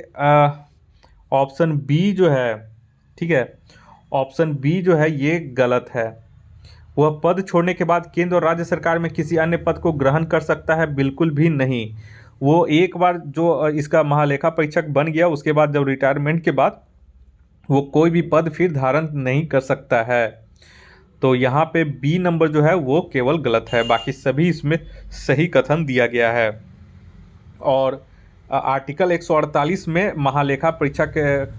ऑप्शन बी जो है, ठीक है, ऑप्शन बी जो है ये गलत है। वह पद छोड़ने के बाद केंद्र और राज्य सरकार में किसी अन्य पद को ग्रहण कर सकता है, बिल्कुल भी नहीं। वो एक बार जो इसका महालेखा परीक्षक बन गया, उसके बाद जब रिटायरमेंट के बाद वो कोई भी पद फिर धारण नहीं कर सकता है। तो यहाँ पे बी नंबर जो है वो केवल गलत है, बाकी सभी इसमें सही कथन दिया गया है। और आर्टिकल 148 में महालेखा परीक्षक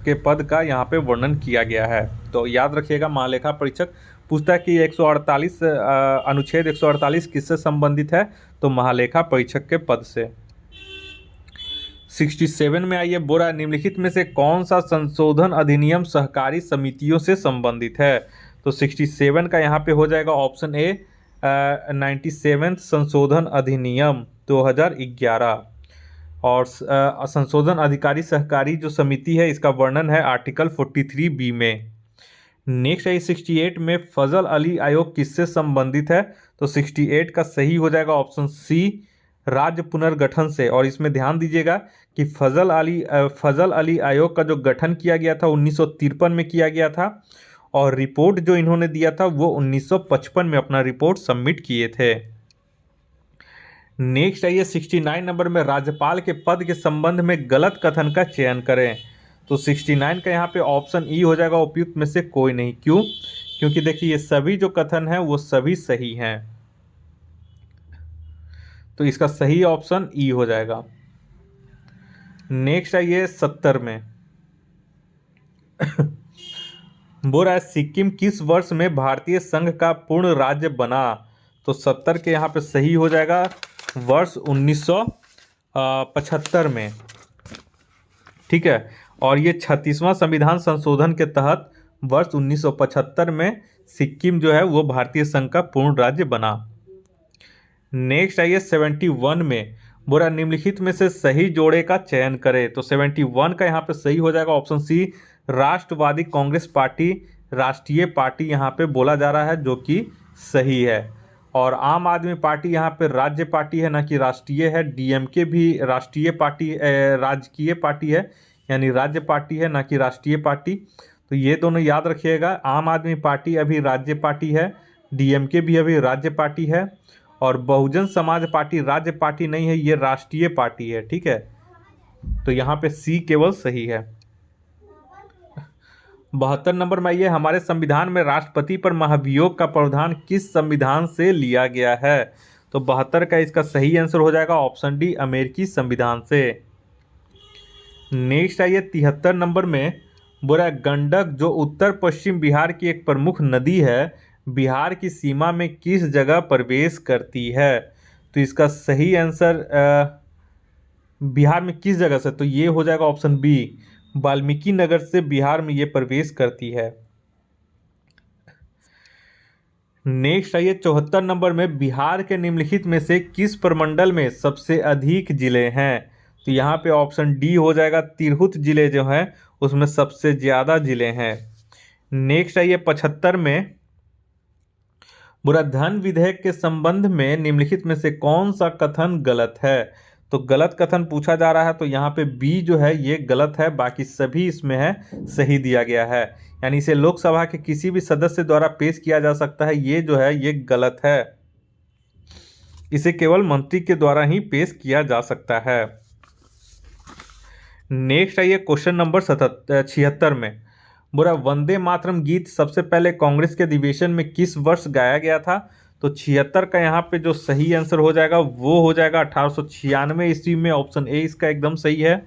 के पद का यहाँ पे वर्णन किया गया है। तो याद रखिएगा, महालेखा परीक्षक पूछता है कि 148 अनुच्छेद 148 किससे संबंधित है, तो महालेखा परीक्षक के पद से। 67 में आइए, बोला निम्नलिखित में से कौन सा संशोधन अधिनियम सहकारी समितियों से संबंधित है, तो 67 का यहाँ पे हो जाएगा ऑप्शन ए 97 संशोधन अधिनियम 2011। और संशोधन अधिकारी सहकारी जो समिति है इसका वर्णन है आर्टिकल 43B में। नेक्स्ट है 68 में फजल अली आयोग किससे संबंधित है, तो 68 का सही हो जाएगा ऑप्शन सी राज्य पुनर्गठन से। और इसमें ध्यान दीजिएगा कि फजल अली आयोग का जो गठन किया गया था 1953 में किया गया था, और रिपोर्ट जो इन्होंने दिया था वो 1955 में अपना रिपोर्ट सबमिट किए थे। नेक्स्ट आइए 69 नंबर में राज्यपाल के पद के संबंध में गलत कथन का चयन करें, तो 69 का यहाँ पे ऑप्शन ई हो जाएगा उपयुक्त में से कोई नहीं। क्यों? क्योंकि देखिए ये सभी जो कथन हैं वो सभी सही हैं, तो इसका सही ऑप्शन ई हो जाएगा। नेक्स्ट आइए 70 में बोल रहा है सिक्किम किस वर्ष में भारतीय संघ का पूर्ण राज्य बना, तो 70 के यहाँ पे सही हो जाएगा वर्ष 1975 में। ठीक है, और ये 36वां संविधान संशोधन के तहत वर्ष 1975 में सिक्किम जो है वो भारतीय संघ का पूर्ण राज्य बना। नेक्स्ट आइए 71 में बोला निम्नलिखित में से सही जोड़े का चयन करें, तो 71 का यहाँ पे सही हो जाएगा ऑप्शन सी राष्ट्रवादी कांग्रेस पार्टी राष्ट्रीय पार्टी यहाँ पे बोला जा रहा है, जो कि सही है। और आम आदमी पार्टी यहाँ पे राज्य पार्टी है, ना कि राष्ट्रीय है। डीएमके भी राष्ट्रीय पार्टी राजकीय पार्टी है, यानी राज्य पार्टी है, ना कि राष्ट्रीय पार्टी। तो ये दोनों याद रखिएगा, आम आदमी पार्टी अभी राज्य पार्टी है, डीएमके भी अभी राज्य पार्टी है, और बहुजन समाज पार्टी राज्य पार्टी नहीं है, ये राष्ट्रीय पार्टी है। ठीक है, तो यहाँ पे सी केवल सही है। 72 नंबर में आइए, हमारे संविधान में राष्ट्रपति पर महाभियोग का प्रावधान किस संविधान से लिया गया है, तो 72 का इसका सही आंसर हो जाएगा ऑप्शन डी अमेरिकी संविधान से। नेक्स्ट आइए 73 नंबर में बोला गंडक जो उत्तर पश्चिम बिहार की एक प्रमुख नदी है, बिहार की सीमा में किस जगह प्रवेश करती है, तो इसका सही आंसर बिहार में किस जगह से, तो ये हो जाएगा ऑप्शन बी वाल्मीकि नगर से बिहार में ये प्रवेश करती है। नेक्स्ट आइए 74 नंबर में बिहार के निम्नलिखित में से किस प्रमंडल में सबसे अधिक जिले हैं, तो यहाँ पे ऑप्शन डी हो जाएगा तिरहुत जिले जो हैं उसमें सबसे ज़्यादा जिले हैं। नेक्स्ट आइए 75 में बुरा धन विधेयक के संबंध में निम्नलिखित में से कौन सा कथन गलत है, तो गलत कथन पूछा जा रहा है, तो यहाँ पे बी जो है ये गलत है, बाकी सभी इसमें है सही दिया गया है। यानी इसे लोकसभा के किसी भी सदस्य द्वारा पेश किया जा सकता है, ये जो है ये गलत है, इसे केवल मंत्री के द्वारा ही पेश किया जा सकता है। नेक्स्ट आइए क्वेश्चन नंबर 76 में बोला वंदे मातरम गीत सबसे पहले कांग्रेस के अधिवेशन में किस वर्ष गाया गया था, तो 76 का यहाँ पे जो सही आंसर हो जाएगा वो हो जाएगा 1896 ईस्वी में, ऑप्शन ए इसका एकदम सही है।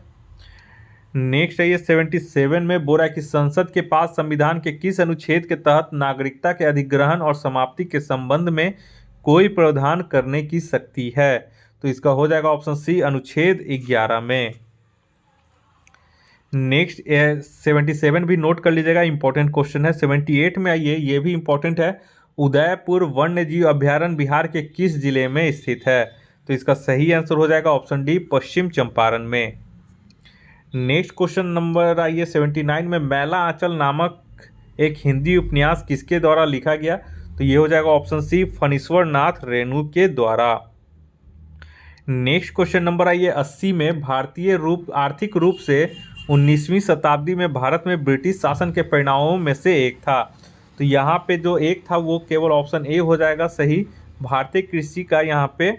नेक्स्ट है ये 77 में बोला कि संसद के पास संविधान के किस अनुच्छेद के तहत नागरिकता के अधिग्रहण और समाप्ति के संबंध में कोई प्रावधान करने की शक्ति है, तो इसका हो जाएगा ऑप्शन सी अनुच्छेद 11 में। नेक्स्ट 77 भी नोट कर लीजिएगा, इंपॉर्टेंट क्वेश्चन है। 78 में आइए, ये भी इंपॉर्टेंट है, उदयपुर वन्य जीव अभ्यारण्य बिहार के किस जिले में स्थित है, तो इसका सही आंसर हो जाएगा ऑप्शन डी पश्चिम चंपारण में। नेक्स्ट क्वेश्चन नंबर आइए 79 में मैला आंचल नामक एक हिंदी उपन्यास किसके द्वारा लिखा गया, तो ये हो जाएगा ऑप्शन सी फणीश्वर नाथ रेणु के द्वारा। नेक्स्ट क्वेश्चन नंबर आइए 80 में भारतीय आर्थिक रूप से 19वीं शताब्दी में भारत में ब्रिटिश शासन के परिणामों में से एक था, तो यहाँ पे जो एक था वो केवल ऑप्शन ए हो जाएगा सही, भारतीय कृषि का यहाँ पे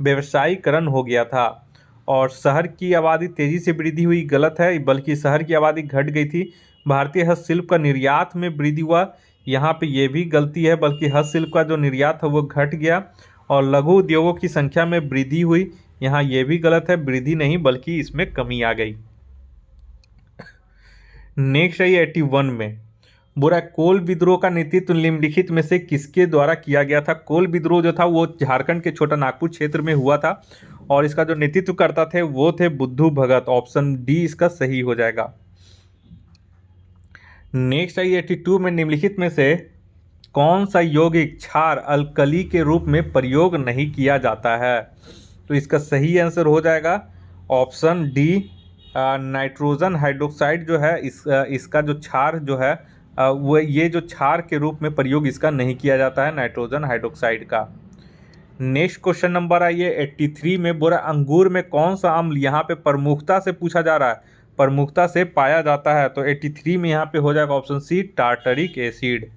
व्यवसायीकरण हो गया था और शहर की आबादी तेज़ी से वृद्धि हुई, गलत है, बल्कि शहर की आबादी घट गई थी। भारतीय हस्तशिल्प का निर्यात में वृद्धि हुआ, यहाँ पे ये भी गलती है, बल्कि हस्तशिल्प का जो निर्यात है वो घट गया और लघु उद्योगों की संख्या में वृद्धि हुई, यहाँ ये भी गलत है, वृद्धि नहीं बल्कि इसमें कमी आ गई। नेक्स्ट है 81 में बोल रहा है कोल विद्रोह का नेतृत्व निम्नलिखित में से किसके द्वारा किया गया था। कोल विद्रोह जो था वो झारखंड के छोटा नागपुर क्षेत्र में हुआ था और इसका जो नेतृत्व करता थे वो थे बुद्धू भगत। ऑप्शन डी इसका सही हो जाएगा। नेक्स्ट है 82 में निम्नलिखित में से कौन सा यौगिक क्षार अल्कली के रूप में प्रयोग नहीं किया जाता है। तो इसका सही आंसर हो जाएगा ऑप्शन डी नाइट्रोजन हाइड्रोक्साइड जो है इसका जो क्षार जो है वो ये जो क्षार के रूप में प्रयोग इसका नहीं किया जाता है नाइट्रोजन हाइड्रोक्साइड का। नेक्स्ट क्वेश्चन नंबर आइए 83 में बोरा अंगूर में कौन सा अम्ल यहाँ पे प्रमुखता से पूछा जा रहा है, प्रमुखता से पाया जाता है। तो 83 में यहाँ पे हो जाएगा ऑप्शन सी टार्टरिक एसिड।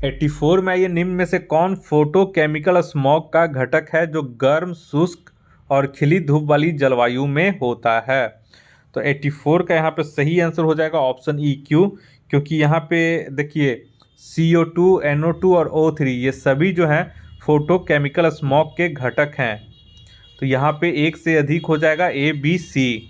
84 में आइए निम्न में से कौन फोटोकेमिकल स्मॉग का घटक है जो गर्म शुष्क और खिली धूप वाली जलवायु में होता है। तो 84 का यहाँ पे सही आंसर हो जाएगा ऑप्शन ई क्यू, क्योंकि यहाँ पे देखिए CO2, NO2 और O3 ये सभी जो हैं फोटोकेमिकल स्मॉग के घटक हैं। तो यहाँ पे एक से अधिक हो जाएगा A, B, C।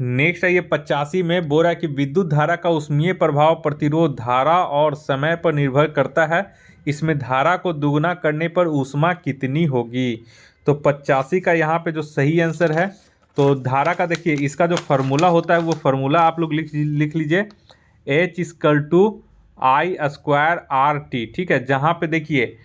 नेक्स्ट है ये 85 में बोल रहा है कि विद्युत धारा का ऊष्मीय प्रभाव प्रतिरोध धारा और समय पर निर्भर करता है। इसमें धारा को दुगना करने पर ऊष्मा कितनी होगी। तो 85 का यहाँ पे जो सही आंसर है, तो धारा का देखिए इसका जो फार्मूला होता है वो फार्मूला आप लोग लिख लीजिए H=I²RT। ठीक है, जहाँ पे देखिए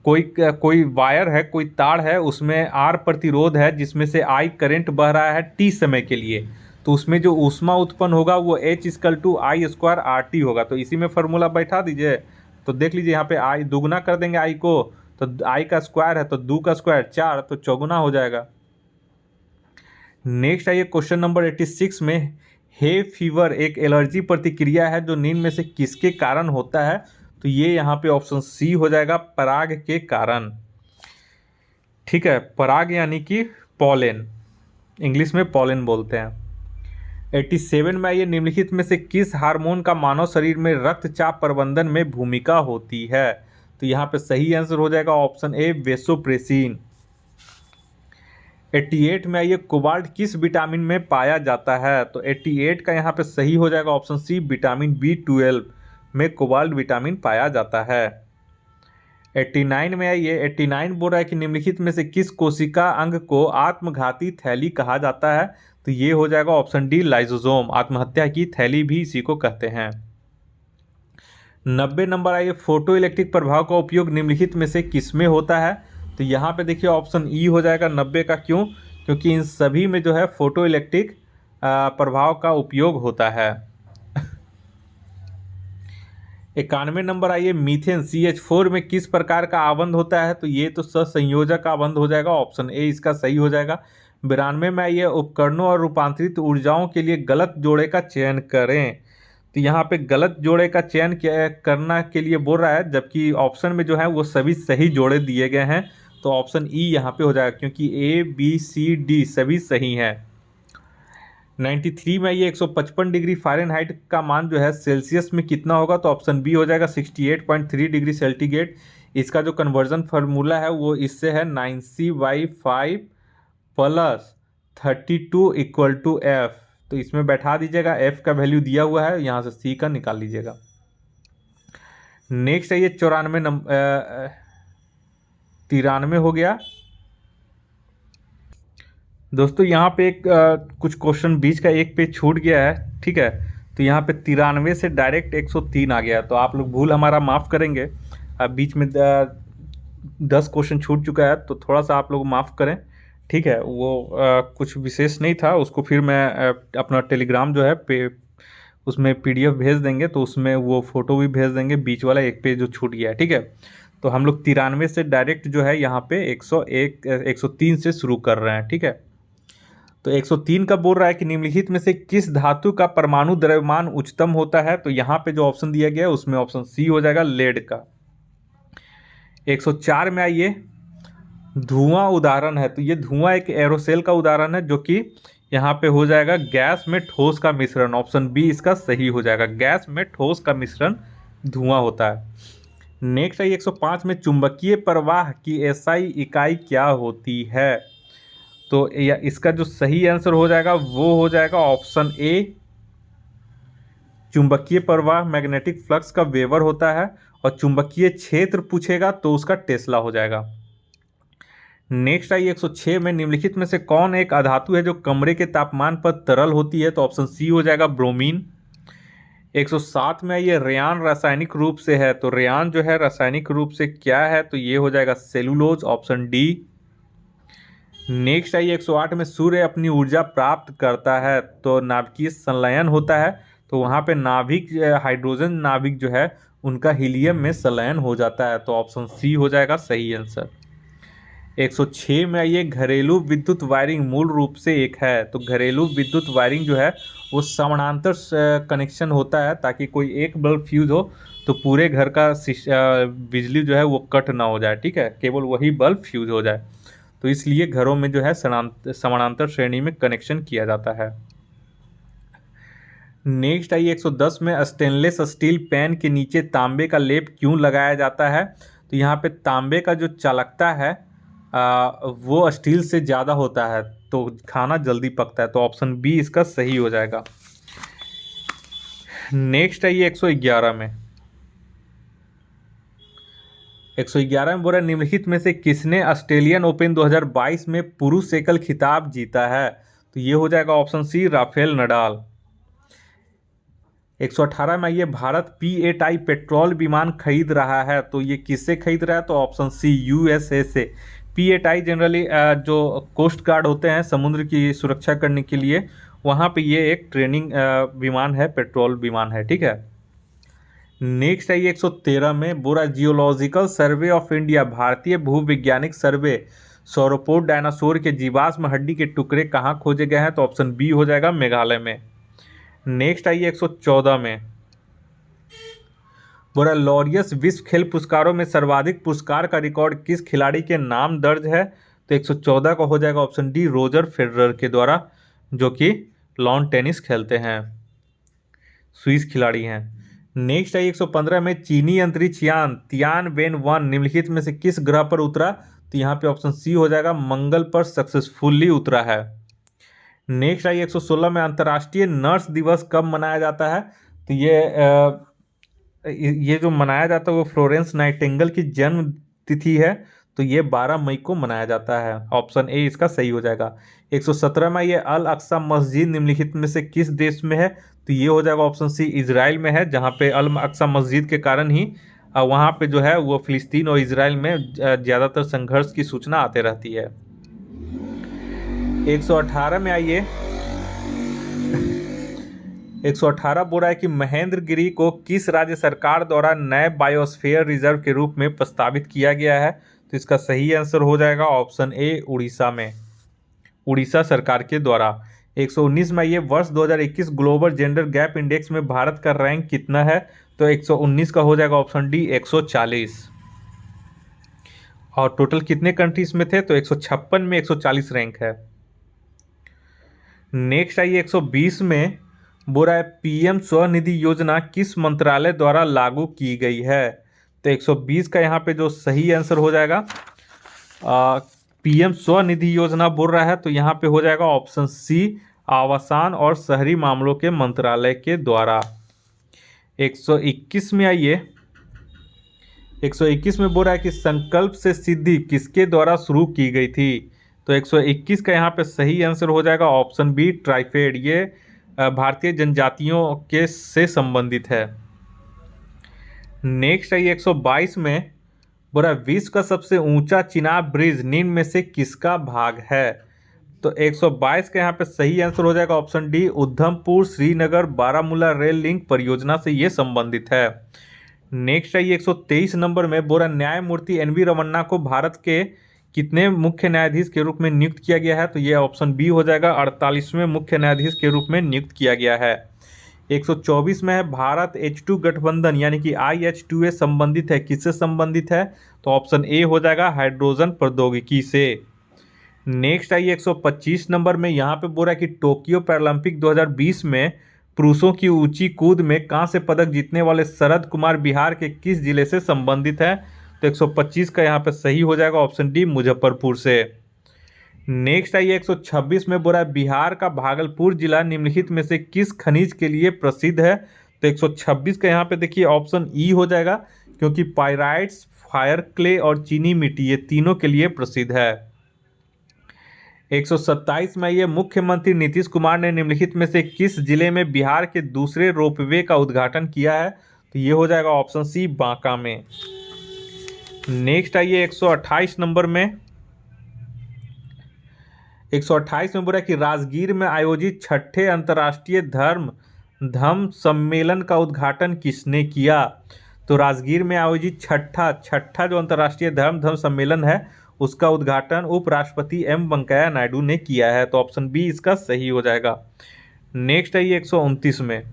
कोई वायर है, कोई तार है, उसमें R प्रतिरोध है जिसमें से I करंट बह रहा है T समय के लिए, तो उसमें जो ऊष्मा उत्पन्न होगा वो H=I²RT होगा। तो इसी में फार्मूला बैठा दीजिए, तो देख लीजिए यहाँ पे I दुगना कर देंगे I को, तो I का स्क्वायर है तो 2 का स्क्वायर 4, तो चौगुना हो जाएगा। नेक्स्ट आइए क्वेश्चन नंबर 86 में हे फीवर एक एलर्जी प्रतिक्रिया है जो निम्न में से किसके कारण होता है। तो ये यहाँ पे ऑप्शन सी हो जाएगा पराग के कारण। ठीक है, पराग यानी कि पॉलेन, इंग्लिश में पॉलेन बोलते हैं। 87 में आइए निम्नलिखित में से किस हार्मोन का मानव शरीर में रक्तचाप प्रबंधन में भूमिका होती है। तो यहाँ पे सही आंसर हो जाएगा ऑप्शन ए वेसोप्रेसिन। 88 में आइए कोबाल्ट किस विटामिन में पाया जाता है। तो 88 का यहाँ पे सही हो जाएगा ऑप्शन सी विटामिन B12 में कोबाल्ट विटामिन पाया जाता है। 89 में आइए 89 बोल रहा है कि निम्नलिखित में से किस कोशिका अंग को आत्मघाती थैली कहा जाता है। तो ये हो जाएगा ऑप्शन डी लाइसोसोम, आत्महत्या की थैली भी इसी को कहते हैं। 90 नंबर आइए फोटो इलेक्ट्रिक प्रभाव का उपयोग निम्नलिखित में से किसमें होता है। तो यहाँ पे देखिए ऑप्शन ई हो जाएगा 90 का, क्यों, क्योंकि इन सभी में जो है फोटो इलेक्ट्रिक प्रभाव का उपयोग होता है। 91 नंबर आइए मीथेन CH4 में किस प्रकार का आबंध होता है। तो ये तो सहसंयोजक आबंध हो जाएगा, ऑप्शन ए इसका सही हो जाएगा। 92 में आइए उपकरणों और रूपांतरित ऊर्जाओं के लिए गलत जोड़े का चयन करें। तो यहाँ पे गलत जोड़े का चयन करना के लिए बोल रहा है, जबकि ऑप्शन में जो है वो सभी सही जोड़े दिए गए हैं। तो ऑप्शन ई यहाँ पे हो जाएगा, क्योंकि A, B, C, D सभी सही हैं। 93 में ये 155 डिग्री फ़ारेनहाइट का मान जो है सेल्सियस में कितना होगा। तो ऑप्शन बी हो जाएगा 68.3 डिग्री सेंटीग्रेड। इसका जो कन्वर्जन फार्मूला है वो इससे है 9C/5 + 32 = F। तो इसमें बैठा दीजिएगा, F का वैल्यू दिया हुआ है, यहाँ से C का निकाल लीजिएगा। नेक्स्ट है ये 93 हो गया। दोस्तों यहाँ पे एक कुछ क्वेश्चन बीच का एक पेज छूट गया है। ठीक है, तो यहाँ पे 93 से डायरेक्ट 103 आ गया है, तो आप लोग भूल हमारा माफ़ करेंगे। बीच में 10 क्वेश्चन छूट चुका है, तो थोड़ा सा आप लोग माफ़ करें। ठीक है, वो कुछ विशेष नहीं था, उसको फिर मैं अपना टेलीग्राम जो है उसमें PDF भेज देंगे, तो उसमें वो फ़ोटो भी भेज देंगे, बीच वाला एक पेज जो छूट गया है। ठीक है, तो हम लोग 93 से डायरेक्ट जो है यहाँ पे 103 से शुरू कर रहे हैं। ठीक है, तो 103 का बोल रहा है कि निम्नलिखित में से किस धातु का परमाणु द्रव्यमान उच्चतम होता है। तो यहाँ पे जो ऑप्शन दिया गया है उसमें ऑप्शन सी हो जाएगा लेड का। 104 में आइए धुआं उदाहरण है। तो ये धुआं एक एरोसेल का उदाहरण है, जो कि यहाँ पे हो जाएगा गैस में ठोस का मिश्रण। ऑप्शन बी इसका सही हो जाएगा, गैस में ठोस का मिश्रण धुआं होता है। नेक्स्ट है 105 में चुंबकीय प्रवाह की SI इकाई क्या होती है। तो इसका जो सही आंसर हो जाएगा वो हो जाएगा ऑप्शन ए चुंबकीय प्रवाह मैग्नेटिक फ्लक्स का वेबर होता है, और चुंबकीय क्षेत्र पूछेगा तो उसका टेस्ला हो जाएगा। नेक्स्ट आई 106 में निम्नलिखित में से कौन एक अधातु है जो कमरे के तापमान पर तरल होती है? तो ऑप्शन सी हो जाएगा ब्रोमीन। 107 में ये रेयान रासायनिक रूप से है, तो रेयान जो है रासायनिक रूप से क्या है? तो ये हो जाएगा cellulose, option D. Next I 108 में सूर्य अपनी ऊर्जा प्राप्त करता है तो नाभिकीय संलयन होता है, तो वहाँ पे नाभिक हाइड्रोजन नाभिक जो है उनका हीलियम में संलयन हो जाता है, तो ऑप्शन सी हो जाएगा सही आंसर। 106 में ये घरेलू विद्युत वायरिंग मूल रूप से एक है, तो घरेलू विद्युत वायरिंग जो है वो समानांतर कनेक्शन होता है ताकि कोई एक बल्ब फ्यूज हो तो पूरे घर का बिजली जो है वो कट ना हो जाए, ठीक है, केवल वही बल्ब फ्यूज हो जाए, तो इसलिए घरों में जो है समानांतर श्रेणी में कनेक्शन किया जाता है। नेक्स्ट आई 110 में स्टेनलेस स्टील पैन के नीचे तांबे का लेप क्यों लगाया जाता है? तो यहाँ पे तांबे का जो चालकता है वो स्टील से ज़्यादा होता है तो खाना जल्दी पकता है, तो ऑप्शन बी इसका सही हो जाएगा। नेक्स्ट है ये 111 में 111 में बोला निम्नलिखित में से किसने ऑस्ट्रेलियन ओपन 2022 में पुरुष एकल खिताब जीता है? तो ये हो जाएगा ऑप्शन सी राफेल नडाल। 118 में ये भारत P-8I पेट्रोल विमान खरीद रहा है, तो ये किससे खरीद रहा है? तो ऑप्शन सी USA से। P-8I जनरली जो कोस्ट गार्ड होते हैं समुद्र की सुरक्षा करने के लिए, वहाँ पे ये एक ट्रेनिंग विमान है, पेट्रोल विमान है, ठीक है। नेक्स्ट है 113 में बोरा जियोलॉजिकल सर्वे ऑफ इंडिया भारतीय भूवैज्ञानिक सर्वे सौरोपोड डायनासोर के जीवाश्म हड्डी के टुकड़े कहाँ खोजे गए हैं? तो ऑप्शन बी हो जाएगा मेघालय में। नेक्स्ट आइए 114 में बोरा लॉरियस विश्व खेल पुरस्कारों में सर्वाधिक पुरस्कार का रिकॉर्ड किस खिलाड़ी के नाम दर्ज है? तो 114 का हो जाएगा ऑप्शन डी रोजर फेडरर के द्वारा, जो कि लॉन टेनिस खेलते हैं, स्विस खिलाड़ी हैं। नेक्स्ट है 115 में चीनी अंतरिक्ष यान तियानवेन-1 निम्नलिखित में से किस ग्रह पर उतरा? तो यहाँ पे ऑप्शन सी हो जाएगा मंगल पर सक्सेसफुली उतरा है। नेक्स्ट आई 116 में अंतर्राष्ट्रीय नर्स दिवस कब मनाया जाता है? तो ये जो मनाया जाता है वो फ्लोरेंस नाइटिंगेल की जन्म तिथि है, तो ये 12 मई को मनाया जाता है, ऑप्शन ए इसका सही हो जाएगा। 117 में ये अल अक्सा मस्जिद निम्नलिखित में से किस देश में है? तो ये हो जाएगा ऑप्शन सी इजराइल में है, जहाँ पे अल अक्सा मस्जिद के कारण ही वहाँ पे जो है वो फिलिस्तीन और इजराइल में ज़्यादातर संघर्ष की सूचना आते रहती है। 118 में आइए 118 बोल रहा है कि महेंद्रगिरी को किस राज्य सरकार द्वारा नए बायोस्फीयर रिजर्व के रूप में प्रस्तावित किया गया है? तो इसका सही आंसर हो जाएगा ऑप्शन ए उड़ीसा में, उड़ीसा सरकार के द्वारा। 119 में ये वर्ष 2021 ग्लोबल जेंडर गैप इंडेक्स में भारत का रैंक कितना है? तो 119 का हो जाएगा ऑप्शन डी 140। और टोटल कितने कंट्रीज में थे? तो 156 में 140 रैंक है। नेक्स्ट आइए 120 में बोल रहा है पीएम स्वनिधि योजना किस मंत्रालय द्वारा लागू की गई है? तो 120 का यहाँ पे जो सही आंसर हो जाएगा पीएम स्वनिधि योजना बोल रहा है, तो यहाँ पे हो जाएगा ऑप्शन सी आवासन और शहरी मामलों के मंत्रालय के द्वारा। 121 में आइए 121 में बोल रहा है कि संकल्प से सिद्धि किसके द्वारा शुरू की गई थी? तो 121 का यहाँ पे सही आंसर हो जाएगा ऑप्शन बी ट्राइफेड, ये भारतीय जनजातियों के से संबंधित है। नेक्स्ट है 122 में बोला विश्व का सबसे ऊंचा चिनाब ब्रिज निम्न में से किसका भाग है? तो 122 का यहाँ पे सही आंसर हो जाएगा option D Udhampur Srinagar Baramulla rail link परियोजना से ये संबंधित है। नेक्स्ट है 123 नंबर में बोरा न्यायमूर्ति एन.वी. रमन्ना को भारत के कितने मुख्य न्यायाधीश के रूप में नियुक्त किया गया है? तो ये ऑप्शन बी हो जाएगा 48वें मुख्य न्यायाधीश के रूप में नियुक्त किया गया है। 124 में है भारत H2 गठबंधन यानी कि IH2A संबंधित है, किससे संबंधित है? तो ऑप्शन ए हो जाएगा हाइड्रोजन प्रौद्योगिकी से। नेक्स्ट आइए 125 नंबर में यहाँ पे बोल रहा है कि टोक्यो पैरालंपिक 2020 में पुरुषों की ऊंची कूद में कांस्य पदक जीतने वाले शरद कुमार बिहार के किस जिले से संबंधित है? तो 125 का यहाँ पे सही हो जाएगा ऑप्शन डी मुजफ्फरपुर से। नेक्स्ट आइए 126 में बोला बिहार का भागलपुर जिला निम्नलिखित में से किस खनिज के लिए प्रसिद्ध है? तो 126 का यहाँ पे देखिए ऑप्शन ई हो जाएगा, क्योंकि पाइराइट्स, फायर क्ले और चीनी मिट्टी ये तीनों के लिए प्रसिद्ध है। 127 में ये मुख्यमंत्री नीतीश कुमार ने निम्नलिखित में से किस जिले में बिहार के दूसरे रोपवे का उद्घाटन किया है? तो ये हो जाएगा ऑप्शन सी, बांका में। नेक्स्ट आइए 128 नंबर में। 128 में बोला कि राजगीर में आयोजित छठे अंतर्राष्ट्रीय धम्म सम्मेलन का उद्घाटन किसने किया? तो राजगीर में आयोजित छठा जो अंतर्राष्ट्रीय धम्म सम्मेलन है उसका उद्घाटन उपराष्ट्रपति एम वेंकैया नायडू ने किया है। तो ऑप्शन बी इसका सही हो जाएगा। नेक्स्ट है ये 129 में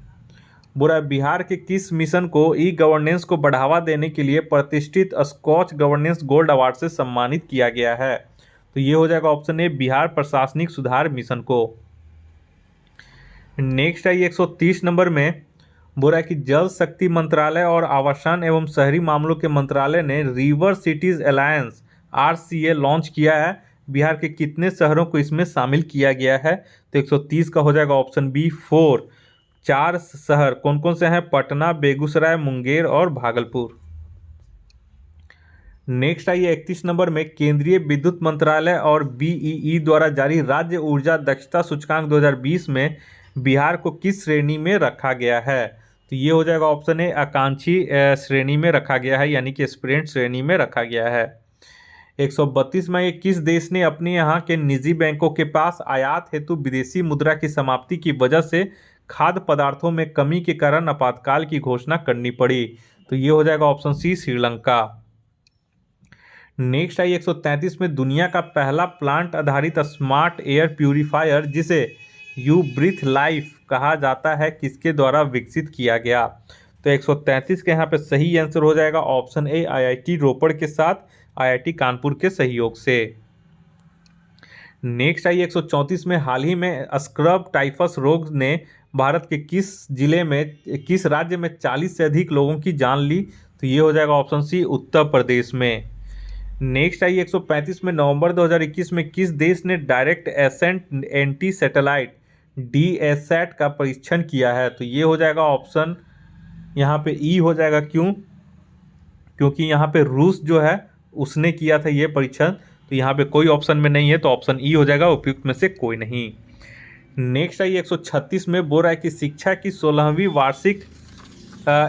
बोला बिहार के किस मिशन को ई गवर्नेंस को बढ़ावा देने के लिए प्रतिष्ठित स्कॉच गवर्नेंस गोल्ड अवार्ड से सम्मानित किया गया है? तो ये हो जाएगा ऑप्शन ए, बिहार प्रशासनिक सुधार मिशन को। नेक्स्ट है ये 130 नंबर में बोला कि जल शक्ति मंत्रालय और आवासन एवं शहरी मामलों के मंत्रालय ने river cities alliance RCA launch किया है। बिहार के कितने शहरों को इसमें शामिल किया गया है? तो 130 का हो जाएगा ऑप्शन बी, 4। 4 शहर कौन कौन से हैं? पटना, बेगूसराय, मुंगेर और भागलपुर। नेक्स्ट आइए 31 नंबर में केंद्रीय विद्युत मंत्रालय और BEE द्वारा जारी राज्य ऊर्जा दक्षता सूचकांक 2020 में बिहार को किस श्रेणी में रखा गया है? तो ये हो जाएगा ऑप्शन ए, आकांक्षी श्रेणी में रखा गया है, यानी कि एस्पिरेंट श्रेणी में रखा गया है। 132 में ये किस देश ने अपने यहाँ के निजी बैंकों के पास आयात हेतु विदेशी मुद्रा की समाप्ति की वजह से खाद्य पदार्थों में कमी के कारण आपातकाल की घोषणा करनी पड़ी? तो ये हो जाएगा ऑप्शन सी, श्रीलंका। नेक्स्ट आई 133 में दुनिया का पहला प्लांट आधारित स्मार्ट एयर प्यूरिफायर जिसे यू ब्रीथ लाइफ कहा जाता है किसके द्वारा विकसित किया गया? तो 133 के यहाँ पे सही आंसर हो जाएगा ऑप्शन ए, IIT रोपड़ के साथ IIT कानपुर के सहयोग से। नेक्स्ट आई 134 में हाल ही में स्क्रब टाइफस रोग ने भारत के किस राज्य में 40 से अधिक लोगों की जान ली? तो ये हो जाएगा ऑप्शन सी, उत्तर प्रदेश में। नेक्स्ट आई 135 में नवंबर 2021 में किस देश ने direct ascent anti satellite DASAT का परीक्षण किया है? तो ये हो जाएगा ऑप्शन यहाँ पे ई हो जाएगा। क्यों? क्योंकि यहाँ पे रूस जो है उसने किया था ये परीक्षण, तो यहाँ पे कोई ऑप्शन में नहीं है, तो ऑप्शन ई हो जाएगा, उपयुक्त में से कोई नहीं। नेक्स्ट आई 136 में बोल रहा है कि शिक्षा की 16वीं वार्षिक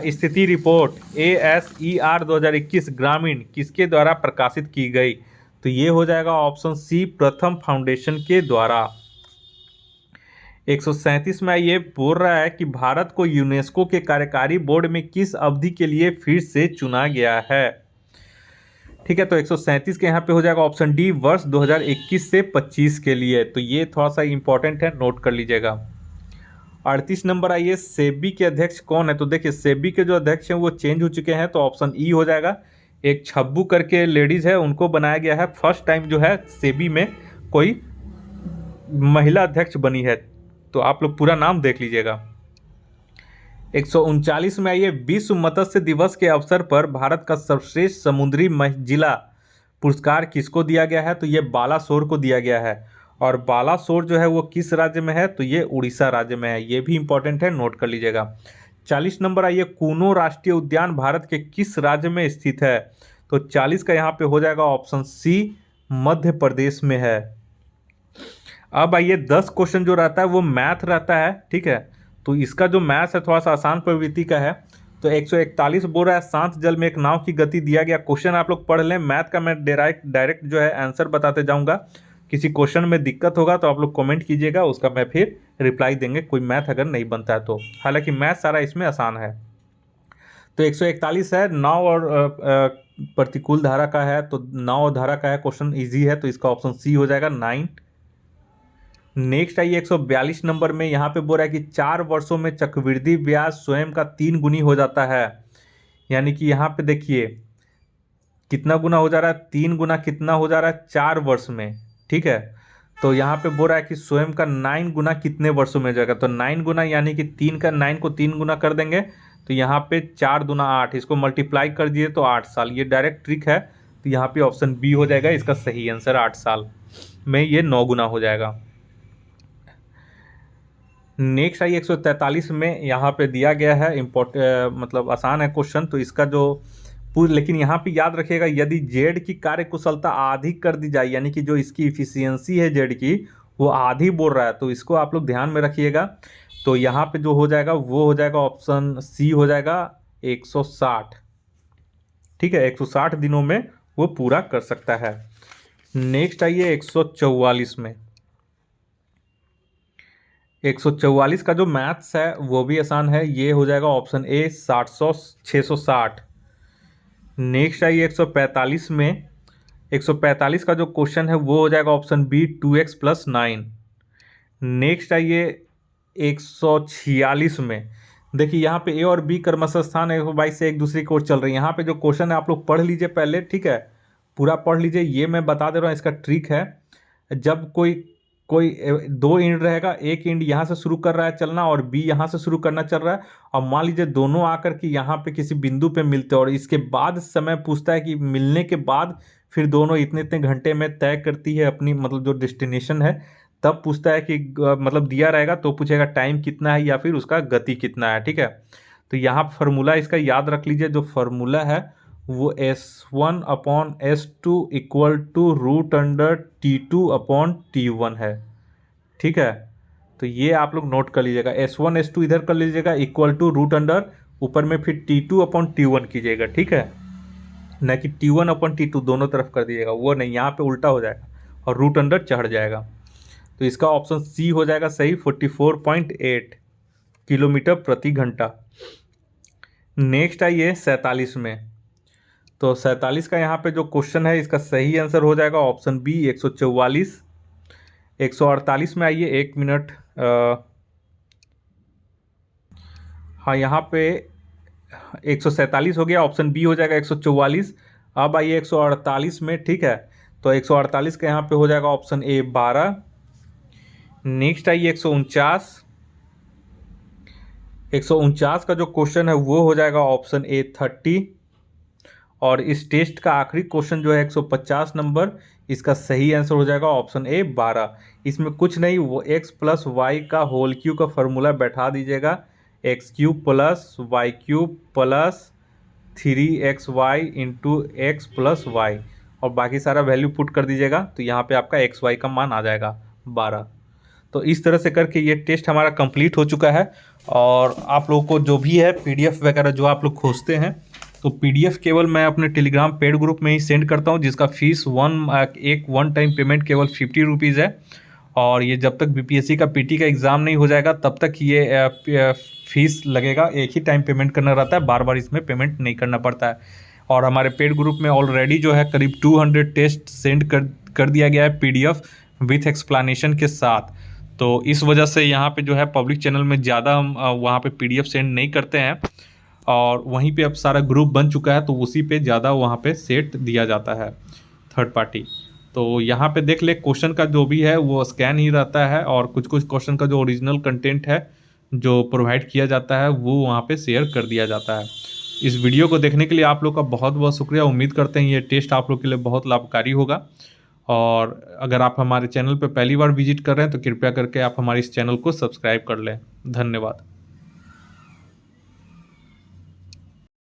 स्थिति रिपोर्ट ASER 2021 ग्रामीण किसके द्वारा प्रकाशित की गई? तो ये हो जाएगा ऑप्शन सी, प्रथम फाउंडेशन के द्वारा। 137 में ये बोल रहा है कि भारत को यूनेस्को के कार्यकारी बोर्ड में किस अवधि के लिए फिर से चुना गया है? ठीक है, तो 137 के यहाँ पे हो जाएगा ऑप्शन डी, वर्ष 2021 से 25 के लिए। तो ये थोड़ा सा इंपॉर्टेंट है, नोट कर लीजिएगा। 38 नंबर आइए, सेबी के अध्यक्ष कौन है? तो देखिए सेबी के जो अध्यक्ष हैं वो चेंज हो चुके हैं, तो ऑप्शन ई हो जाएगा। एक छब्बू करके लेडीज है, उनको बनाया गया है। फर्स्ट टाइम जो है सेबी में कोई महिला अध्यक्ष बनी है, तो आप लोग पूरा नाम देख लीजिएगा। 139 में आइए, विश्व मत्स्य दिवस के अवसर पर भारत का सर्वश्रेष्ठ समुद्री जिला पुरस्कार किसको दिया गया है? तो ये बालासोर को दिया गया है। और बालासोर जो है वो किस राज्य में है? तो ये उड़ीसा राज्य में है। ये भी इंपॉर्टेंट है, नोट कर लीजिएगा। 40 नंबर आइए, कूनो राष्ट्रीय उद्यान भारत के किस राज्य में स्थित है? तो 40 का यहाँ पे हो जाएगा ऑप्शन सी, मध्य प्रदेश में है। अब आइए 10 क्वेश्चन जो रहता है वो मैथ रहता है, ठीक है। तो इसका जो मैथ है थोड़ा सा आसान प्रवृत्ति का है। तो 141 बोल रहा है, शांत जल में एक नाव की गति दिया गया। क्वेश्चन आप लोग पढ़ लें, मैथ का मैं डायरेक्ट जो है आंसर बताते जाऊंगा। किसी क्वेश्चन में दिक्कत होगा तो आप लोग कमेंट कीजिएगा, उसका मैं फिर रिप्लाई देंगे, कोई मैथ अगर नहीं बनता है तो। हालांकि मैथ सारा इसमें आसान है। तो 141 है, नाव और प्रतिकूल धारा का है, तो नाव और धारा का है, क्वेश्चन ईजी है, तो इसका ऑप्शन सी हो जाएगा 9। नेक्स्ट आइए 142 नंबर में, यहाँ पे बोल रहा है कि 4 वर्षों में चक्रवृद्धि ब्याज स्वयं का 3 गुनी हो जाता है। यानी कि यहाँ पे देखिए कितना गुना हो जा रहा है, 3 गुना कितना हो जा रहा है 4 वर्ष में, ठीक है। तो यहाँ पे बोल रहा है कि स्वयं का 9 गुना कितने वर्षों में जाएगा? तो 9 गुना यानी कि 9 को 3 गुना कर देंगे, तो यहाँ पे 4 दूना 8, इसको मल्टीप्लाई कर दिए तो 8 साल। ये डायरेक्ट ट्रिक है, तो यहाँ पे ऑप्शन बी हो जाएगा इसका सही आंसर। 8 साल में ये 9 गुना हो जाएगा। नेक्स्ट आइए 143 में, यहाँ पे दिया गया है मतलब आसान है क्वेश्चन, तो इसका जो लेकिन यहाँ पे याद रखिएगा, यदि जेड की कार्य कुशलता आधी कर दी जाए, यानी कि जो इसकी इफिशियंसी है जेड की वो आधी बोल रहा है, तो इसको आप लोग ध्यान में रखिएगा। तो यहाँ पे जो हो जाएगा वो हो जाएगा ऑप्शन सी हो जाएगा 160। ठीक है, 160 दिनों में वो पूरा कर सकता है। नेक्स्ट आइए 144 में। 144 का जो मैथ्स है वो भी आसान है, ये हो जाएगा ऑप्शन ए 660। नेक्स्ट आइए 145 में। 145 का जो क्वेश्चन है वो हो जाएगा ऑप्शन बी 2x+9। नेक्स्ट आइए 146 में। देखिए यहाँ पे ए और बी क्रमशः स्थान 122 से एक दूसरे की ओर चल रही है। यहाँ पे जो क्वेश्चन है आप लोग पढ़ लीजिए पहले, ठीक है, पूरा पढ़ लीजिए। ये मैं बता दे रहा हूँ, इसका ट्रिक है, जब कोई कोई दो इंड रहेगा, एक इंड यहाँ से शुरू कर रहा है चलना और बी यहाँ से शुरू करना चल रहा है, और मान लीजिए दोनों आकर के यहाँ पे किसी बिंदु पे मिलते हैं और इसके बाद समय पूछता है कि मिलने के बाद फिर दोनों इतने इतने घंटे में तय करती है अपनी मतलब जो डेस्टिनेशन है, तब पूछता है कि मतलब दिया रहेगा तो पूछेगा टाइम कितना है या फिर उसका गति कितना है। ठीक है, तो यहाँ फार्मूला इसका याद रख लीजिए, जो फार्मूला है वो S1/S2 इक्वल टू √T2/T1 है। ठीक है, तो ये आप लोग नोट कर लीजिएगा, S1 S2 इधर कर लीजिएगा इक्वल टू √ ऊपर में फिर T2/T1 कीजिएगा। ठीक है, न कि T1/T2 दोनों तरफ कर दीजिएगा, वो नहीं, यहाँ पे उल्टा हो जाएगा और √ चढ़ जाएगा। तो इसका ऑप्शन सी हो जाएगा सही, 44.8 किलोमीटर प्रति घंटा। नेक्स्ट आइए 47 में। तो 47 का यहाँ पे जो क्वेश्चन है इसका सही आंसर हो जाएगा ऑप्शन बी 144। 148 में आइए, 1 मिनट, हाँ यहाँ पे 147 हो गया, ऑप्शन बी हो जाएगा 144। अब आइए 148 में। ठीक है, तो 148 का यहाँ पे हो जाएगा ऑप्शन ए 12। नेक्स्ट आइए 149। 149 का जो क्वेश्चन है वो हो जाएगा ऑप्शन ए 30। और इस टेस्ट का आखिरी क्वेश्चन जो है 150 नंबर, इसका सही आंसर हो जाएगा ऑप्शन ए 12। इसमें कुछ नहीं, वो x+y का होल क्यूब का फॉर्मूला बैठा दीजिएगा, x³ + y³ + 3xy into x+y, और बाकी सारा वैल्यू पुट कर दीजिएगा, तो यहाँ पे आपका xy का मान आ जाएगा 12। तो इस तरह से करके ये टेस्ट हमारा कंप्लीट हो चुका है। और आप लोगों को जो भी है PDF वगैरह जो आप लोग खोजते हैं, तो PDF केवल मैं अपने टेलीग्राम पेड ग्रुप में ही सेंड करता हूं, जिसका फीस वन टाइम पेमेंट केवल 50 रुपीज़ है। और ये जब तक BPSC का PT का एग्ज़ाम नहीं हो जाएगा तब तक ये फीस लगेगा, एक ही टाइम पेमेंट करना रहता है, बार बार इसमें पेमेंट नहीं करना पड़ता है। और हमारे पेड ग्रुप में ऑलरेडी जो है करीब 200 टेस्ट सेंड कर दिया गया है PDF विथ एक्सप्लेनेशन के साथ। तो इस वजह से यहाँ पे जो है पब्लिक चैनल में ज़्यादा हम वहाँ पे PDF सेंड नहीं करते हैं, और वहीं पे अब सारा ग्रुप बन चुका है तो उसी पे ज़्यादा वहाँ पे सेट दिया जाता है थर्ड पार्टी। तो यहाँ पे देख ले, क्वेश्चन का जो भी है वो स्कैन ही रहता है, और कुछ कुछ क्वेश्चन का जो ओरिजिनल कंटेंट है जो प्रोवाइड किया जाता है वो वहाँ पे शेयर कर दिया जाता है। इस वीडियो को देखने के लिए आप लोग का बहुत बहुत शुक्रिया। उम्मीद करते हैं ये टेस्ट आप लोग के लिए बहुत लाभकारी होगा। और अगर आप हमारे चैनल पर पहली बार विजिट कर रहे हैं तो कृपया करके आप हमारे इस चैनल को सब्सक्राइब कर लें। धन्यवाद।